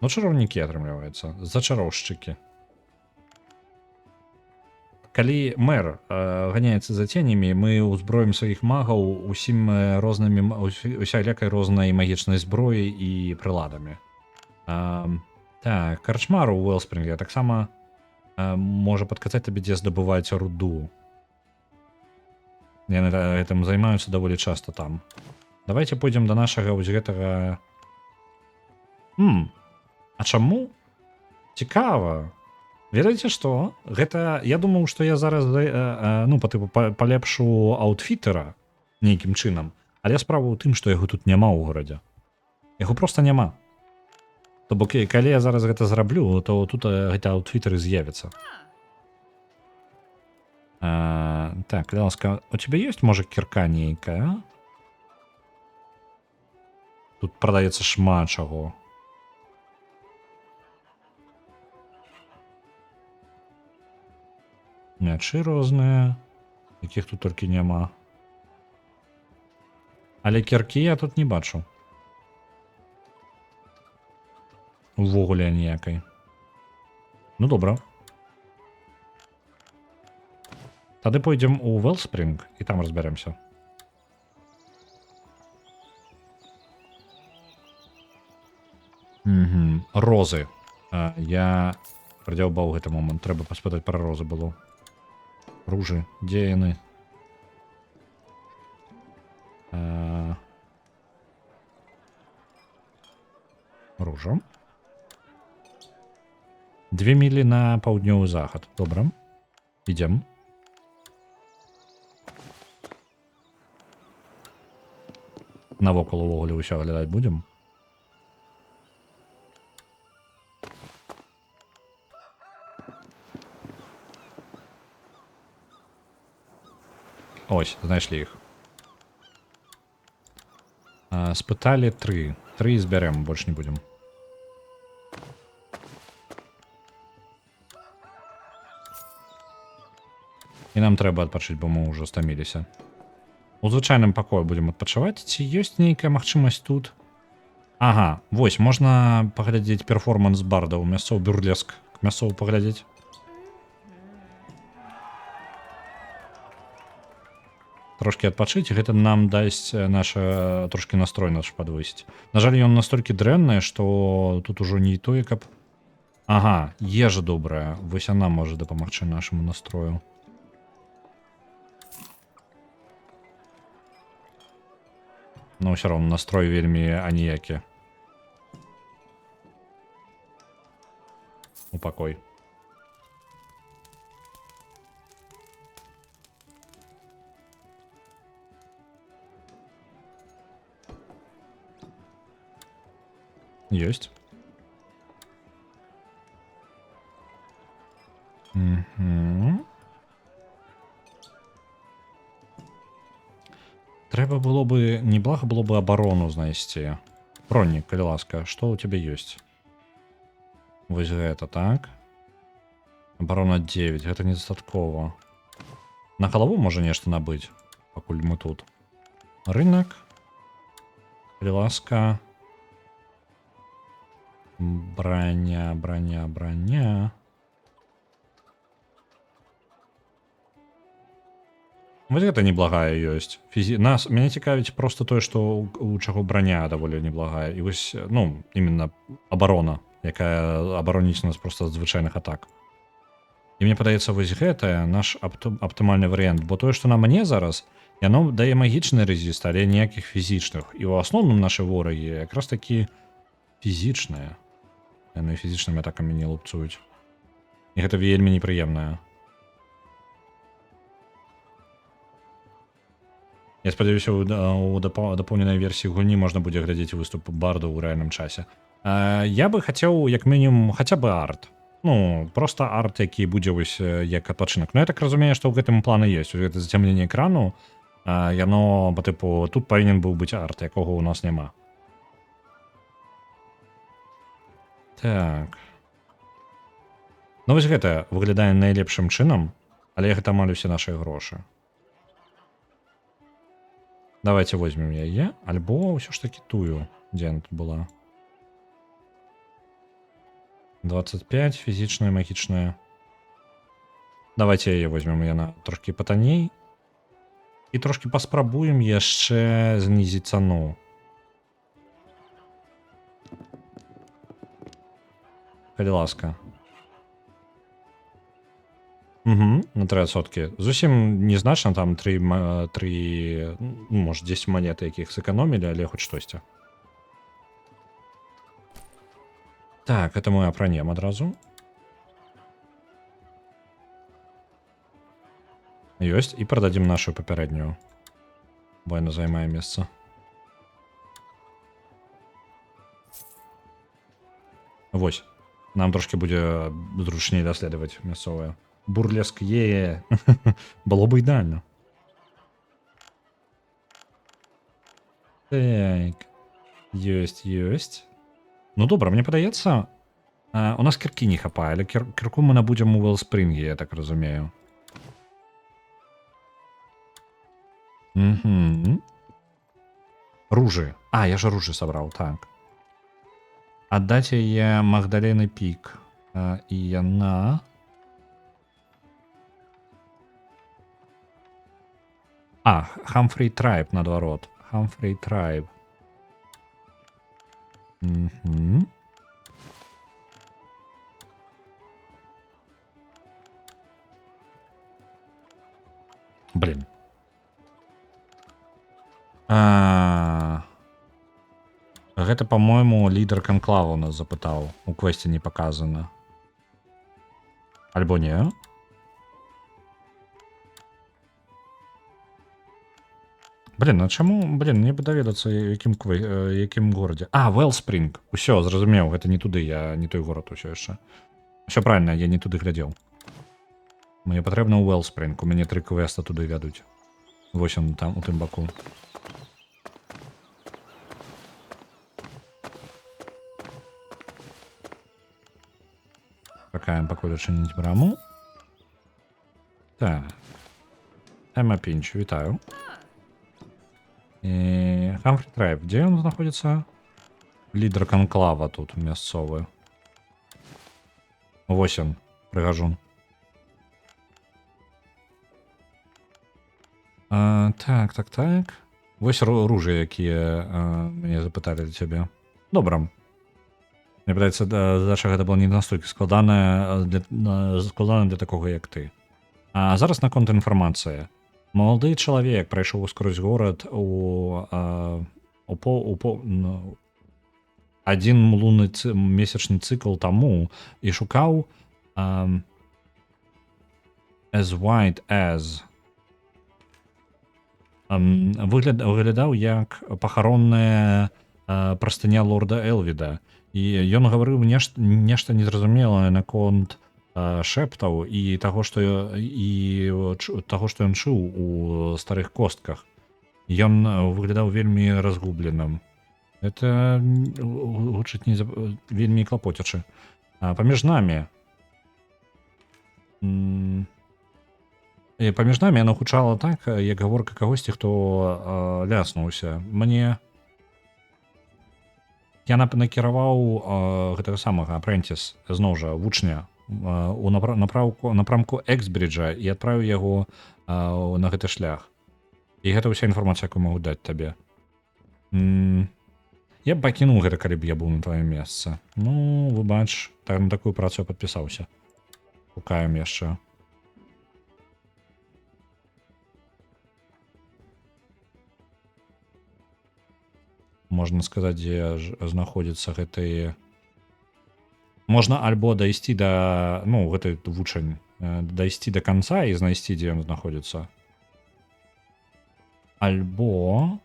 Ну, чараўнікі атрымліваецца. Зачароўшчыкі. Калі мэр ганяецца за ценямі, мы ўзброім сваіх магаў усялякай рознай магічнай зброі і прыладамі. Так, карчмару ў Уэлспрінге таксама можа падказаць табе, дзе здабываць руду. Яны гэтым займаюцца даволі часта там. Давайте пойдзем да нашага вось гэтага... А чаму? Цікава. Ведаеце што? Гэта... Я думаў, што я зараз палепшу аутфітера нейкім чынам. Але справа ў тым, што яго тут няма ў горадзе. Яго проста няма. То бок, калі я зараз гэта зраблю, то тут гэта аутфітер і з'явіцца. Так, ласка, у тебя ёсць, можа, кірка нейкая? Тут прадаецца шмат чаго. Мячы розныя, якіх тут толькі няма. Але кіркі я тут не бачу. Увогуле ніякай. Ну добра. Тады пойдзем у Велспринг і там разбярэмся. Розы. Я прадзяўбаў гэты момант. Трэба паспытаць пра розы было. Ружы, дзе яны? Ружа. 2 мілі на паўднёвы захад. Добра. Ідзем. Навокал увогуле ўсё аглядаць будзем. Ось, знайшлі іх. Спыталі 3. 3 збярэм, больш не будзем. І нам трэба адпачыць, бо мы ўжо стаміліся. У звычайным пакоі будзем адпачываць. Ці ёсць нейкая магчымасць тут? Ага, вось, можна паглядзець перформанс бардаў, мясцовы бюрлеск. Мясцовы паглядзець. Трошки адпачыць, гэта нам дасць наша трошки настрой наш падвысіць. На жаль, ён настолькі дрэннае, што тут ужо не тое, каб... Ага, ежа добрая. Вось яна можа дапамагчы нашаму настрою. Но ўсё роўна настрой вельмі аніякі. У пакой. Ёсць. Трэба было бы, неблага было бы абарону знайсці. Бронік, калі ласка, што ў цябе ёсць? Вось гэта, так. Абарона 9, гэта недастаткова. На галаву можа нешта набыць, пакуль мы тут. Рынак. Калі ласка. Броня, броня, броня. Вот гэта неблагая ёсць. Мяне цікавіць просто тое, што у чаго броня даволі неблагая. І вось, ну, именно абарона, якая абароніць нас просто ад звычайных атак. І мне падаецца, вось гэта наш аптымальны варыянт. Бо тое, што на мне зараз, яно дае магічны рэзіст, але ніякіх фізічных. І ў асноўным нашы ворагі якраз такі фізічныя. Яны фізічнымі атакамі не лупцуюць. І гэта вельмі непрыемнае. Я спадзяюся, у дапоўненай версіі гульні можна будзе глядзець выступ барда ў рэальным часе. Я бы хацеў, як мінімум, хаця бы арт. Ну, просто арт, які будзе вось як адпачынак. Ну, я так разумею, што ў гэтым планы ёсць. Гэта зацямленне экрану, яно, па тыпу, тут павінен быў быць арт, якога ў нас няма. Так. Ну, вось гэта выглядае найлепшым чынам, але гэта амаль усе нашы грошы. Давайте возьмем яе, альбо ўсё ж таки тую, дзе яна тут была. 25, фізічная, магічная. Давайте яе возьмем, яна трошки патаней. І трошки паспрабуем яшчэ знізіць цану. Калі ласка. Угу, на 3%. Зусім незначна, там 3, может, 10 монет, якіх сэкономілі, але хоць штосьці. Так, это мы апранем адразу. Ёсць, і прададзім нашу папярэднюю. Бо яна займае месца. Вось. Нам трошки будзе зручней даследаваць мясцовае. Бурлеск є. Было б ідеально. Так. Ёсць. Ну добра, мне падаецца, у нас кіркі не хапае, але кірку мы набудзем у Велспрингі, я так разумею. Ружы. Я ж ружы сабраў, так. Аддаць яе Магдалены Пік. І яна... Хамфрей Трайб, наадварот. Хамфрей Трайб. Блин. Гэта, по-моему, лідар канклаву нас запытаў. У квесце не показана. Альбо не? Блин, а чаму, мне бы даведацца, якім горадзе. Вэлспринг. Усё, зразумеў, гэта не туды, я не той горад усё яшчэ. Усё правильно, я не туды глядзеў. Мне патрэбна ў Вэлспринг, у мяне 3 квеста туды вядуць. Вось он там, у тым баку. Чакаем, пакуль адчыніць браму. Так. Эмма Пінч, вітаю. Хамфрей Трайб, дзе ён знаходзіцца? Лідар канклава тут мясцовы. Вось ён, прыгажун. Так. Вось ружы, якія мяне запыталі для цябе. Добра. Мне падаецца, задача гэта была не настолькі складаная для такога, як ты. А зараз наконт інфармацыі. Малады чалавек прайшоў скрозь горад адзін лунны месячны цыкл таму і шукаў as white as. Выглядаў як пахаронная прастыня лорда Элвіда. І ён гаварыў нешта незразумелае наконт шэптаў і таго, што ён чуў у старых костках. Ён выглядаў вельмі разгубленым. Это гучыць вельмі клапоцячы. Паміж намі яно гучала так, як гаворка кагосьці, хто ляснуўся. Я накіраваў гэтага самага апрэнціс, зноў жа, вучня у напрамку Эксбриджа і адправіў яго на гэты шлях. І гэта ўся інфармацыя, якую магу даць табе. Я б пакінуў гэта, калі б я быў на тваім месцы. Ну, выбач, на такую працу я падпісаўся. Шукаем яшчэ. Можна сказаць, дзе знаходзіцца гэты... Можна альбо дайсці да... Ну, гэты вучань. Дайсці да канца і знайсці, дзе ён знаходзіцца. Альбо...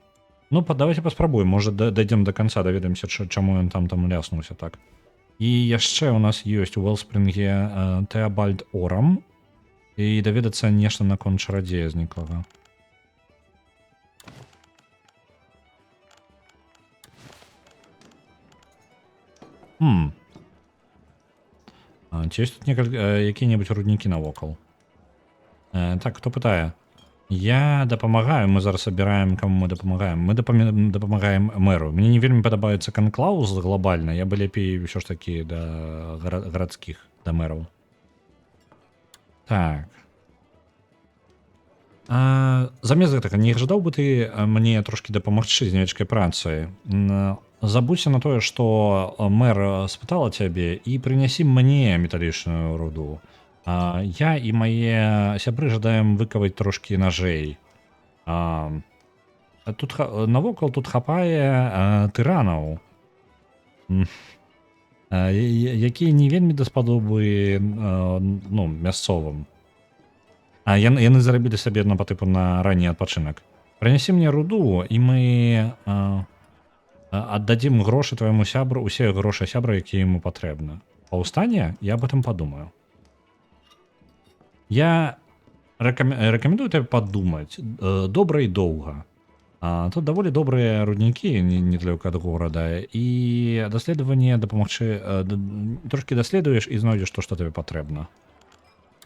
Ну, давайте паспрабуем. Можа, дайдзем да канца, даведаемся, чаму ён там ляснуўся так. І яшчэ у нас ёсць у Вэлспринге Тэабальд Орам. І даведацца нешта наконт чарадзея зніклага. Ці ёсць тут якія-небудзь руднікі навокал? Так, хто пытае? Я дапамагаю, мы зараз абіраем, каму мы дапамагаем. Мы дапамагаем мэру. Мне не вельмі падабаецца канклаус глобальна, я бы лепей ўсё ж такі да гарадскіх, да мэраў. Так. Замест гэтага, не жадаў бы ты мне трошкі дапамагчы з невялічкай працай? Забудься на тое, што мэр спытала цябе і прынясі мне металічную руду. Я і мае сябры жадаем выкаваць трошкі нажэй. Навокал тут хапае тыранаў, якія не вельмі даспадобы мясцовым. Яны зарабілі сабе па тыпу на ранні адпачынак. Прынясі мне руду, і мы аддадзім грошы твайму сябру, усе грошы сябра, якія яму патрэбна. Паўстане, я об этом подумаю. Я рекомендую тебе падумаць добра і доўга. Тут даволі добрыя руднікі недалёка ад горада, і даследаванне дапамагчы, трошкі даследуеш і знойдзеш то, што табе патрэбна.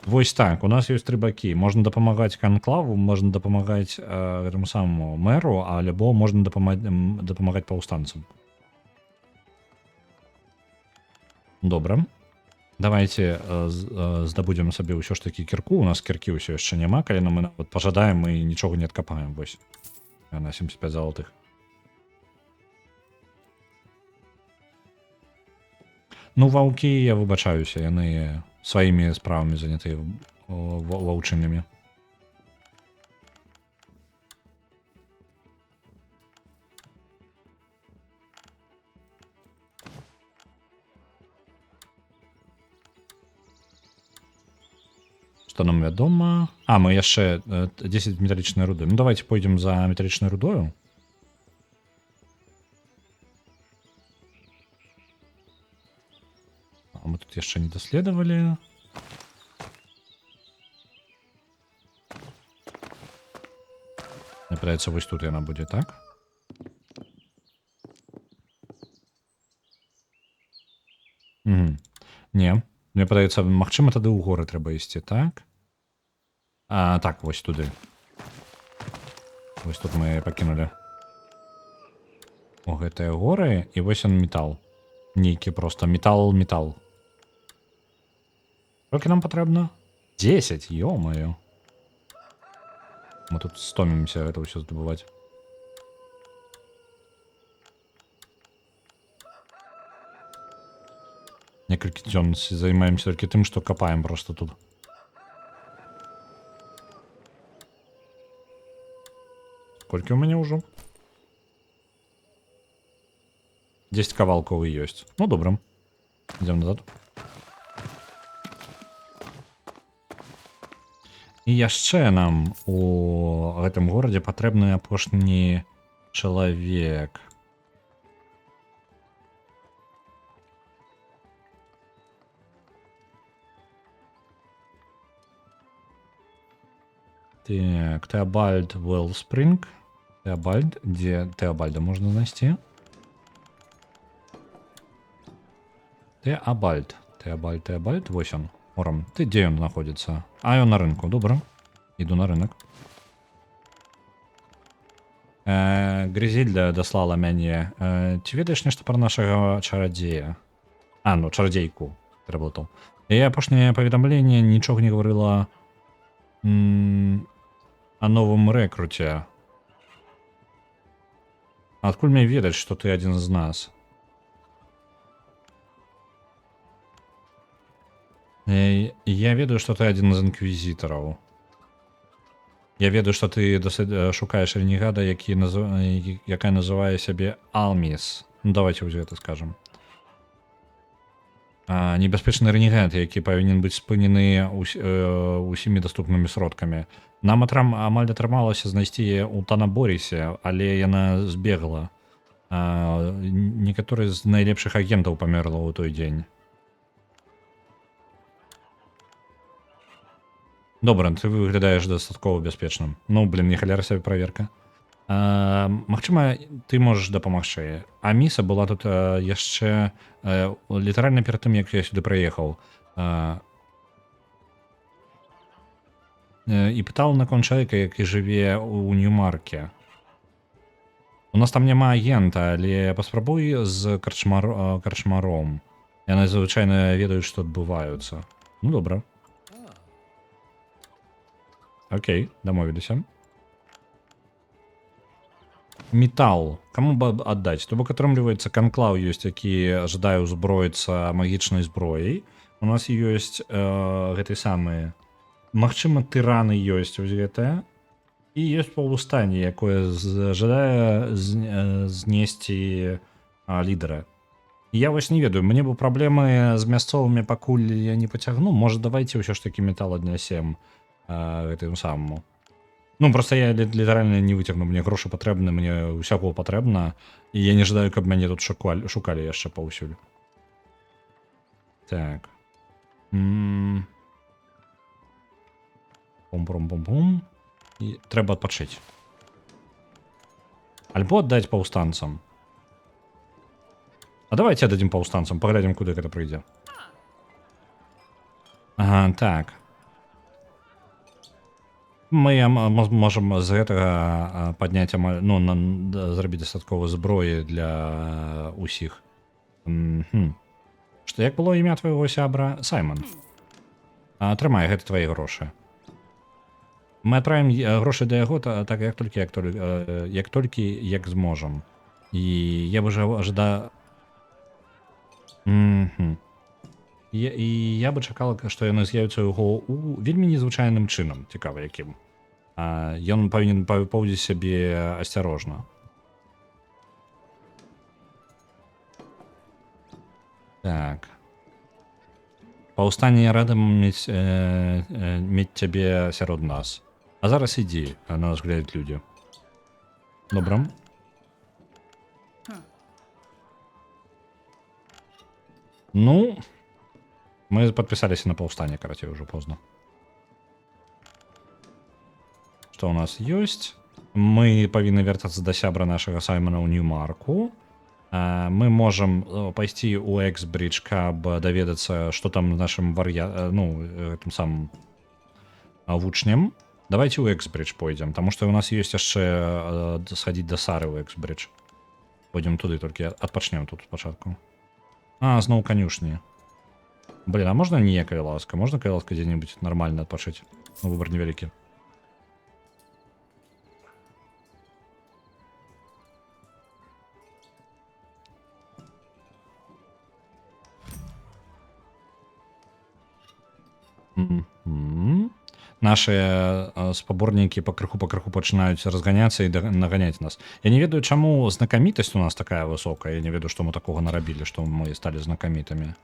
Вось так, у нас ёсць 3 бакі. Можна дапамагаць канклаву, можна дапамагаць гэтаму самому мэру, альбо можна дапамагаць паўстанцам. Добра. Давайте здабудзем сабе ўсё ж такі кірку. У нас кіркі ўсё яшчэ няма, калі нам мы нават пажадаем і нічога не адкапаем. Вось на 75 залатых. Ну, ваўкі, я выбачаюся, яны сваімі справамі занятыя ваўчынямі. Што нам вядома? А, мы яшчэ 10 металічнай руды. Ну, давайте пойдзем за металічнай рудою. А мы тут яшчэ не даследавалі. Мне падаецца, вось тут яна будзе, так? Угу. Не. Мне падаецца, магчыма, тады ў горы трэба ісці, так? Так, вось туды. Вось тут мы пакінулі. О, гэтыя горы, і вось ён метал. Нейкі проста метал. Сколько нам патрэбна? 10, ё-моё. Мы тут стомімся гэта ўсё здабываць. Некалькі дзён займаемся толькі тым, што капаем просто тут. Колькі ў мяне ўжо? 10 кавалкаў і ёсць. Ну, добра. Ідзем назад. І яшчэ нам у гэтым горадзе патрэбны апошні чалавек. Так, Теобальд Уэллспринг. Теобальд, дзе Теобальда можна знайсці? Теобальд, вось он. Орам, ты дзе ён знаходзіцца? А, ён на рынку, добра. Іду на рынок. Грызільда даслала мяне. Ці ведаеш нешта пра нашага чарадзея? Ну, чарадзейку. Пераблытаў. Я апошняе паведамленне нічога не гаварыла о новым рэкруце. Адкуль мне ведаць, што ты адзін з нас? Я ведаю, што ты адзін з інквізітараў. Я ведаю, што ты шукаеш ренегада, якая называе сябе Алміс. Ну, давайте вось гэта скажам. Небяспечны ренегат, які павінен быць спынены усімі даступнымі сродкамі. Нам амаль атрымалася знайсці яе ў Танаборісе, але яна збегла. Некаторы з найлепшых агентаў памерла ў той дзень. Добра, ты выглядаеш дастаткова бяспечным. Ну, блин, не халяра сабе праверка. Магчыма, ты можаш дапамагчы. А Міса была тут яшчэ літаральна перад тым, як я сюды прыехаў. І пытаў наконт чалавека, які жыве ў Нью-Марке. У нас там няма агента, але паспрабуй з карчмаром. Яны звычайна ведаюць, што адбываюцца. Ну, добра. Окей, дамовіліся. Метал. Каму бы аддаць? То бок атрымліваецца, канклаў ёсць, які жадае ўзброіцца магічнай зброяй. У нас ёсць гэтай самыя. Магчыма, тыраны ёсць вось гэтая. І ёсць паўстанне, якое жадае знесці лідара. Я вось не ведаю, мне бы праблемы з мясцовымі пакуль я не пацягну. Можа, давайте ўсё ж такі метал аднясем гэтым самому. Ну, просто я літаральна не выцягну, мне грошы патрэбны, мне ўсяго патрэбна, і я не жадаю, каб мяне тут шукалі яшчэ паўсюль. Так. Пум-пум-пум-пум. І трэба адпачыць. Альбо аддаць паўстанцам. А давайте аддадзім паўстанцам, паглядзім, куды гэта прыйдзе. Ага, так. Мы можам з гэтага падняць амаль, ну, зрабіць дастаткова зброі для ўсіх. Што як было імя твайго сябра? Саймон. Трымай, гэта твае грошы. Мы адправім грошы да яго так як толькі як зможам. І я бы жада... І я бы чакала, што яны з'явяцца яго у вельмі незвычайным чынам, цікава якім. Ён павінен паводзіць сябе асцярожна. Так. Паўстанне рада мець цябе сярод нас. А зараз ідзі, на нас глядзяць людзі. Добра. Ну, мы подписаліся на паўстанне, карацей, ўжо позна. Што ў нас ёсць? Мы павінны вяртацца да сябра нашага Саймона ў Нью-Марку. Мы можам пайсці ў Эксбридж, каб даведацца, што там нашым гэтым самым вучням. Давайте ў Эксбридж пойдзем, таму што ў нас ёсць яшчэ схадзіць да Сары ў Эксбридж. Пойдзем туды, толькі адпачнем тут спачатку. Зноў канюшні. Блин, а можна ніякая ласка? Можна кая ласка дзе-небудзь нармальна адпачыць? Ну, выбар невялікі. Наши спаборнікі пакрыху пачынаюць разганяцца і наганяць нас. Я не ведаю, чаму знакамітасць у нас такая высокая. Я не ведаю, што мы такога нарабілі, што мы сталі знакамітамі.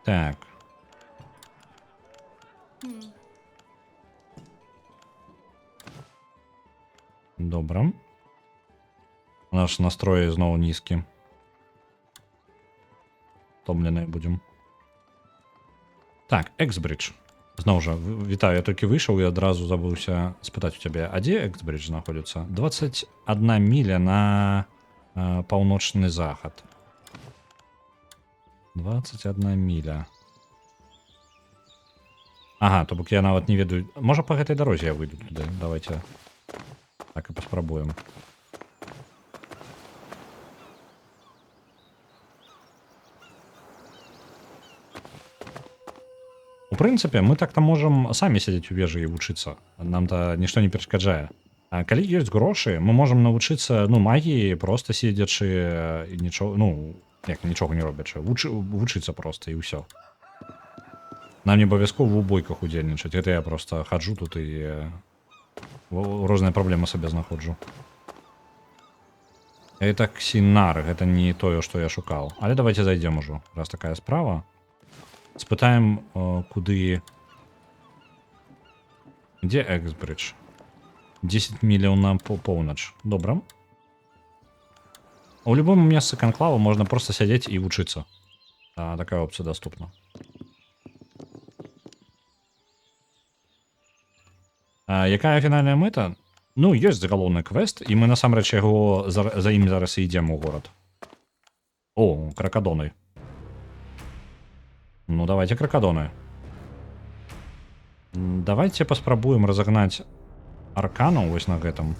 Так. Добра. Наш настрой зноў нізкі. Томленыя будзем. Так, Эксбридж. Зноў жа, вітаю, я толькі выйшаў і адразу забыўся спытаць у цябе, а дзе Эксбридж знаходзіцца? 21 міля на паўночны захад. 21 міля. Ага, то бок я нават не ведаю. Можа, па гэтай дарозе я выйду туды. Давайте так і паспрабуем. У прынцыпе, мы так-то можам самі сядзець у вежы і вучыцца. Нам-то нішто не перашкаджае. А калі ёсць грошы, мы можам навучыцца, магіі, проста седзячы і нічога не робячы. Вучыцца проста і ўсё. Нам не абавязкова ў бойках удзельнічаць. Гэта я проста хаджу тут і розныя праблемы сабе знаходжу. Это ксінар, гэта не тое, што я шукаў. Але давайте зайдзем ужо, раз такая справа. Спытаем, куды... Дзе Эксбридж? 10 міляў на поўнач. Добра. У любым месцы канклава можна проста сядзець і вучыцца. Такая опцыя даступна. Якая фінальная мэта? Ну, ёсць галоўны квест, і мы насамрэч яго за ім зараз і ідзем у горад. О, кракадоны. Ну, давайте кракадоны. Давайте паспрабуем разогнаць аркану вось на гэтым.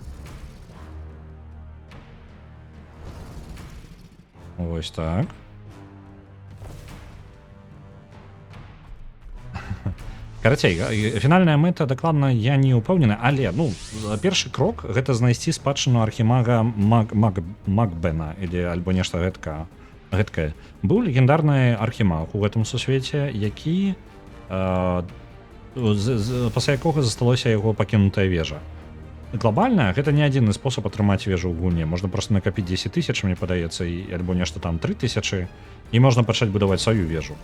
Вось так. Карацей, фінальная мэта дакладна я не ўпэўнены, але, першы крок гэта знайсці спадчыну архімага Макбена, альбо нешта гэткае. Быў легендарны архімаг у гэтым сусвеце, які пасля якога засталося яго пакінутая вежа. Глобальна гэта не адзіны спосаб атрымаць вежу ў гульні. Можна проста накапіць 10 000, мне падаецца, альбо нешта там 3000, і можна пачаць будаваць сваю вежу.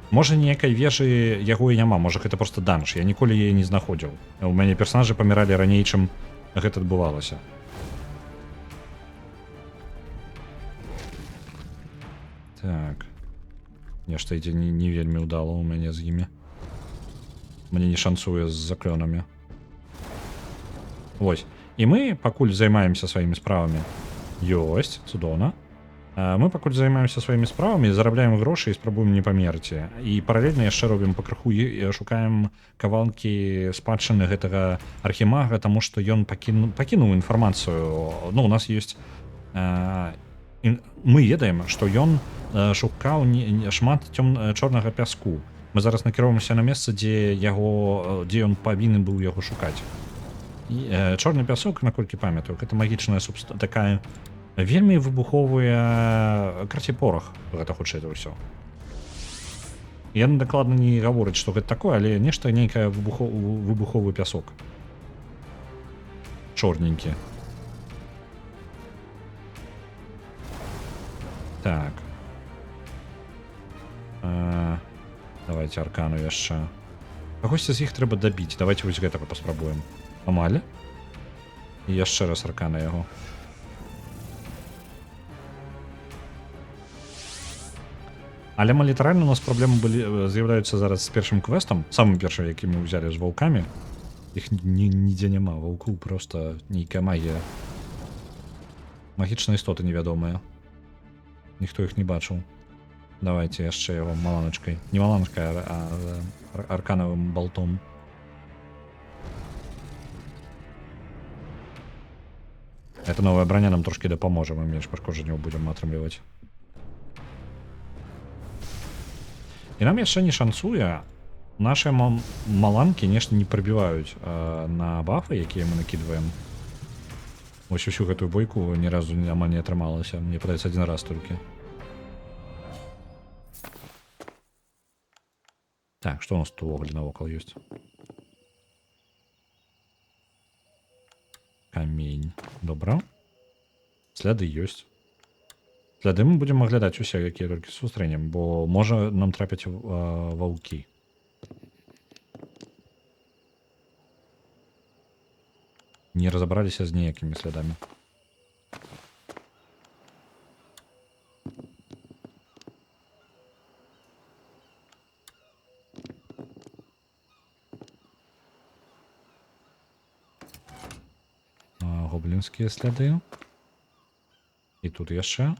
Можа, ніякай вежы яго і няма, можа, гэта проста данж. Я ніколі яе не знаходзіў. У мяне персанажы паміралі раней, чым гэта адбывалася. Так. Нешта ідзе не вельмі ўдала ў мяне з імі. Мне не шанцуе з заклёнамі. Вось. І мы пакуль займаемся сваімі справамі. Ёсць, цудоўна. Мы пакуль займаемся сваімі справамі, зарабляем грошы і спрабуем не памерці. І паралельна яшчэ робім пакрыху і шукаем кавалкі спадчыны гэтага архімага, таму што ён пакінуў інфармацыю. У нас ёсць Мы ведаем, што ён шукаў шмат чорнага пяску. Мы зараз накіроўваемся на месца, дзе ён павінен быў яго шукаць. Чорны пясок, наколькі памятаю, гэта магічная такая вельмі выбуховая порах, гэта хутчэй за ўсё. Яна дакладна не гаворыць, што гэта такое, але нешта нейкае выбуховы пясок. Чорненькі. Так. Давайте аркану яшчэ. Кагосьці з іх трэба дабіць. Давайте вось гэтага паспрабуем. Амаль. І яшчэ раз аркана яго. Але літаральна у нас праблемы з'яўляюцца зараз з першым квестам, самым першым, які мы ўзялі з ваўкамі. Іх нідзе няма, ваўку просто нейкая магія. Магічныя істоты невядомыя. Ніхто іх не бачыў. Давайте яшчэ яго маланачкай. Не маланачкай, а арканавым болтом. Эта новая броня нам трошки дапаможа, мы менш пашкоджанняў будзем атрымліваць. І нам яшчэ не шанцуе. Наши маланкі нешта не прабіваюць на бафы, якія мы накидываем. Вось усю гэтую бойку ні разу амаль не атрымалася. Мне падаецца один раз толькі. Так, што у нас тут увогуле навокал ёсць? Камень. Добра. Сляды ёсць. Сляды мы будзем аглядаць усе, якія толькі сустрэнем, бо можа нам трапяць ваўкі. Не разобраліся з ніякімі слядамі. Гоблінскія сляды. І тут яшчэ.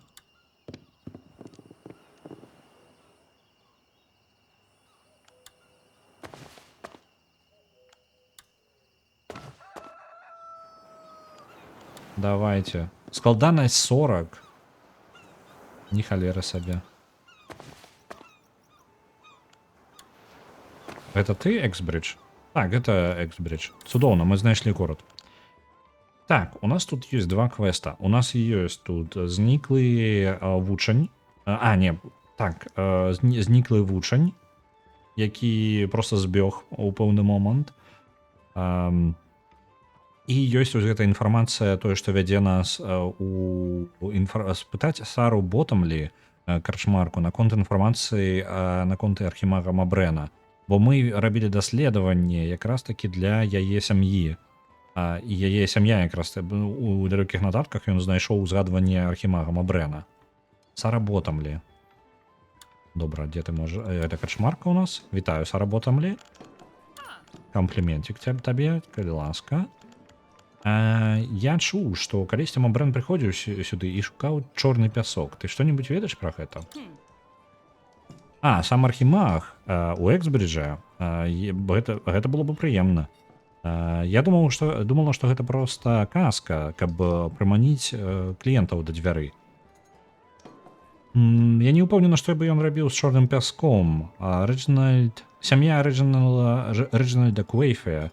Давайте. Складанность 40. Ні халеры сабе. Это ты, Эксбридж? Так, это Эксбридж. Цудоўна, мы знайшлі город. Так, у нас тут есть два квеста. У нас есть тут зніклы вучань. Не, так, зніклы вучань, які просто збег у пэўны момант. І ёсць вось гэта інфармацыя, тое, што вядзе нас спытаць Сару Ботамлі, карчмарку, наконт інфармацыі наконт архімага Мабрэна. Бо мы рабілі даследаванне якраз такі для яе сям'і. І яе сям'я якраз у далёкіх нататках ён знайшоў узгадванне архімага Мабрэна. Сара Ботамлі. Добра, дзе ты можаш? Это карчмарка у нас. Вітаю, Сара Ботамлі. Кампліментик табе, калі ласка. Я чуў, што калісьці Мабрэн прыходзіў сюды і шукаў чорны пясок. Ты што-нибудь ведаеш пра гэта? Сам архімаг у Эксбриджа. Гэта было бы прыемна. Я думала, што гэта проста казка, каб прыманіць кліентаў да дзвярэй. Я не ўпэўнена, што бы ён рабіў з чорным пяском. Сям'я Рэджинальда Квейфея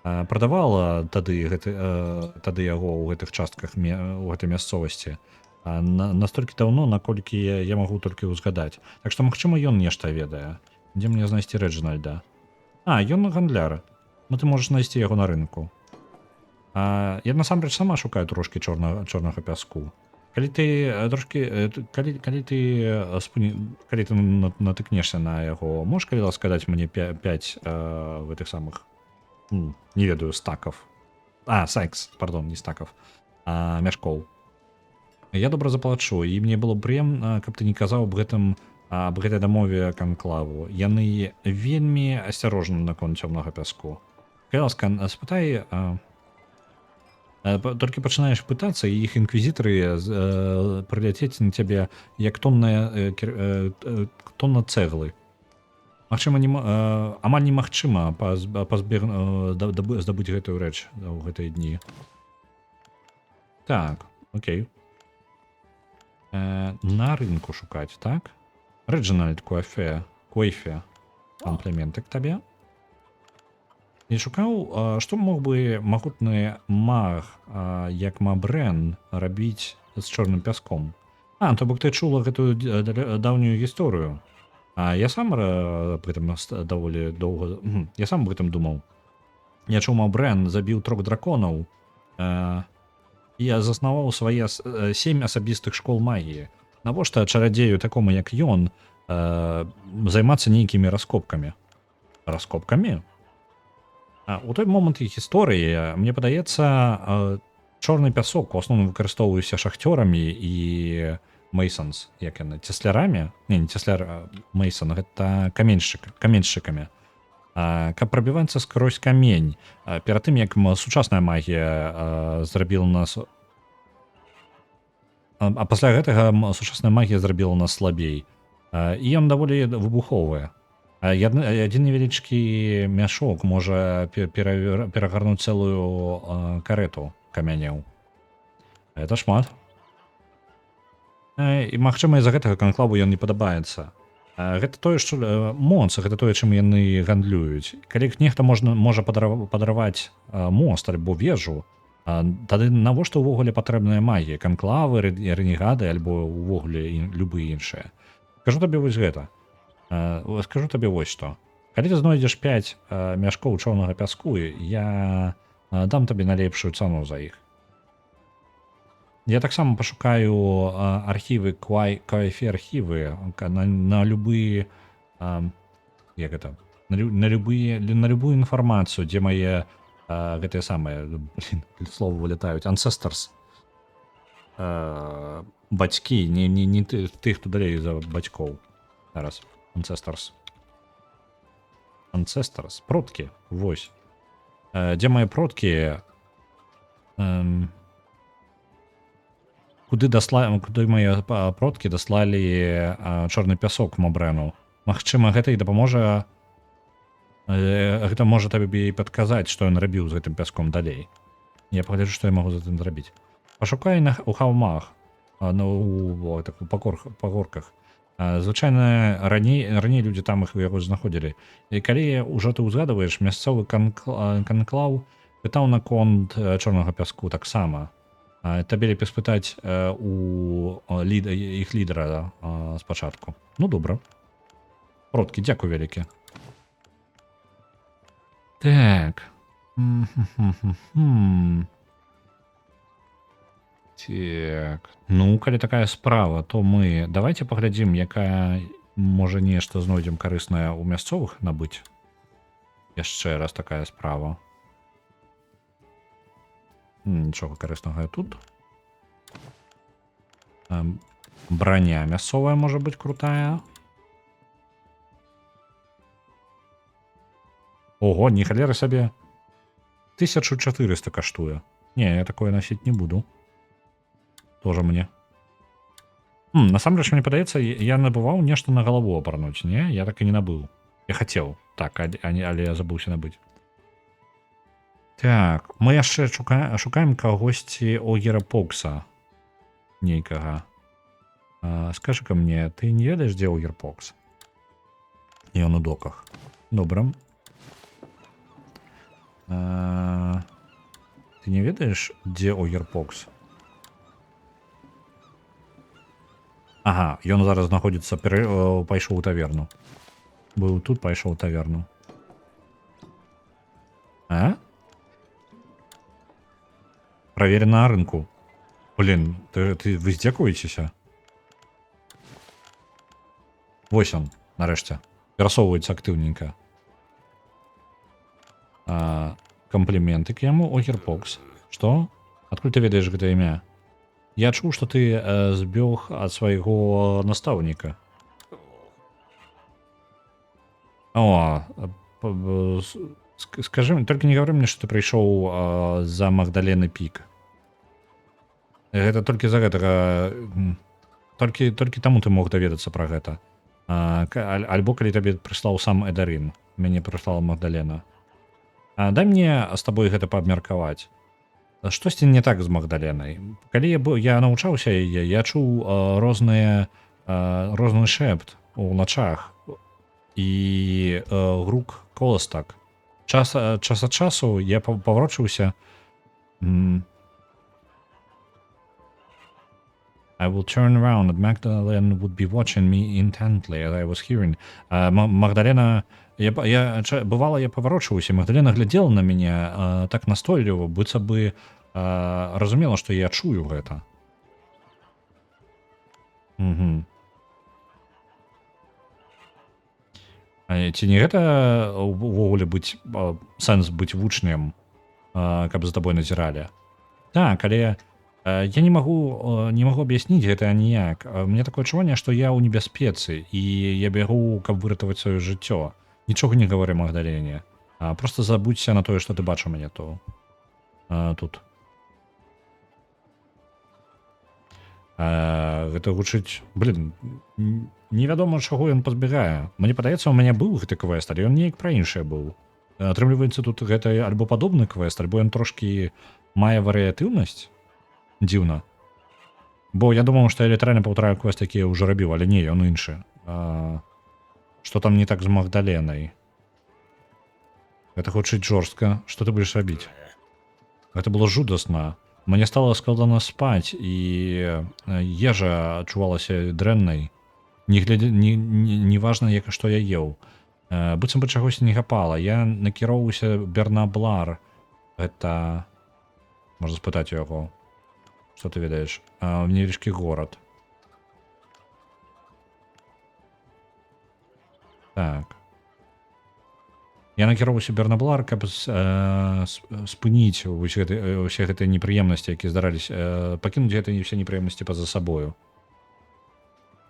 прадавала тады яго ў гэтых частках у гэтай мясцовасці настолькі даўно, наколькі я магу толькі ўзгадаць. Так што магчыма ён нешта ведае. Дзе мне знайсці Рэджинальда? Ён гандляр. Ты можаш знайсці яго на рынку. Я насамрэч сама шукаю трошкі чорнага пяску. Калі ты натыкнешся на яго, можаш калі ласка даць мне 5 гэтых самых, не ведаю, стаков. Сайкс, пардон, не стаков, мяшкоў. Я добра заплачу, і мне было прыемна, каб ты не казаў аб гэтай дамове канклаву. Яны вельмі асцярожны наконт цёмнага пяску. Калі ласка, спытай, толькі пачынаеш пытацца, і іх інквізітары прыляцець на цябе як тонна цэглы. Магчыма, амаль немагчыма здабыць гэтую рэч ў гэтыя дні. Так, окей. На рынку шукаць, так? Рэджынальд Куэфе. Компліменты к табе. І шукаў, што мог бы магутны маг, як Мабрэн, рабіць з чорным пяском. То бок ты чула гэтую даўнюю гісторыю. Я сам аб гэтым даволі доўга... Я сам аб гэтым думаў. Я чуў, Мабрэн забіў 3 драконаў. Я заснаваў свае 7 асабістых школ магіі. Навошта чарадзею такому, як ён, займацца нейкімі раскопкамі? Раскопкамі? У той момант гісторыі, мне падаецца, чорны пясок у асноўным выкарыстоўваўся шахцёрамі і мейсонс, як яны, цеслярамі? Не цесляр, мейсон, гэта каменшчыкамі. Каб прабівацца скрозь камень. Перад тым, як сучасная магія зрабіла нас... А пасля гэтага сучасная магія зрабіла нас слабей. І ён даволі выбуховы. Адзін невялічкі мяшок можа перагарнуць цэлую карэту камянеў. Это шмат. І, магчыма, з-за гэтага канклаву ён не падабаецца. Гэта тое, што мост, гэта тое, чым яны гандлююць. Калі нехта можа падараваць мост альбо вежу, тады навошта ўвогуле патрэбная магія? Канклавы, рэнегады альбо ўвогуле любыя іншыя. Скажу табе вось гэта. Скажу табе вось што. Калі ты знойдзеш 5 мяшкоў чорнага пяску, я дам табе найлепшую цану за іх. Я таксама пашукаю архівы, кайфе архівы на любые... Як гэта? На любую інфармацыю, дзе мае гэтыя самыя... Слова вылетаюць. Ancestors. Бацькі, не тых, хто далей за бацькоў. Зараз. Ancestors. Продкі. Вось. Дзе мае продкі... Куды мае продкі даслалі чорны пясок Мабрэну. Магчыма, гэта і дапаможа... Гэта можа табе і падказаць, што ён рабіў з гэтым пяском далей. Я пагляджу, што я магу за тым зрабіць. Пашукай у хаўмах, у пагорках. Звычайна, раней людзі там іх яго знаходзілі. І калі ўжо ты ўзгадваеш, мясцовы канклаў пытаў наконт чорнага пяску таксама. Табе лепей спытаць у іх лідара спачатку. Ну, добра. Продкі, дзякуй вялікі. Так. Так. Ну, калі такая справа, то мы давайте паглядзім, якая можа нешта знойдзем карыснае ў мясцовых набыць. Яшчэ раз такая справа. Нічога карыснага тут. Броня мясцовая можа быць крутая. Ого, не халера сабе. 1400 каштуе. Не, я такое носить не буду. Тоже мне. Насамрэч, мне падаецца, я набываў нешта на галаву апарнуць. Не, я так і не набыў. Я хацеў. Так, але я забыўся набыць. Так, мы яшчэ шукаем кагосьці Огера Покса. Нейкага. Скажы-ка мне, ты не ведаеш, дзе Огер Покс? Ён у доках. Добра. Ты не ведаеш, дзе Огер Покс? Ага, ён зараз знаходзіцца, пайшоў у таверну. Быў тут, пайшоў у таверну. Проверь на рынку. Блин, вы здзекуецеся? Вось он, нарэшце. Перасоўваецца актыўненька. Компліменты к яму, Огер Покс. Што? Адкуль ты ведаеш гэта імя? Я чуў, што ты збег ад свайго настаўніка. Скажи мне, толькі не гавары мне, што ты прыйшоў за Магдалены Пік. Гэта толькі за гэтага... Толькі таму ты мог даведацца пра гэта. Альбо калі табе прыслаў сам Эдарин. Мяне прыслала Магдалена. Дай мне з табой гэта паабмеркаваць. Штосьці не так з Магдаленай. Калі я навучаўся яе, я чуў розны шэпт у начах і грук коластак. Час ад часу я паварочыўся. I will turn around and Magdalene would be watching me intently as I was hearing. Магдалена... Бывала, я паварочваўся, Магдалена глядзела на мяне так настойліва, быццам бы разумела, што я чую гэта. Ці не гэта увогуле быць сэнс быць вучнем, каб за табой назіралі? Так, але я не магу аб'ясніць гэта ніяк. Мне такое адчуванне, што я ў небяспецы і я бягу, каб выратаваць сваё жыццё. Нічога не гавары Магдалене. Просто забудься на тое, што ты бачыў мяне тут. Гэта гучыць, невядома, чаго ён пазбягае. Мне падаецца, у мяне быў гэты квест, але ён неяк пра іншае быў. Атрымліваецца, тут гэта альбо падобны квест, альбо ён трошкі мае варыятыўнасць. Дзіўна. Бо я думаў, што я літаральна паўтараю квест, які я ўжо рабіў, але не, ён іншы. Што там не так з Магдаленай? Гэта гучыць жорстка. Што ты будзеш рабіць? Гэта было жудасна. Мне стала складана спаць, і ежа адчувалася дрэннай. Неважна, што я еў. Быццам бы чагось не хапала. Я накіроўваўся Бернаблар. Гэта... Можна спытаць у яго. Што ты ведаеш? Невялічкі горад. Так. Я накіроўваўся Бернаблар, каб спыніць усе гэтыя непрыемнасці, якія здараліся, пакінуць гэтыя ўсе непрыемнасці па-за сабою.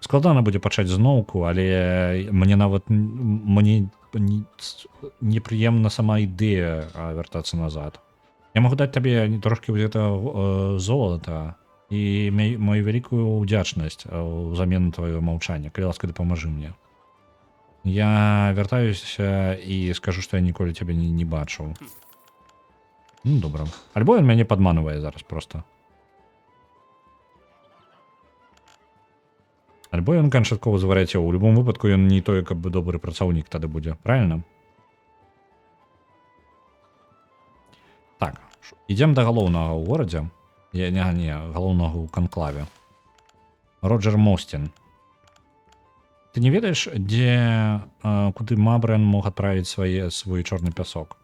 Складана будзе пачаць зноўку, але мне нават непрыемна сама ідэя вяртацца назад. Я магу даць табе трошкі гэта золата і мою вялікую ўдзячнасць узамен тваёго маўчання. Калі ласка, дапамажы мне. Я вяртаюся і скажу, што я ніколі цябе не бачыў. Ну, добра. Альбо ён мяне падманывае зараз проста. Альбо ён канчаткова звар'яцеў. У любом выпадку ён не той, каб добры працаўнік тады будзе. Правильно? Так. Ідзем да галоўнага ў горадзе. Не, галоўнага ў канклаве. Роджер Мостин. Ты не ведаеш, куды Мабрэн мог адправіць свой чорны пясок?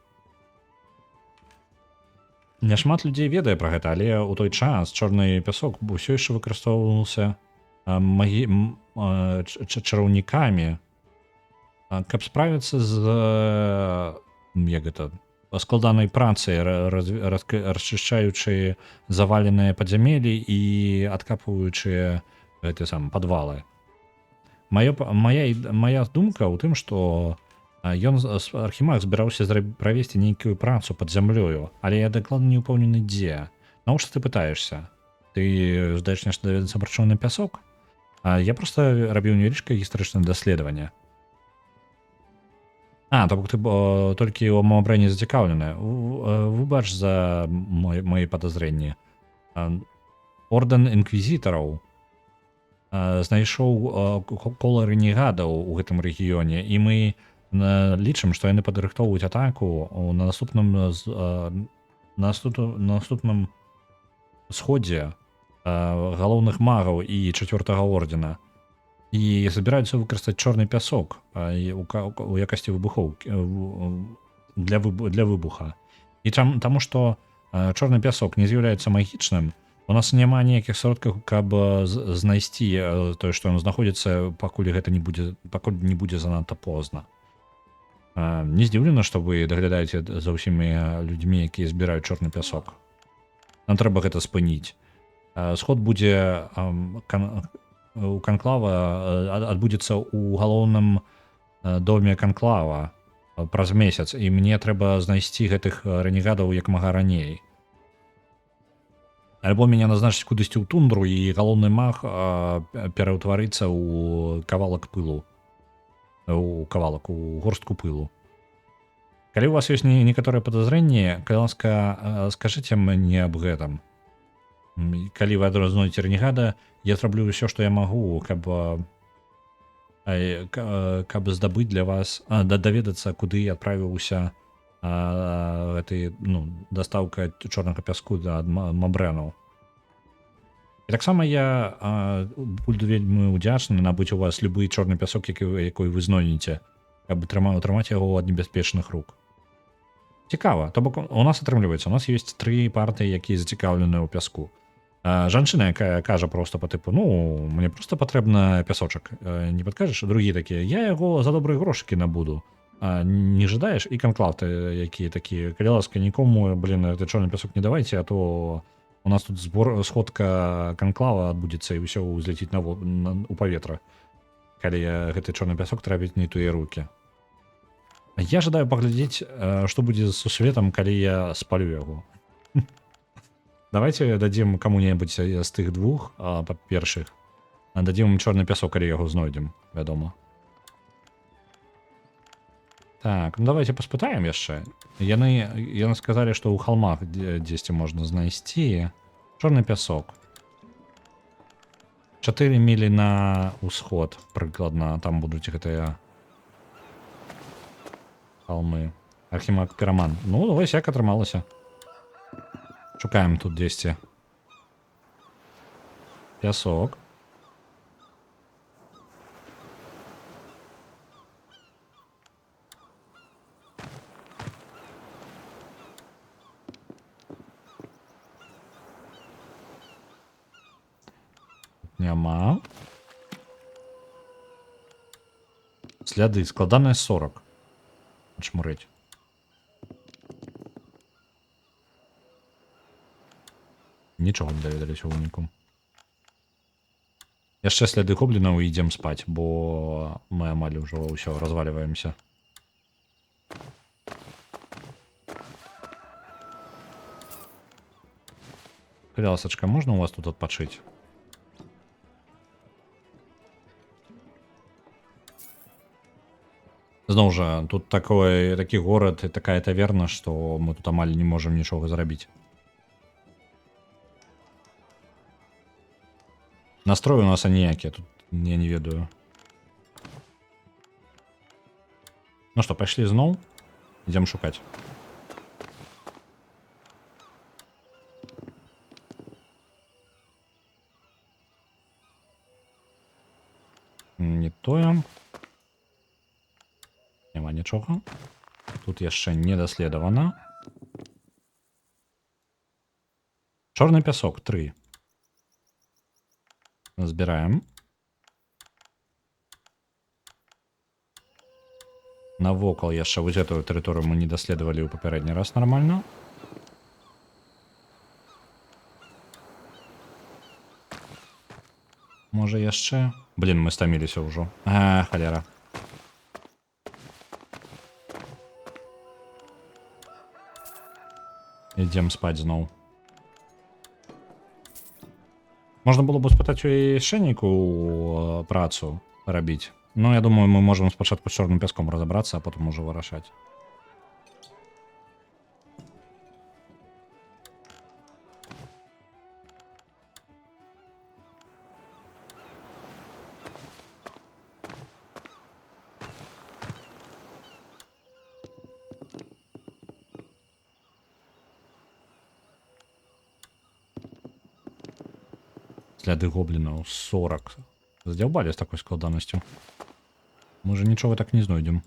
Няшмат людзей ведае пра гэта, але ў той час чорны пясок усё яшчэ выкарыстоўваўся чараўнікамі, каб справіцца з складанай працай, расчышчаючы заваленыя падзямелі і адкапваючы падвалы. Моя думка ў тым, што ён архімаг збіраўся правесці нейкую працу пад зямлёю, але я дакладна не ўпэўнены дзе. Навошта ты пытаешься? Ты ждаеш нешта даведацца пра чорны пясок? Я проста рабіў невялічкае гістарычнае даследаванне. То бок ты толькі ў Мабрэне зацікаўлены. Выбач за мои падазрэнні. Ордэн інквізітараў знайшоў кола рэнегадаў у гэтым рэгіёне, і мы лічым, што яны падрыхтоўваюць атаку на наступным сходзе галоўных магаў і 4-го ордена. І збіраюцца выкарыстаць чорны пясок у якасці выбухоўкі для выбуха. І таму, што чорны пясок не з'яўляецца магічным, у нас няма ніякіх сродкаў, каб знайсці тое, што ён знаходзіцца, пакуль не будзе занадта позна. Не здзіўлена, што вы даглядаеце за ўсімі людзьмі, якія збіраюць чорны пясок. Нам трэба гэта спыніць. Сход будзе у канклава, адбудзецца ў галоўным доме канклава праз месяц, і мне трэба знайсці гэтых рэнегадаў як мага раней. Альбо мяне назначыць кудысьці ў тундру, і галоўны маг пераўтварыцца ў кавалак пылу. У горстку пылу. Калі у вас ёсць некаторыя падазрэнні, калі ласка, скажыце мне аб гэтым. Калі вы адразу знойдзеце рэнегада, я зраблю ўсё, што я магу, каб здабыць для вас, даведацца, куды адправіўся гэты, дастаўка чорнага пяску ад мабрэнаў. І таксама я буду вельмі ўдзячны набыць у вас любы чорны пясок, якой вы знойдзеце, каб атрымаць яго ад небяспечных рук. Цікава, то бок у нас атрымліваецца, у нас ёсць 3 партыі, якія зацікаўленыя ў пяску. Жанчына, якая кажа просто по типу, мне просто патрэбна пясочак, не падкажаш? Другі такія, я яго за добрыя грошыкі набуду. Не жадаеш? І канклаўты, якія такія, калі ласка, нікому, гэты чорны пясок не давайце, а то у нас тут сходка канклава адбудзецца і ўсё ўзляціць у паветра, калі гэты чорны пясок трапіць не тыя рукі. Я жадаю паглядзець, што будзе з сусветам, калі я спалю яго. Давайте дадзім каму-небудзь з тых двух першых. Дадзім чорны пясок, калі яго знойдзем, вядома. Так, давайте паспытаем яшчэ. Яны сказалі, што ў халмах дзесьці можна знайсці чорны пясок. 4 мілі на ўсход, прыкладна, там будуць гэтыя халмы. Архімаг Піраман. Вось як атрымалася. Шукаем тут дзесьці пясок. Няма. Сляды. Складаныя 40. Чмурыць. Нічого не даведаліся ў выніку. Яшчэ сляды гоблінаў і ідзем спаць, бо мы амаль ужо ўсё разваліваемся. Ласачка, можна у вас тут адпачыць? Зноў жа, тут такі горад і такая таверна, што мы тут амаль не можам нічога зрабіць. Настрой у нас аніякія, тут я не ведаю. Ну што, пайшлі зноў? Ідзем шукаць. Не тое. Няма нічога. Тут яшчэ не даследавана. Чорны пясок, 3. Збіраем. Навокал яшчэ вось гэтую тэрыторыю мы не даследавалі ў папярэдні раз нармальна. Можа яшчэ? Блін, мы стаміліся ўжо. Халера. Ідзем спаць зноў. Можна было б спытаць у яшчэ нейкую працу рабіць. Но я думаю, мы можам спачатку з чорным пяском разабрацца, а потым ужо вырашаць. Сляды гоблінаў 40. Задзяўбалі з такой складанасцю. Мы же нічога так не знойдзем.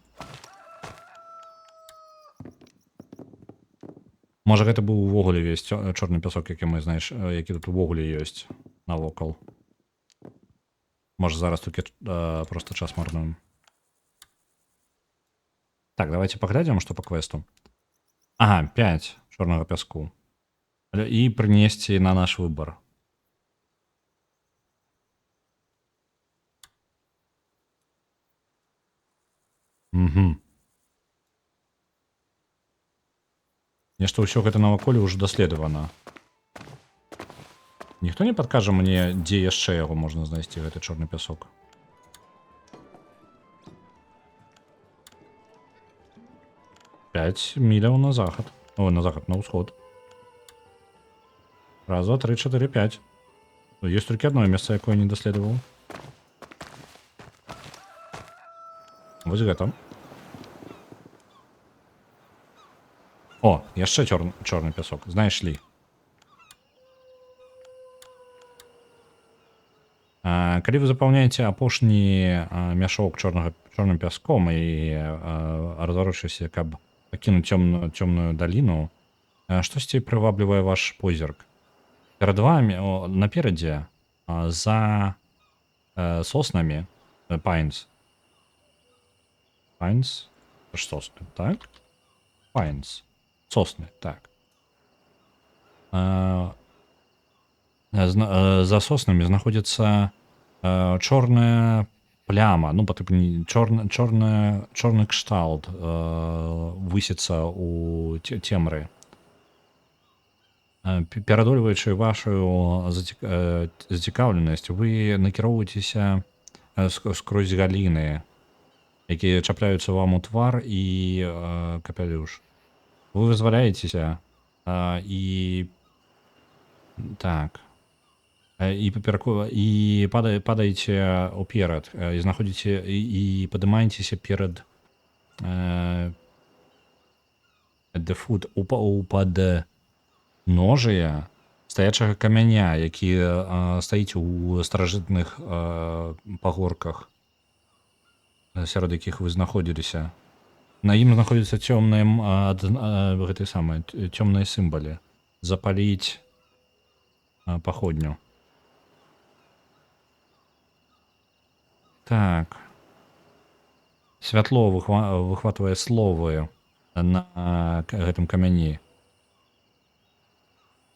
Можа гэта быў увогуле весь чорны пясок, які мы, знаеш, які тут увогуле ёсць навокал. Можа зараз толькі просто час марнуем. Так, давайте паглядзім, што па квесту. Ага, 5 чорнага пяску. І прынесці на наш выбар. Угу. Нешта ўсё гэта наваколе ўжо даследавана. Ніхто не падкажа мне, дзе яшчэ яго можна знайсці, гэты чорны пясок. 5 миляў на захад. О, на захад, на ўсход. Раз, два, три, 4, 5. Есть только одно место, якое не даследаваў. Вось гэта. О, яшчэ чорны пясок. Знайшлі. Калі вы запаўняеце апошні мяшок чорным пяском і разварочыся, каб пакінуць цёмную даліну, штосьці прываблівае ваш позірк. Перад вами, наперадзе, за соснамі, Pines. Pines? Это ж сосны, так? Pines. Сосны, так. За соснамі знаходзіцца чорная пляма, ну, па тыпу чорны кшталт высіцца ў цемры. Перадольваючы вашу зацікаўленасць, вы накіроўваецеся скрозь галіны, якія чапляюцца вам у твар і капялюш. Вы вызваляецеся і так. І падаеце ўперад, і знаходзіце і падымаецеся перад the foot у падножыя стаячага камяня, які стаіць у старажытных пагорках, сярод якіх вы знаходзіліся. На ім знаходзяцца цёмныя сімвалы. Запаліць паходню. Так. Святло выхватвае словы на гэтым камяні.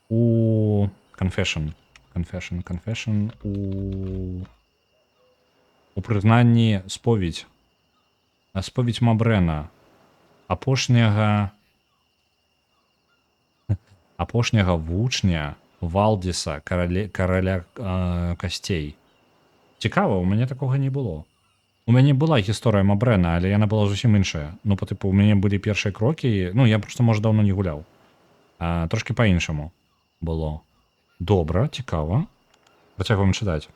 У confession у прызнанні споведь Мабрэна, апошняга вучня Валдіса, караля касцей. Цікава, у мяне такога не было. У мяне была гісторыя Мабрэна, але яна была зусім іншая. Ну, па тыпу, у мяне былі першыя крокі, ну, я проста, можа, даўно не гуляў. Трошкі па-іншаму было. Добра, цікава. Працягваем чытаць.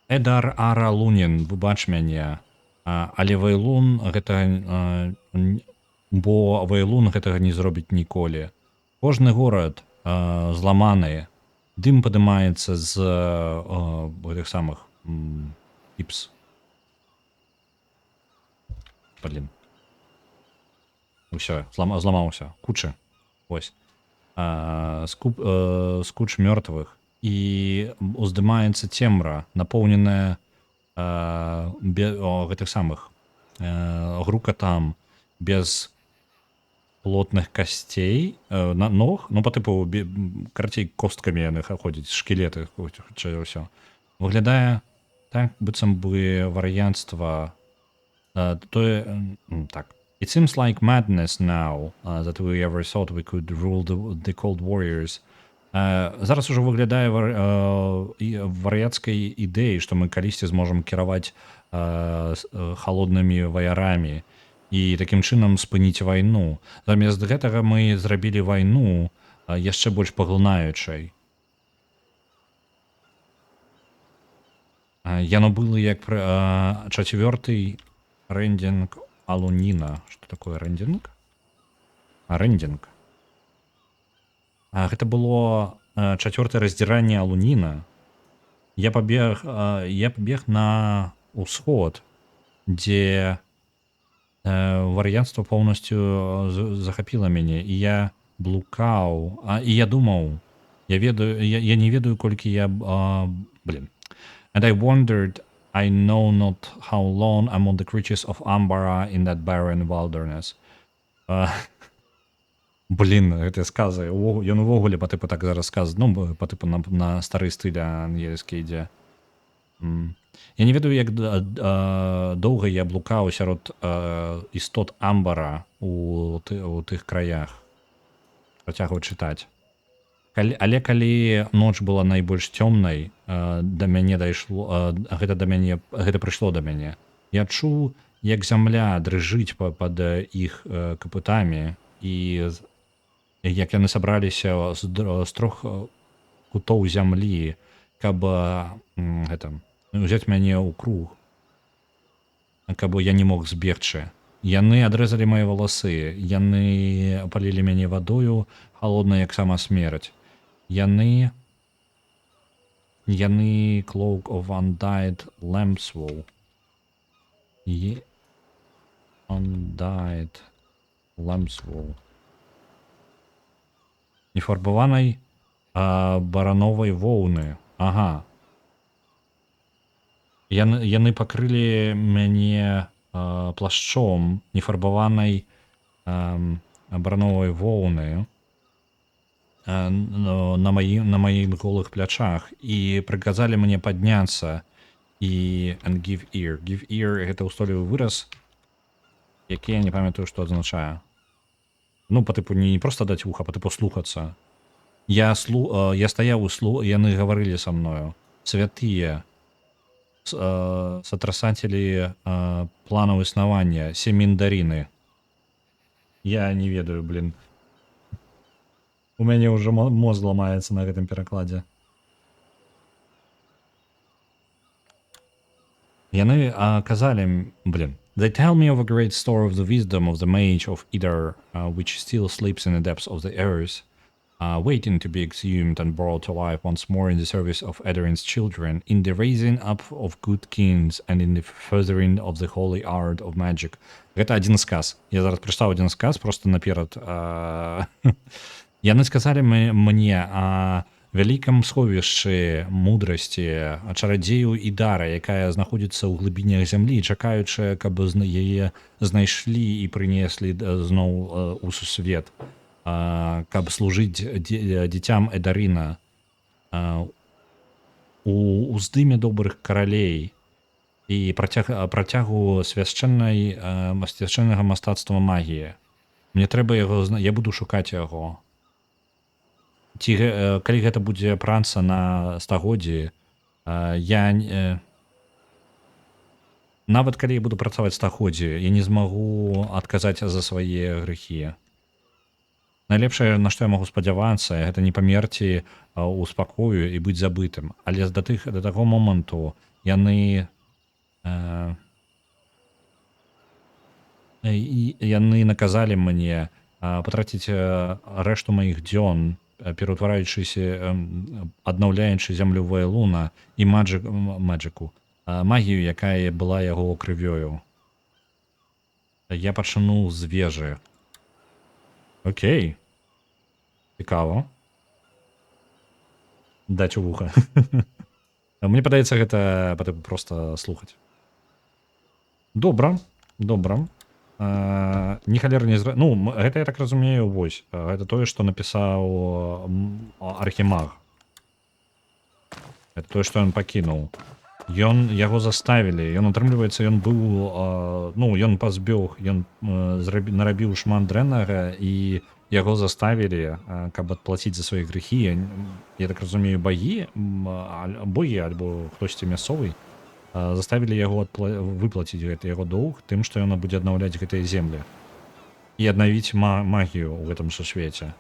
Эдар Ара Лунін, выбач мяне, але Вейлун гэта... бо Вейлун гэтага не зробіць ніколі. Кожны горад зламаны, дым падымаецца з гэтых самых іпс. Блин. Усё, зламаўся. Куча. Ось. Скуч мёртвых. І уздымаецца цемра, напоўненая гэтых самых грукатам, без плотных касцей, ног, ну, па тыпу, карацей, косткамі яны ходзяць, шкілеты, хутчэй за ўсё. Выглядае так, быццам бы вар'янства так. It seems like madness now that we ever thought we could rule the Cold Warriors. Зараз ужо выглядае вар'яцкай ідэі, што мы калісьці зможам кіраваць халоднымі ваярамі і такім чынам спыніць вайну. Замест гэтага мы зрабілі вайну яшчэ больш паглынаючай. Яно было як чацвёрты рэндинг Алуніна. Што такое рэндинг? Рэндинг. Гэта было чацвёртае раздзіранне Алуніна. Я пабег на ўсход, дзе вар'янства поўнасцю захапіла мяне, і я блукаў, і я думаў, я не ведаю, колькі я... And I wondered, I know not how long among the creatures of Ambara in that barren wilderness. Гэты сказы, ён увогуле па тыпу так зараз сказ, ну, па тыпу на стары стыль ангельскі ідзе. Я не ведаю, як доўга я блукаў сярод істот Амбара у тых краях. Працягваю чытаць. Але калі ноч была найбольш цёмнай, гэта прыйшло да мяне. Я чуў, як зямля дрыжыць пад іх капытамі, і як яны сабраліся з 3 кутоў зямлі, каб гэта узяць мяне ў круг, каб я не мог збегчы. Яны адрэзалі мае валасы, яны апалілі мяне вадою, халоднай, як сама смерць. Яны Cloak of Undyed Lambswool. Undyed Lambswool. Нефарбаванай барановай воўны. Ага. Яны пакрылі мяне плашчом нефарбаванай барановай воўны на маіх голых плячах і прыказалі мне падняцца і and give ear. Give ear — гэта ўстойлівы выраз, які я не памятаю, што азначае. Ну, па тыпу не проста даць вуха, па тыпу слухацца. Я стаяў, яны гаварылі са мною. Святыя, сатрасацелі планаў існавання, семіндаріны. Я не ведаю, блин. У мяне ўжо мозг ламаецца на гэтым перакладзе. Яны казалі, блин. They tell me of a great store of the wisdom of the mage of Idar, which still sleeps in the depths of the earth, waiting to be exhumed and brought to life once more in the service of Edarin's children, in the raising up of good kings and in the furthering of the holy art of magic. Гэта адзін сказ. Я зараз прачытаў адзін сказ просто наперад. Яны сказалі мне о вялікам сховішчы мудрасці чарадзею Ідара, якая знаходзіцца ў глыбінях зямлі, чакаючы, каб яе знайшлі і прынеслі зноў у сусвет, каб служыць дзіцям Эдарына у ўздыме добрых каралей і працягу свяшчэннага мастацтва магіі. Мне трэба яго, я буду шукаць яго. Ці калі гэта будзе праца на стагоддзі, я нават калі я буду працаваць стагоддзі, я не змагу адказаць за свае грэхі. Найлепшае, на што я магу спадзявацца, гэта не памерці ў спакою і быць забытым. Але да таго моманту яны наказалі мне патраціць рэшту маіх дзён, пераўтвараючыся, аднаўляючы зямлю Вайлуна і магію, якая была яго крывёю. Я пачну з вежы. Окей. Цікаво. Даць у вуха. Мне падаецца, гэта проста слухаць. Добра. Ні халер не зра... Ну, гэта я так разумею, вось. Гэта тое, што напісаў Архімаг. Гэта тое, што ён пакінуў. Яго заставілі. Ён, атрымліваецца, ён быў... Ну, ён пазбёг, ён нарабіў шмат дрэннага, і яго заставілі, каб адплаціць за свае грэхі. Я так разумею, богі альбо хтосьці мясцовы заставілі яго выплаціць гэты яго доўг тым, што ён будзе аднаўляць гэтыя землі і аднавіць магію ў гэтым сусвеце.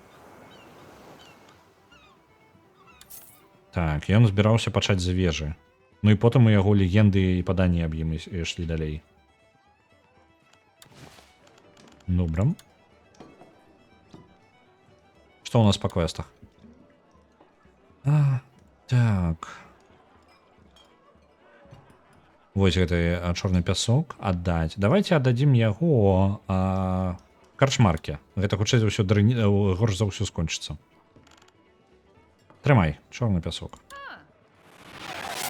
Так, ён збіраўся пачаць з вежы. Ну і потым у яго легенды і паданні аб ім ішлі далей. Добра. Што ў нас па квестах? Так... Вось гэты чорны пясок аддаць. Давайте аддадзім яго карчмарке. Гэта хутчэй за ўсё горш за ўсё скончыцца. Трымай, чорны пясок.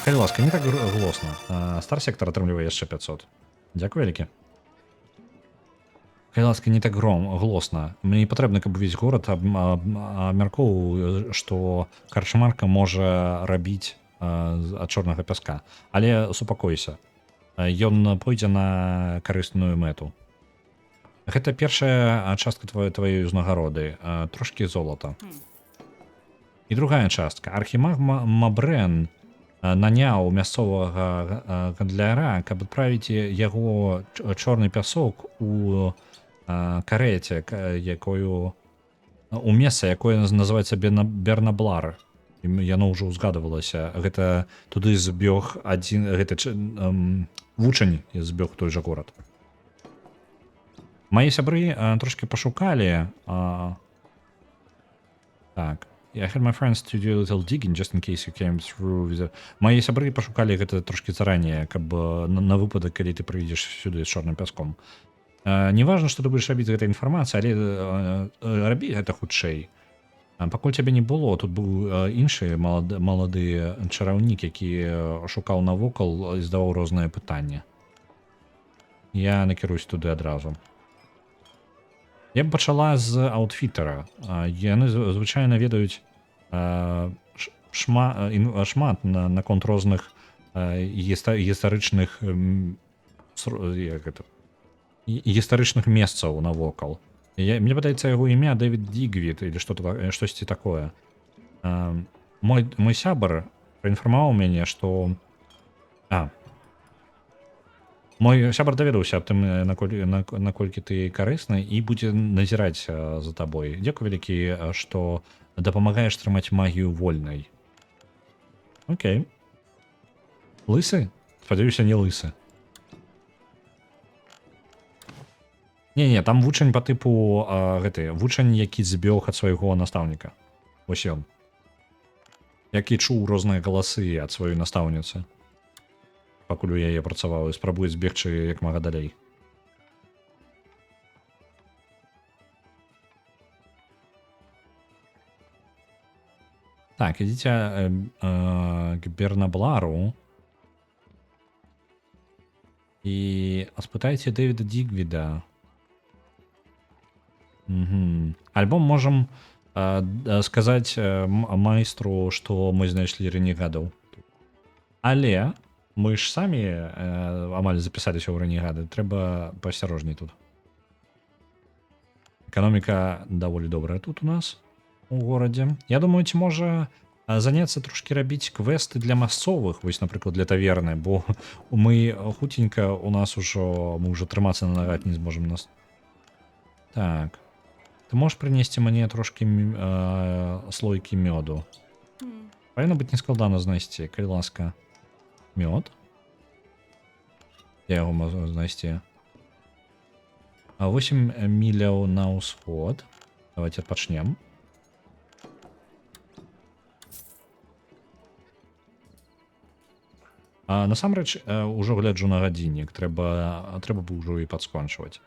Калі ласка, не так глосна. Стар-сектар атрымлівае яшчэ 500. Дзякуй вялікі. Калі ласка, не так глосна. Мне не патрэбна, каб увесь горад абмяркоўваў, што карчмарка можа рабіць ад чорнага пяска. Але супакойся, ён пойдзе на карысную мэту. Гэта першая частка тваёй узнагароды, трошкі золата. І другая частка. Архімаг Мабрэн наняў мясцовага гандляра, каб адправіць яго чорны пясок у карэце, якую у месца, якое называецца Бернаблар. Яно ўжо ўзгадывалася. Гэта туды збег адзін вучань збег той жа горад. Мае сябры трошки пашукалі. Так. I had my friends to do a little digging just in case you came through. Мае сябры пашукалі гэта трошки заранее, каб на выпадак, калі ты прыйдзеш сюды з чорным пяском. Не важно, што ты будзеш рабіць з гэтай інфармацыяй, але рабі гэта хутчэй. Пакуль цябе не было, тут быў іншы малады чараўнік, які шукаў навокал і здаваў розныя пытанні. Я накіруюсь туды адразу. Я б пачала з аутфітера. Яны звычайна ведаюць шмат наконт розных гістарычных месцаў навокал. Мне падаецца яго імя Дэвід Дігвіт или штосьці такое. Мой сябар праінфармаваў мяне, што мой сябар даведаўся аб тым, наколькі ты карысны і будзе назіраць за табой. Дзякуй вялікі, што дапамагаеш трымаць магію вольнай. Окей. Лысы? Спадзяюся, не лысы. Не, там вучань по тыпу вучань, які збег ад свайго настаўніка. Вось ён. Які чуў розныя галасы ад сваёй настаўніцы. Пакуль у яе працаваў і спрабуе збегчы як мага далей. Так, ідзіце к Бернаблару і спытайце Дэвіда Дігвіда. Альбо можам сказаць майстру, што мы знайшлі рэнегадаў. Але мы ж самі амаль запісаліся ў рэнегады. Трэба паасцярожней тут. Эканоміка даволі добрая тут у нас у горадзе. Я думаю, ці можа заняцца трошки рабіць квесты для масовых, вось, напрыклад, для таверны, бо мы хутенька у нас мы ўжо трымацца на нагах не зможам нас. Так. Ты можаш прынесці мне трошки слойкі мёду? Павінна быць нескладана знайсці, калі ласка. Мёд. Я яго можу знайсці. 8 міляў на ўсход. Давайте пачнем. Насамрэч, ужо гляджу на гадзіннік. Трэба бы ўжо і падскончваць.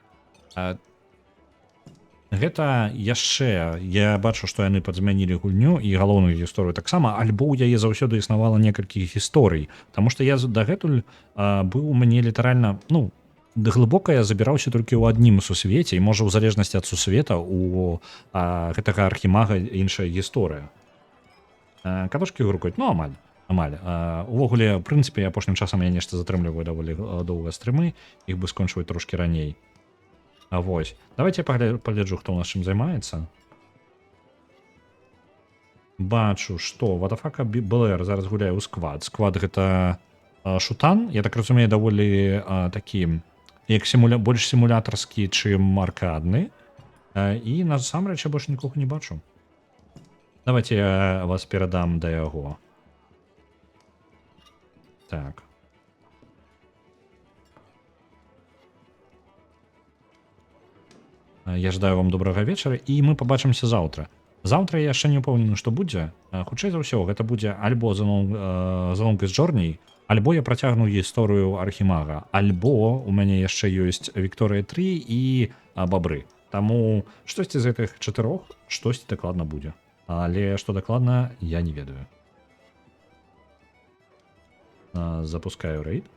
Гэта яшчэ, я бачу, што яны падзмянілі гульню і галоўную гісторыю таксама, альбо ў яе заўсёды існавала некалькі гісторый, таму што я дагэтуль быў мне літаральна, глыбока я забіраўся толькі ў адным сусвеце, і можа ў залежнасці ад сусвета у гэтага архімага іншая гісторыя. Катушкі грукаюць, амаль. Увогуле, в прынцыпе, апошнім часам я нешта затрымліваю даволі доўга стрымы, іх бы скончваць трошки раней. Вось. Давайте я пагляджу, хто у нас чым займаецца. Бачу, што Вадафака БЛР зараз гуляе ў сквад. Сквад гэта шутан, я так разумею, даволі такі, як больш сімулятарскі, чым аркадны. І насамрэч я больш нікога не бачу. Давайте я вас перадам да яго. Так. Я жадаю вам добрага вечара, і мы пабачымся заўтра. Заўтра я яшчэ не ўпэўнены, што будзе. Хутчэй за ўсё, гэта будзе альбо The Longest Journey, альбо я працягну гісторыю архімага, альбо у мяне яшчэ ёсць Вікторыя 3 і бабры. Таму штосьці з гэтых 4 штосьці дакладна будзе. Але што дакладна, я не ведаю. Запускаю рейд.